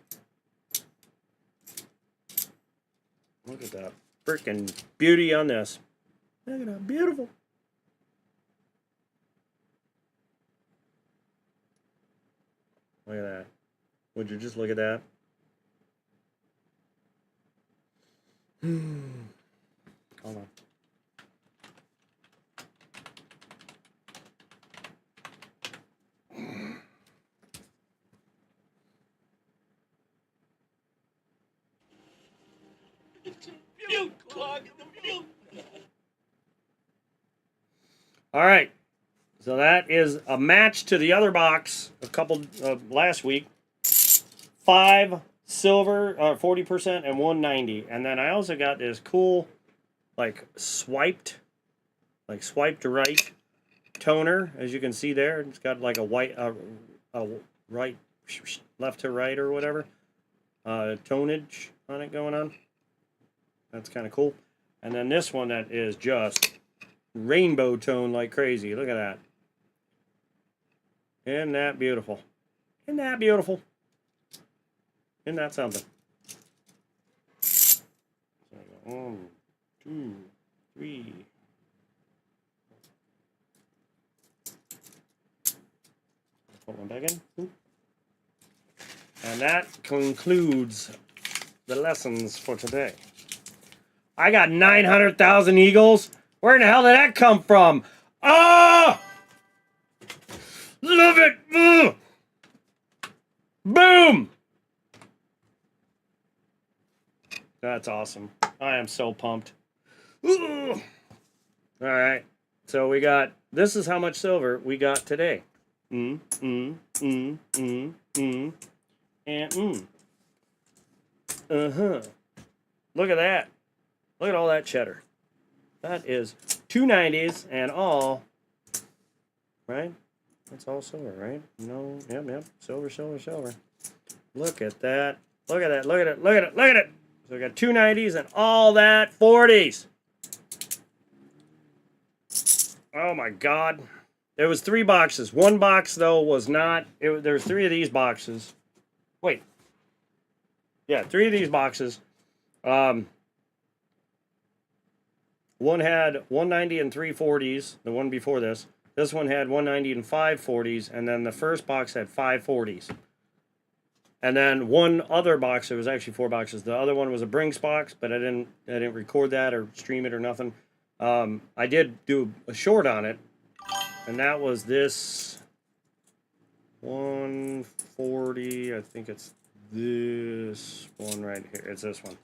Look at that freaking beauty on this. Look at that, beautiful. Look at that. Would you just look at that? Hold on. All right. So that is a match to the other box a couple last week. 5 silver, 40% and 190. And then I also got this cool, like, swiped like swipe to right toner, as you can see there. It's got like a white, a right, left to right or whatever, tonage on it going on. That's kind of cool. And then this one that is just rainbow tone like crazy. Look at that. Isn't that beautiful? Isn't that beautiful? Isn't that something? So I go 1, 2, 3. Put one back in. Oop. And that concludes the lessons for today. I got 900,000 eagles. Where in the hell did that come from? Oh! Love it! Ugh. Boom! That's awesome. I am so pumped. Ugh. All right. So we got, this is how much silver we got today. And Look at that. Look at all that cheddar. That is 290s and all, right? That's all silver, right? No, yep. Silver, silver, silver. Look at that. Look at that. Look at it. Look at it. Look at it. So we got 290s and all that 40s. Oh my God. There was 3 boxes. One box though was not. There's 3 of these boxes. Wait. Yeah, 3 of these boxes. One had 190 and 340s. The one before this. This one had 190 and 540s, and then the first box had 540s. And then one other box. There was actually 4 boxes. The other one was a Brinks box, but I didn't record that or stream it or nothing. I did do a short on it, and that was this 140. I think it's this one right here. It's this one.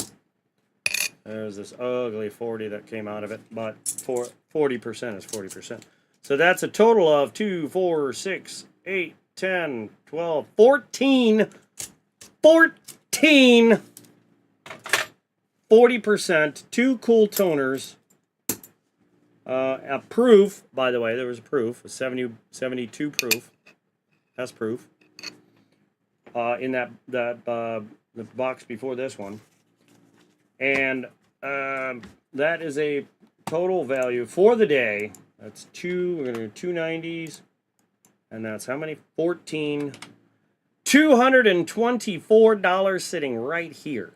There's this ugly 40 that came out of it, but 40% is 40%. So that's a total of 2, 4, 6, 8, 10, 12, 14. 40%. 2 cool toners. A proof, by the way, there was a proof, a 72 proof. That's proof. In the box before this one. And that is a total value for the day. That's 2, we're going to do 290s. And that's how many? 14. $224 sitting right here.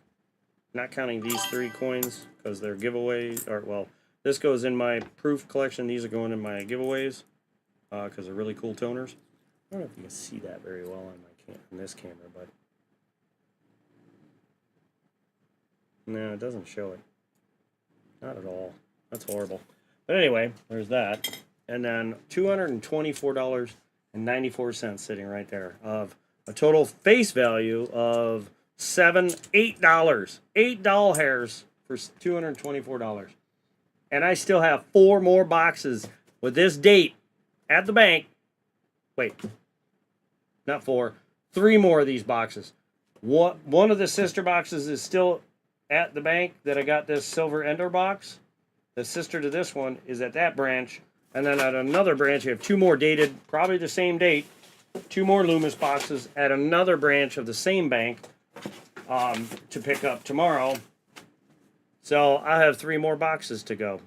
Not counting these 3 coins because they're giveaways. Or, well, this goes in my proof collection. These are going in my giveaways because they're really cool toners. I don't know if you can see that very well on this camera, but no, it doesn't show it. Not at all. That's horrible. But anyway, there's that. And then $224.94 sitting right there of a total face value of $8. $8 hairs for $224. And I still have 4 more boxes with this date at the bank. Wait. Not 4. 3 more of these boxes. One of the sister boxes is still at the bank that I got this silver ender box. The sister to this one is at that branch. And then at another branch, you have 2 more dated, probably the same date. 2 more Loomis boxes at another branch of the same bank to pick up tomorrow. So I have 3 more boxes to go.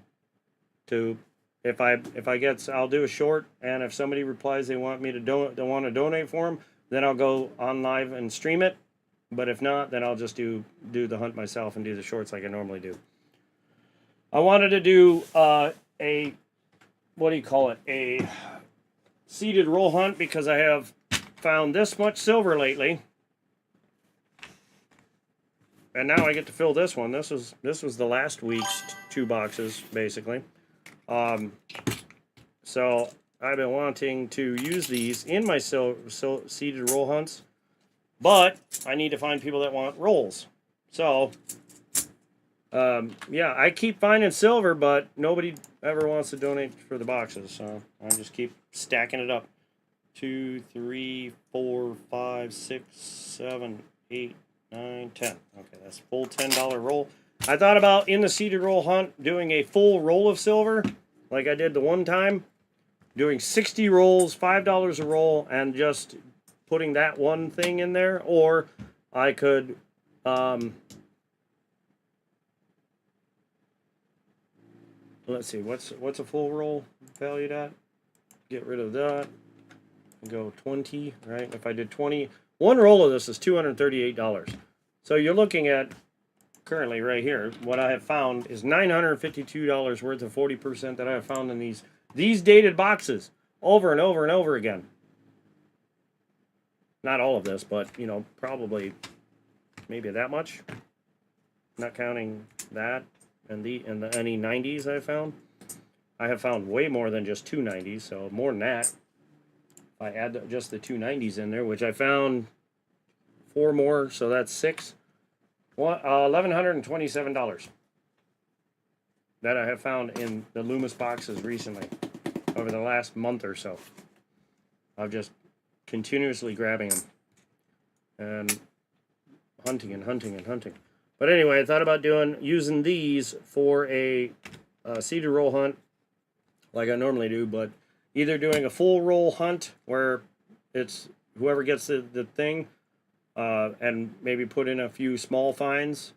If I get, I'll do a short, and if somebody replies they want me to donate for them, then I'll go on live and stream it. But if not, then I'll just do the hunt myself and do the shorts like I normally do. I wanted to do a seeded roll hunt because I have found this much silver lately. And now I get to fill this one. This was the last week's 2 boxes, basically. So I've been wanting to use these in my seeded roll hunts. But I need to find people that want rolls. So, yeah, I keep finding silver, but nobody ever wants to donate for the boxes. So I just keep stacking it up. 2, 3, 4, 5, 6, 7, 8, 9, 10. Okay, that's full $10 roll. I thought about in the seeded roll hunt doing a full roll of silver, like I did the one time, doing 60 rolls, $5 a roll, and just putting that one thing in there, or I could let's see, what's a full roll valued at? Get rid of that. Go 20, right? If I did 20, one roll of this is $238. So you're looking at currently right here, what I have found is $952 worth of 40% that I have found in these dated boxes over and over and over again. Not all of this, but you know, probably maybe that much. Not counting that and any 90s I found. I have found way more than just 290s, so more than that. If I add just the 290s in there, which I found 4 more, so that's 6. $1,127 that I have found in the Loomis boxes recently, over the last month or so. I'm just continuously grabbing them and hunting and hunting and hunting. But anyway, I thought about using these for a seeded roll hunt like I normally do, but either doing a full roll hunt where it's whoever gets the thing, and maybe put in a few small finds,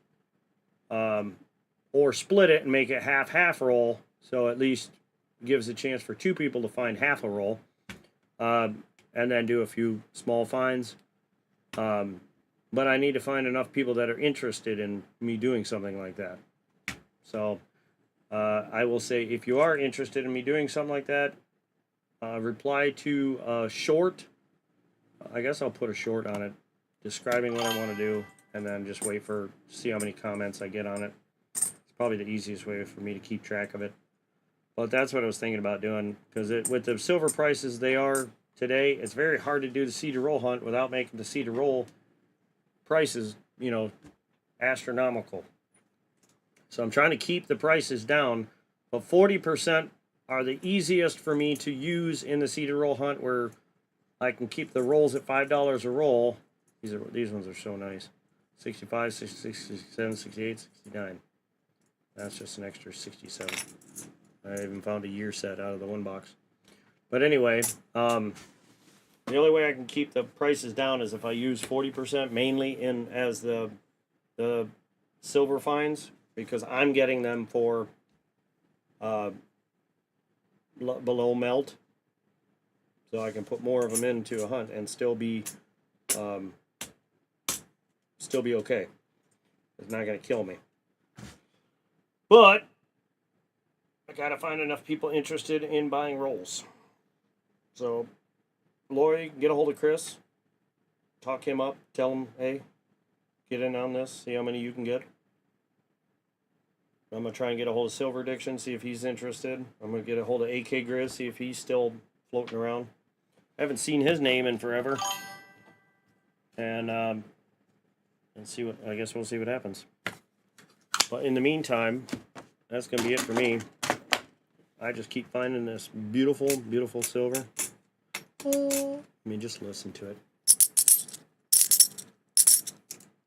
or split it and make it half roll, so at least gives a chance for 2 people to find half a roll, and then do a few small finds. But I need to find enough people that are interested in me doing something like that. So I will say, if you are interested in me doing something like that, reply to a short. I guess I'll put a short on it describing what I want to do, and then just wait for see how many comments I get on it. It's probably the easiest way for me to keep track of it. But that's what I was thinking about doing, because with the silver prices they are today, it's very hard to do the seed to roll hunt without making the seed to roll prices, you know, astronomical. So I'm trying to keep the prices down, but 40% are the easiest for me to use in the seed to roll hunt, where I can keep the rolls at $5 a roll. These ones are so nice. 65, 66, 67, 68, 69. That's just an extra 67. I even found a year set out of the one box. But anyway, the only way I can keep the prices down is if I use 40% mainly as the silver finds, because I'm getting them for below melt, so I can put more of them into a hunt and still be okay. It's not going to kill me. But I got to find enough people interested in buying rolls. So, Lori, get a hold of Chris. Talk him up. Tell him, hey, get in on this. See how many you can get. I'm going to try and get a hold of Silver Addiction, see if he's interested. I'm going to get a hold of AK Grizz, see if he's still floating around. I haven't seen his name in forever. And see what, I guess we'll see what happens. But in the meantime, that's going to be it for me. I just keep finding this beautiful, beautiful silver. I mean, just listen to it.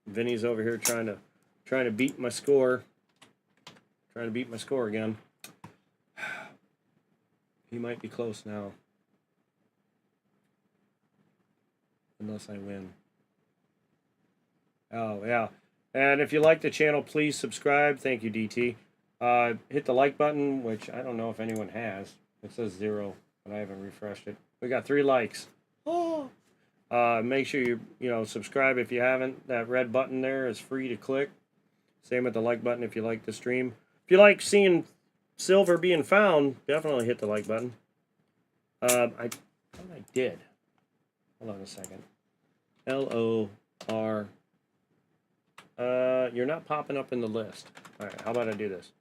Vinny's over here trying to beat my score. Trying to beat my score again. He might be close now. Unless I win. Oh, yeah. And if you like the channel, please subscribe. Thank you, DT. Hit the like button, which I don't know if anyone has. It says 0, but I haven't refreshed it. We got 3 likes. Oh. Make sure you subscribe if you haven't. That red button there is free to click. Same with the like button if you like the stream. If you like seeing silver being found, definitely hit the like button. I thought I did. Hold on a second. LOR. You're not popping up in the list. All right, how about I do this?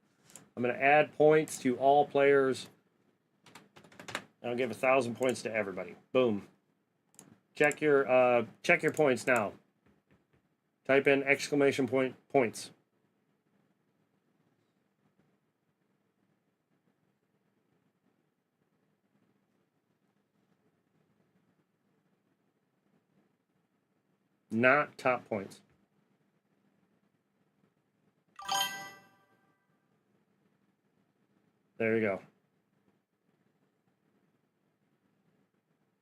I'm going to add points to all players. I'll give 1,000 points to everybody. Boom. Check your points now. Type in exclamation point points. Not top points. There you go.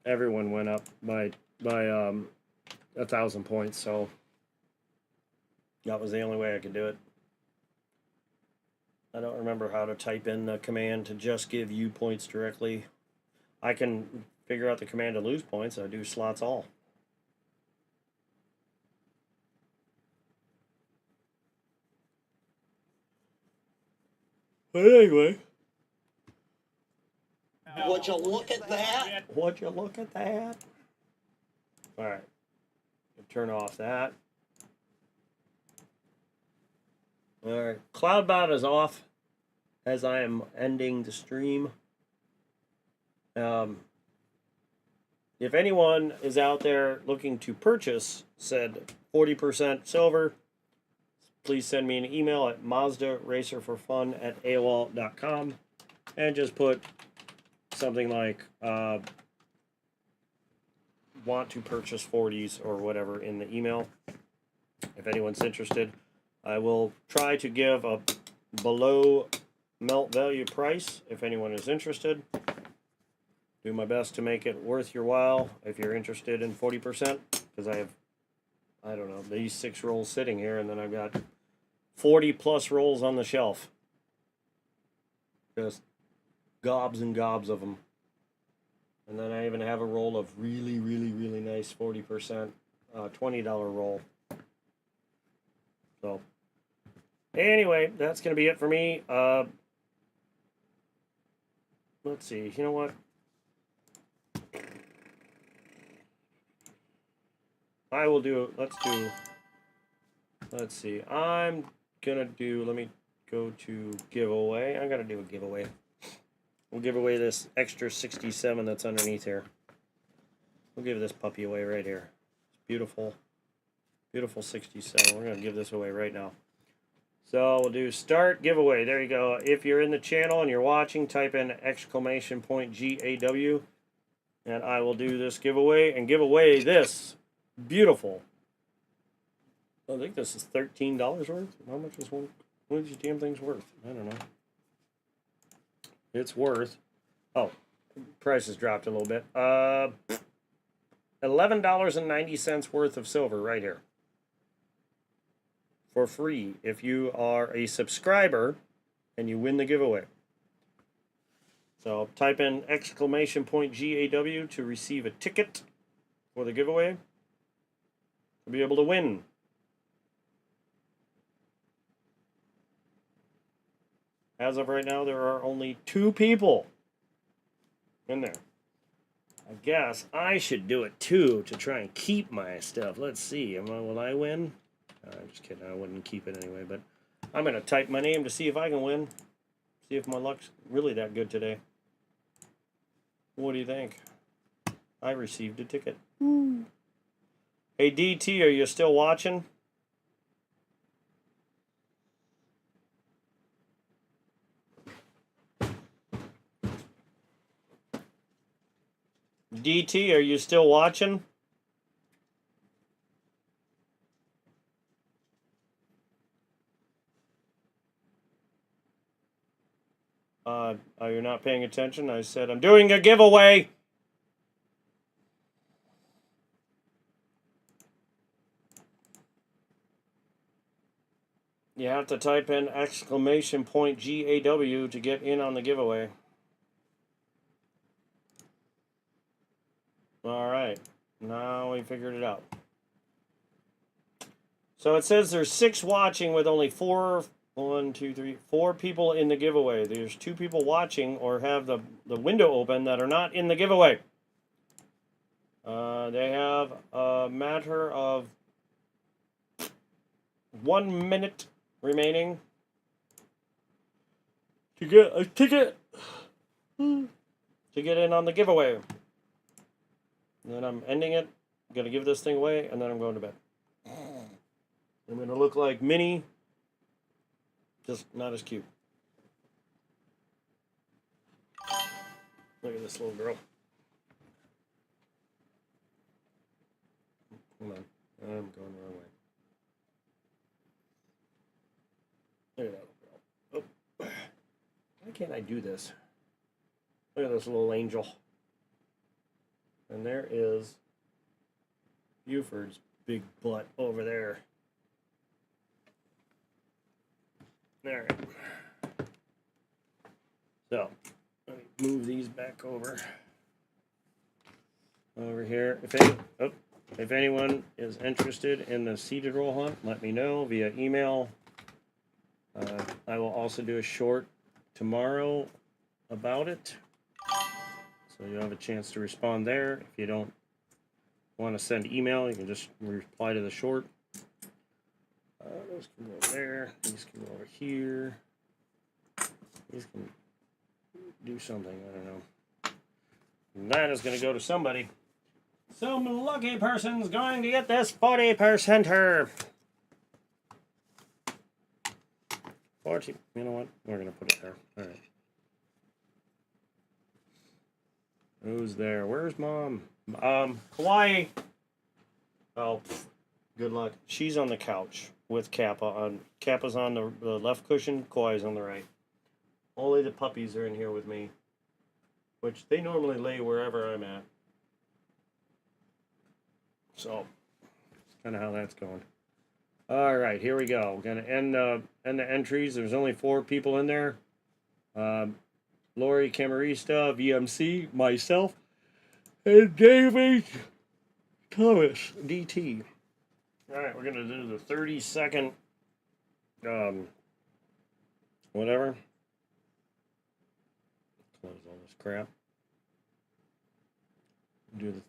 everyone went up by 1,000 points, so that was the only way I could do it. I don't remember how to type in the command to just give you points directly. I can figure out the command to lose points. I do slots all. But anyway. Would you look at that? Would you look at that? Alright. Turn off that. Alright. CloudBot is off as I am ending the stream. If anyone is out there looking to purchase said 40% silver, please send me an email at mazdaracerforfun@aol.com and just put something like want to purchase 40s or whatever in the email. If anyone's interested, I will try to give a below melt value price if anyone is interested. Do my best to make it worth your while if you're interested in 40%, because I don't know, these 6 rolls sitting here, and then I've got 40 plus rolls on the shelf. Just gobs and gobs of them. And then I even have a roll of really, really, really nice 40%, $20 roll. So, anyway, that's going to be it for me. Let's see, you know what? I will do, let's see, I'm gonna do, let me go to giveaway. I'm gonna do a giveaway. We'll give away this extra 67 that's underneath here. We'll give this puppy away right here. Beautiful, beautiful 67. We're gonna give this away right now. So we'll do start giveaway. There you go. If you're in the channel and you're watching, type in !GAW, and I will do this giveaway and give away this beautiful. I think this is $13 worth. How much is one? What is these damn things worth? I don't know. It's worth. Oh, price has dropped a little bit. $11.90 worth of silver right here. For free if you are a subscriber and you win the giveaway. So type in !GAW to receive a ticket for the giveaway. To be able to win. As of right now, there are only 2 people in there. I guess I should do it too to try and keep my stuff. Let's see. Will I win? I'm just kidding. I wouldn't keep it anyway. But I'm going to type my name to see if I can win. See if my luck's really that good today. What do you think? I received a ticket. Ooh. Hey, DT, are you still watching? DT, are you still watching? Are you not paying attention? I said I'm doing a giveaway. You have to type in !GAW to get in on the giveaway. Alright, now we figured it out. So it says there's 6 watching with only 4 people in the giveaway. There's 2 people watching or have the window open that are not in the giveaway. They have a matter of 1 minute remaining to get a ticket to get in on the giveaway. And then I'm ending it. I'm going to give this thing away, and then I'm going to bed. I'm going to look like Minnie, just not as cute. Look at this little girl. Hold on. I'm going the wrong way. Look at that little girl. Oh. Why can't I do this? Look at this little angel. And there is Buford's big butt over there. There. So, let me move these back over here. If anyone is interested in the seeded roll hunt, let me know via email. I will also do a short tomorrow about it, so you'll have a chance to respond there. If you don't want to send email, you can just reply to the short. Those can go there. These can go over here. These can do something. I don't know. And that is going to go to somebody. Some lucky person's going to get this 40%er. 40. You know what? We're going to put it there. All right. Who's there? Where's Mom? Hawaii. Oh, good luck. She's on the couch with Kappa. Kappa's on the left cushion. Kauai's on the right. Only the puppies are in here with me, which they normally lay wherever I'm at. So, that's kind of how that's going. All right, here we go. We're gonna end the entries. There's only 4 people in there. Lori Camarista, VMC, myself, and David Thomas, DT. All right, we're gonna do the 30-second, whatever. Close all this crap. Do the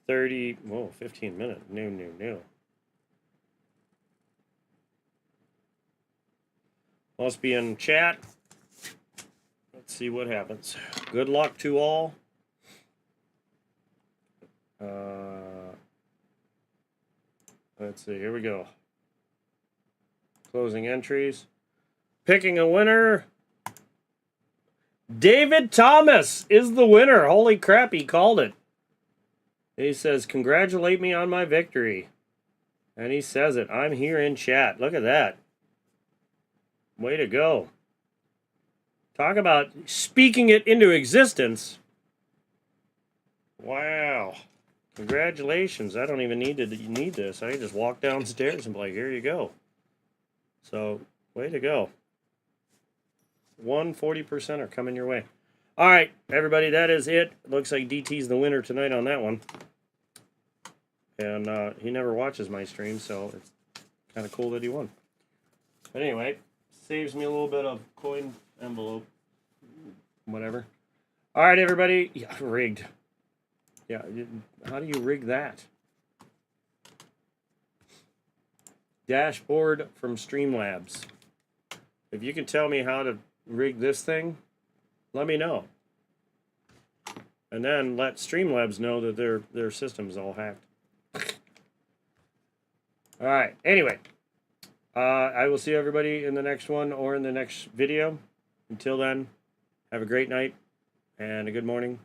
15-minute. No. Must be in chat. Let's see what happens. Good luck to all. Let's see. Here we go. Closing entries. Picking a winner. David Thomas is the winner. Holy crap, he called it. He says, congratulate me on my victory. And he says it. I'm here in chat. Look at that. Way to go. Talk about speaking it into existence. Wow. Congratulations. I don't even need this. I can just walk downstairs and be like, here you go. So, way to go. 140% are coming your way. All right, everybody, that is it. Looks like DT's the winner tonight on that one. And he never watches my stream, so it's kind of cool that he won. But anyway, saves me a little bit of coin envelope. Whatever. All right, everybody. Yeah, rigged. Yeah, how do you rig that? Dashboard from Streamlabs. If you can tell me how to rig this thing, let me know. And then let Streamlabs know that their system's all hacked. All right. Anyway, I will see everybody in the next one or in the next video. Until then, have a great night and a good morning.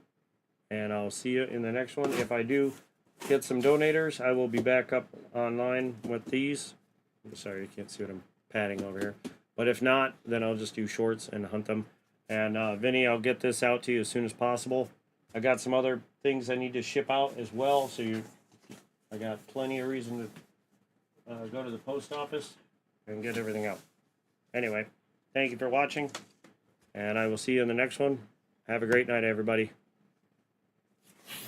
And I'll see you in the next one. If I do get some donators, I will be back up online with these. I'm sorry, you can't see what I'm patting over here. But if not, then I'll just do shorts and hunt them. And Vinny, I'll get this out to you as soon as possible. I got some other things I need to ship out as well. So I got plenty of reason to go to the post office and get everything out. Anyway, thank you for watching. And I will see you in the next one. Have a great night, everybody.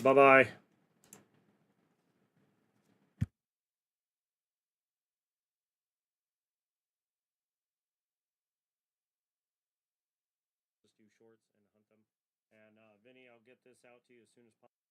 Bye-bye. Just do shorts and hunt them. And Vinny, I'll get this out to you as soon as possible.